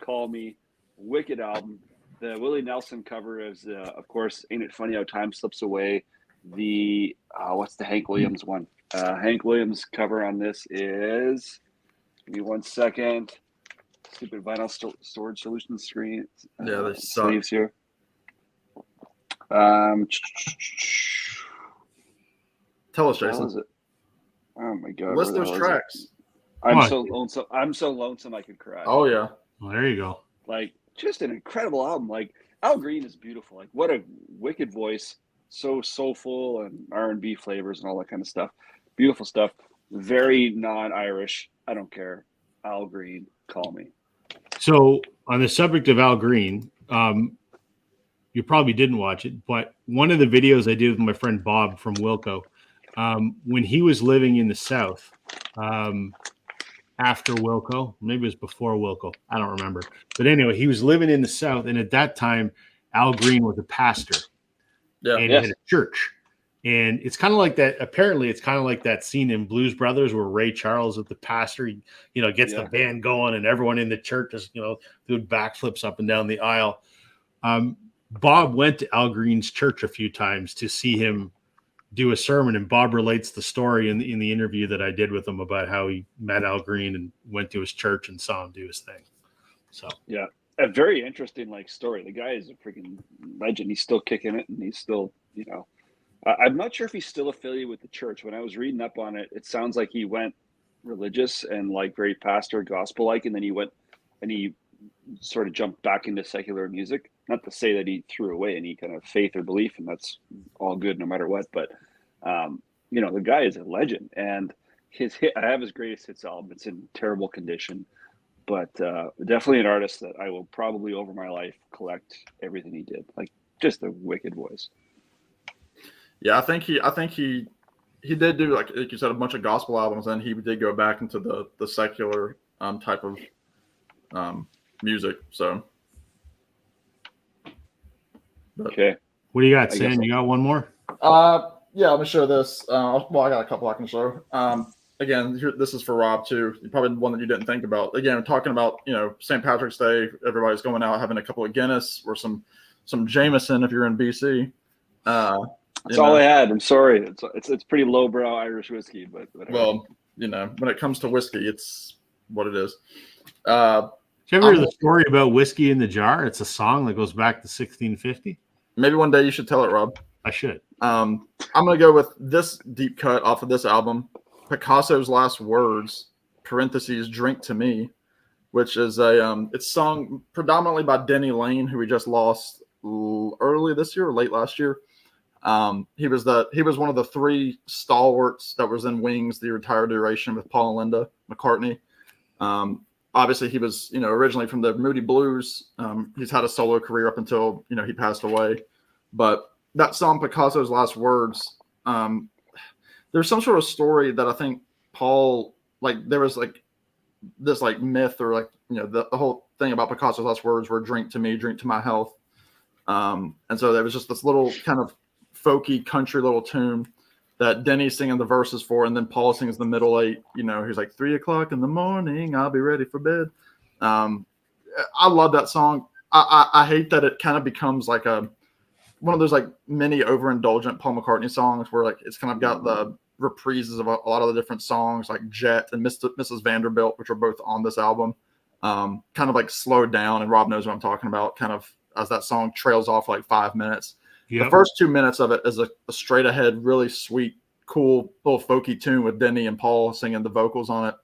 Call Me, wicked album. The Willie Nelson cover is, of course, Ain't It Funny How Time Slips Away. The, what's the Hank Williams one? Hank Williams cover on this is Give me 1 second. Stupid vinyl storage solution screen. Yeah, they suck. Sleeves here. Tell us, What Jason. is it? Oh my god! List where the those hell is it? tracks. I'm so lonesome. I'm so lonesome I could cry. Oh yeah. Well, there you go. Like, just an incredible album. Like, Al Green is beautiful. Like, what a wicked voice. So soulful and R&B flavors and all that kind of stuff. Beautiful stuff. Very non-Irish. I don't care. Al Green, call me. So on the subject of Al Green, you probably didn't watch it, but one of the videos I did with my friend Bob from Wilco, when he was living in the South, after Wilco, maybe it was before Wilco, I don't remember. But anyway, he was living in the South, and at that time, Al Green was a pastor, Yeah. and he had a church. And it's kind of like that. Apparently, it's kind of like that scene in Blues Brothers where Ray Charles, with the pastor, gets the band going, and everyone in the church is, doing backflips up and down the aisle. Bob went to Al Green's church a few times to see him do a sermon, and Bob relates the story in the interview that I did with him about how he met Al Green and went to his church and saw him do his thing. So yeah, a very interesting story. The guy is a freaking legend. He's still kicking it, and he's still, I'm not sure if he's still affiliated with the church. When I was reading up on it, it sounds like he went religious and very pastor gospel like, and then he went and he sort of jumped back into secular music. Not to say that he threw away any kind of faith or belief, and that's all good no matter what. But the guy is a legend, and I have his greatest hits album. It's in terrible condition, but definitely an artist that I will probably over my life collect everything he did. Like, just a wicked voice. Yeah, I think he did do, like you said, a bunch of gospel albums, and he did go back into the secular type of music. So, okay, what do you got, Sam? You got one more? Yeah, let me show this. Well, I got a couple I can show. Again, this is for Rob too. Probably one that you didn't think about. Again, talking about St. Patrick's Day, everybody's going out having a couple of Guinness or some Jameson if you're in BC. That's all I had. I'm sorry. It's pretty lowbrow Irish whiskey, but whatever. Well, when it comes to whiskey, it's what it is. Did you ever hear the story about whiskey in the jar? It's a song that goes back to 1650. Maybe one day you should tell it, Rob. I should. I'm gonna go with this deep cut off of this album, Picasso's Last Words (parentheses Drink to Me), which is it's sung predominantly by Denny Lane, who we just lost early this year or late last year. He was one of the three stalwarts that was in Wings the entire duration with Paul and Linda McCartney. Obviously, he was originally from the Moody Blues. He's had a solo career up until he passed away. But that song, Picasso's Last Words, there's some sort of story that I think Paul, there was this myth or the whole thing about Picasso's Last Words were drink to me, drink to my health. And so there was just this little kind of folky country little tune that Denny's singing the verses for, and then Paul sings the middle eight. He's like 3 o'clock in the morning, I'll be ready for bed. I love that song. I hate that it kind of becomes like one of those mini overindulgent Paul McCartney songs where it's kind of got the reprises of a lot of the different songs like Jet and Mrs. Vanderbilt, which are both on this album. Kind of slowed down, and Rob knows what I'm talking about, kind of as that song trails off 5 minutes. Yep. The first 2 minutes of it is a straight ahead, really sweet, cool little folky tune with Denny and Paul singing the vocals on it.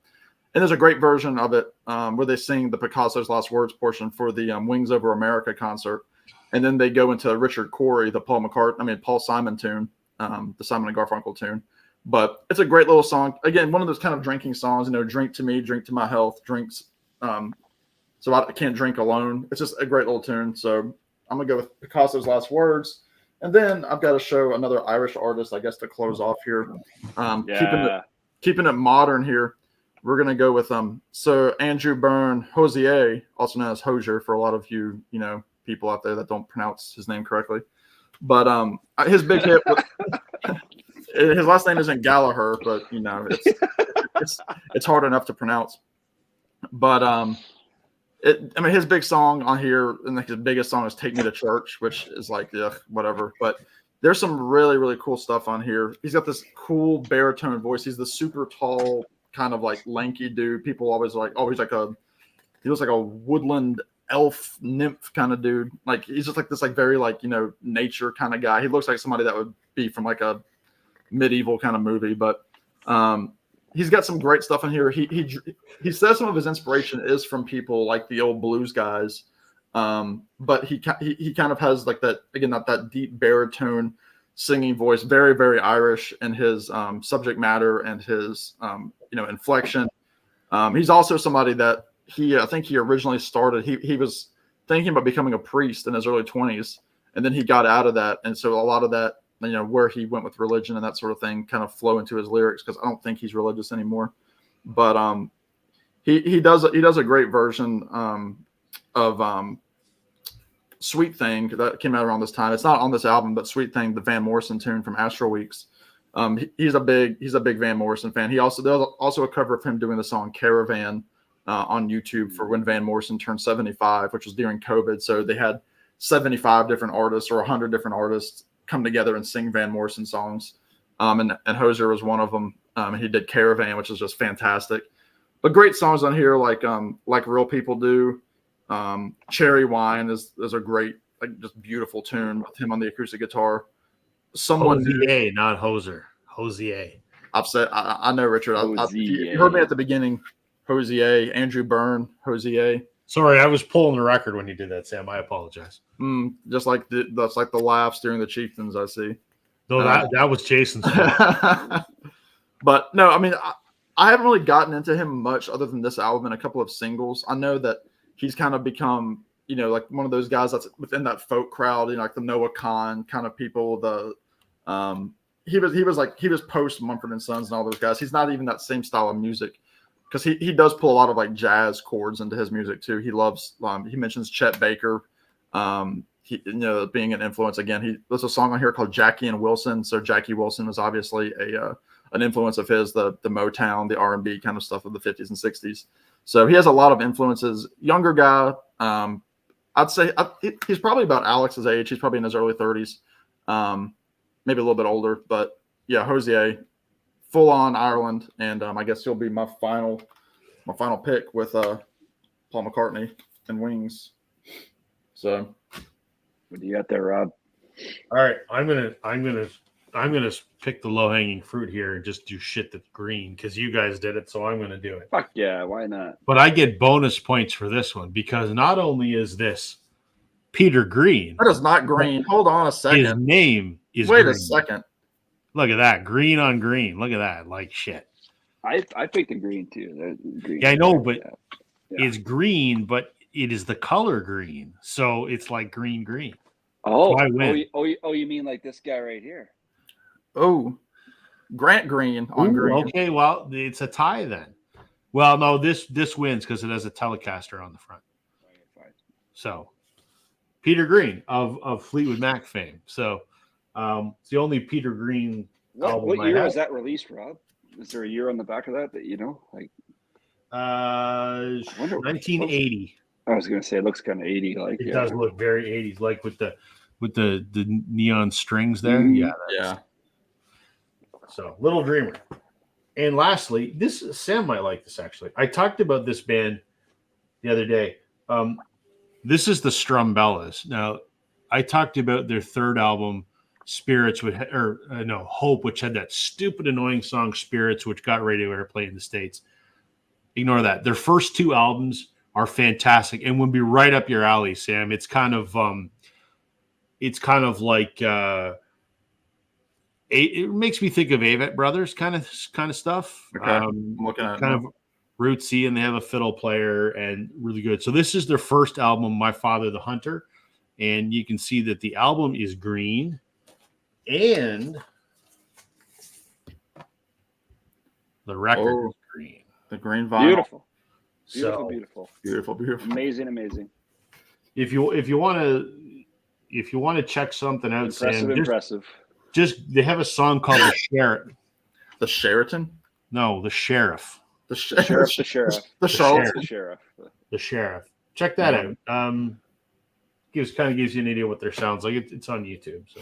And there's a great version of it where they sing the Picasso's Last Words portion for the Wings Over America concert. And then they go into Richard Corey, the Paul Simon tune, the Simon and Garfunkel tune. But it's a great little song. Again, one of those kind of drinking songs, drink to me, drink to my health, drinks. So I can't drink alone. It's just a great little tune. So I'm going to go with Picasso's Last Words. And then I've got to show another Irish artist, I guess, to close off here. Keeping it modern here. We're going to go with Sir Andrew Byrne Hosier, also known as Hosier for a lot of you, people out there that don't pronounce his name correctly. But his big hit, his last name isn't Gallagher, but it's hard enough to pronounce. But his big song on here, and his biggest song is "Take Me to Church," which is whatever. But there's some really, really cool stuff on here. He's got this cool baritone voice. He's the super tall kind of like lanky dude. People always he looks like a woodland elf nymph kind of dude. Like he's just like this like very like, you know, nature kind of guy. He looks like somebody that would be from like a medieval kind of movie, but he's got some great stuff in here. He says some of his inspiration is from people like the old blues guys, but he kind of has like that, again, not that deep baritone singing voice, very very Irish in his subject matter and his you know, inflection. He's also somebody that I think he originally started. He was thinking about becoming a priest in his early 20s, and then he got out of that, and so a lot of that, you know, where he went with religion and that sort of thing kind of flow into his lyrics, because I don't think he's religious anymore. But he does a great version of Sweet Thing that came out around this time. It's not on this album, but Sweet Thing, the Van Morrison tune from Astral Weeks. He's a big Van Morrison fan. He also does a cover of him doing the song Caravan on YouTube for when Van Morrison turned 75, which was during COVID. So they had 75 different artists or 100 different artists come together and sing Van Morrison songs. And Hozier was one of them. He did Caravan, which is just fantastic. But great songs on here, like Real People Do. Cherry Wine is a great, like, just beautiful tune with him on the acoustic guitar. Hosier, not Hoser. Hosier. I've said, I know, Richard. You heard me at the beginning. Hosier, Andrew Byrne, Hosier. Sorry, I was pulling the record when you did that, Sam. I apologize. Just like that's like the laughs during the Chieftains, I see. No, that was Jason's fault. But no, I mean, I haven't really gotten into him much other than this album and a couple of singles. I know that he's kind of become, you know, like one of those guys that's within that folk crowd, you know, like the Noah Kahn kind of people. He was post Mumford and Sons and all those guys. He's not even that same style of music, because he does pull a lot of like jazz chords into his music too. He loves he mentions Chet Baker, you know, being an influence. Again, there's a song on here called Jackie and Wilson. So Jackie Wilson was obviously an influence of his, the Motown, the R&B kind of stuff of the 50s and 60s. So he has a lot of influences. Younger guy, I'd say he's probably about Alex's age. He's probably in his early 30s, maybe a little bit older. But yeah, Hosier, full on Ireland, and I guess he'll be my final pick with Paul McCartney and Wings. So, what do you got there, Rob? All right, I'm gonna pick the low hanging fruit here and just do shit that's green, because you guys did it, so I'm gonna do it. Fuck yeah, why not? But I get bonus points for this one, because not only is this Peter Green, that is not green. Hold on a second. His name is. Wait green. A second. Look at that, green on green. Look at that, like shit. I picked the green too. Green. Yeah, I know, but it's green, but it is the color green, so it's like green. Oh, so I win. You mean like this guy right here? Oh, Grant Green on green. Okay, well, it's a tie then. Well, no, this wins because it has a Telecaster on the front. So, Peter Green of Fleetwood Mac fame. So, it's the only Peter Green album. What year was that released, Rob? Is there a year on the back of that you know? Like, 1980. I was gonna say it looks kind of 80. Like it does look very 80s, like with the neon strings there. Mm-hmm. Yeah. So, Little Dreamer. And lastly, Sam might like this actually. I talked about this band the other day. This is the Strumbellas. Now, I talked about their third album, Spirits, Hope, which had that stupid, annoying song Spirits, which got radio airplay in the States. Ignore that. Their first two albums are fantastic and would be right up your alley, Sam. It's kind of like it makes me think of Avett Brothers kind of stuff. Okay. I'm looking at kind of rootsy, and they have a fiddle player and really good. So this is their first album, My Father the Hunter, and you can see that the album is green and the record is green. The green vinyl. Beautiful. Amazing. If you want to check something out, impressive. Just they have a song called The Sheriff. The Sheraton? No, The Sheriff. The Sheriff. The Sheriff. Check that out. Gives you an idea what their sounds like. It's on YouTube. So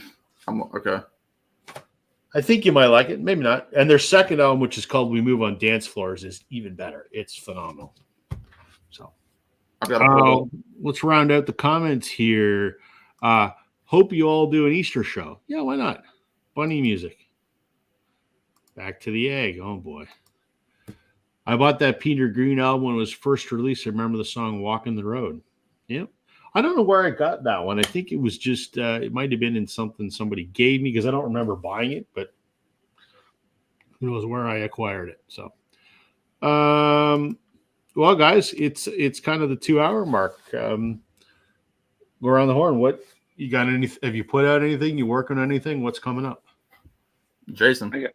okay. I think you might like it, maybe not. And their second album, which is called "We Move on Dance Floors," is even better. It's phenomenal. So, I've got to let's round out the comments here. Hope you all do an Easter show. Yeah, why not? Bunny music. Back to the egg. Oh boy. I bought that Peter Green album when it was first released. I remember the song "Walking the Road." Yep. I don't know where I got that one. I think it was just, it might have been in something somebody gave me because I don't remember buying it, but it was where I acquired it. So, well, guys, it's kind of the 2-hour mark. Go around the horn. What you got? Have you put out anything? You working on anything? What's coming up? Jason.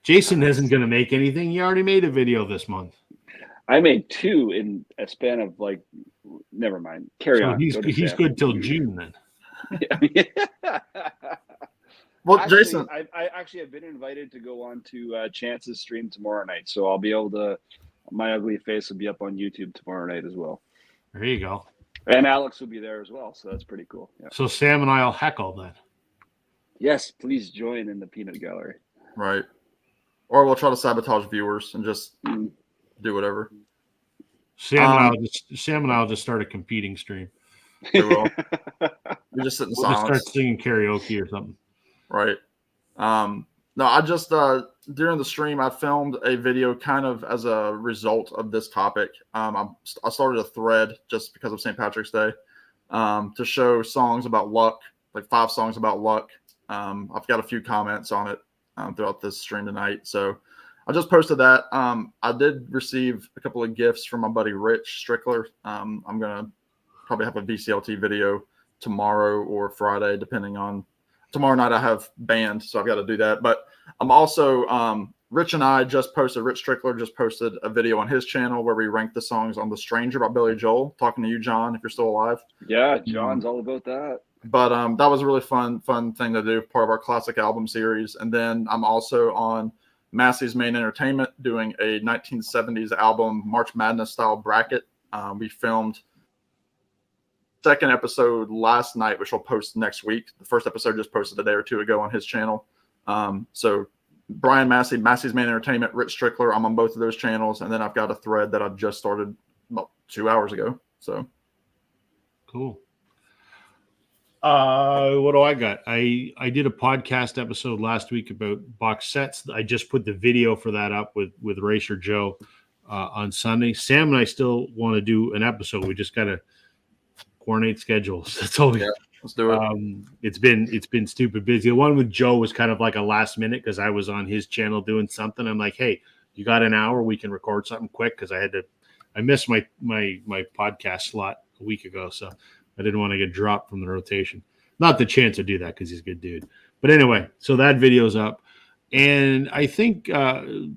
Jason isn't going to make anything. He already made a video this month. I made 2 in a span of like. Never mind. Carry on. He's good till June then. Well, actually, Jason, I actually have been invited to go on to Chance's stream tomorrow night, so I'll be able to. My ugly face will be up on YouTube tomorrow night as well. There you go. And Alex will be there as well, so that's pretty cool. Yeah. So Sam and I'll heckle then. Yes, please join in the peanut gallery. right? Or we'll try to sabotage viewers and just do whatever. Sam and I'll just start a competing stream. We will. We just sit in We'll just silence. start singing karaoke or something. Right. No, I just during the stream I filmed a video kind of as a result of this topic. I started a thread just because of St. Patrick's Day to show songs about luck, like 5 songs about luck. I've got a few comments on it throughout this stream tonight, so I just posted that. I did receive a couple of gifts from my buddy Rich Strickler. I'm gonna probably have a VCLT video tomorrow or Friday, depending on. Tomorrow night I have band, so I've got to do that. But I'm also Rich and I just posted. Rich Strickler just posted a video on his channel where we ranked the songs on "The Stranger" by Billy Joel. Talking to you, John, if you're still alive. Yeah, John's all about that. But that was a really fun thing to do, part of our classic album series. And then I'm also on Massey's Main Entertainment doing a 1970s album March Madness style bracket. We filmed second episode last night, which I'll post next week. The first episode just posted a day or 2 ago on his channel. So Brian Massey, Massey's Main Entertainment, Rich Strickler, I'm on both of those channels. And then I've got a thread that I've just started about 2 hours ago. So cool. What do I got? I did a podcast episode last week about box sets. I just put the video for that up with Racer Joe on Sunday. Sam and I still want to do an episode. We just got to coordinate schedules. That's all. Yeah, let's do it. It's been stupid busy. The one with Joe was kind of like a last minute because I was on his channel doing something. I'm like, hey, you got an hour? We can record something quick because I missed my podcast slot a week ago, so I didn't want to get dropped from the rotation. Not the chance to do that because he's a good dude. But anyway, so that video's up. And I think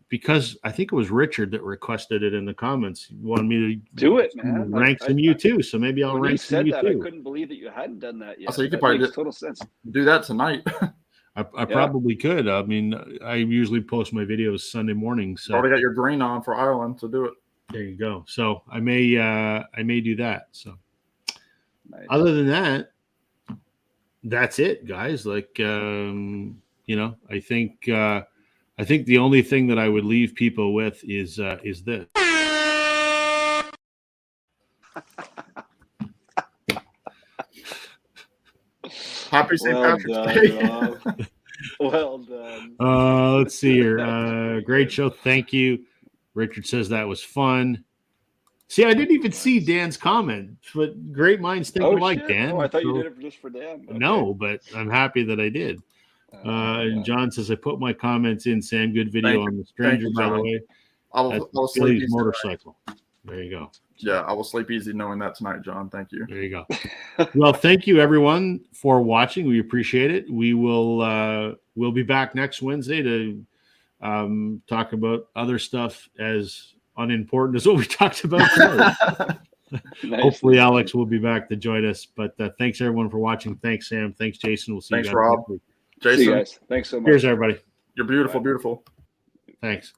because I think it was Richard that requested it in the comments. He wanted me to do it, man. Rank some you too. So maybe I'll rank some you too. I couldn't believe that you hadn't done that yet. So you could that probably makes total sense. Do that tonight. I probably could. I mean, I usually post my videos Sunday morning. So already got your green on for Ireland to do it. There you go. So I may do that. So nice. Other than that, that's it, guys. Like I think the only thing that I would leave people with is this. Happy St. Patrick's Day. Well done. Let's see here. Great show. Thank you. Richard says that was fun. See, I didn't even see Dan's comment, but great minds think alike, Dan. Oh, I thought you did it just for Dan. Okay. No, but I'm happy that I did. And John says, I put my comments in, Sam. Good video on the Stranger, by the way. I will sleep easy motorcycle. Tonight. There you go. Yeah, I will sleep easy knowing that tonight, John. Thank you. There you go. Well, thank you everyone for watching. We appreciate it. We will we'll be back next Wednesday to talk about other stuff as unimportant as what we talked about today. Nice. Hopefully Alex will be back to join us. But thanks everyone for watching. Thanks, Sam. Thanks, Jason. We'll see you guys Rob. next week. Jason. See you guys. Thanks so much. Cheers, everybody. You're beautiful, beautiful. Thanks.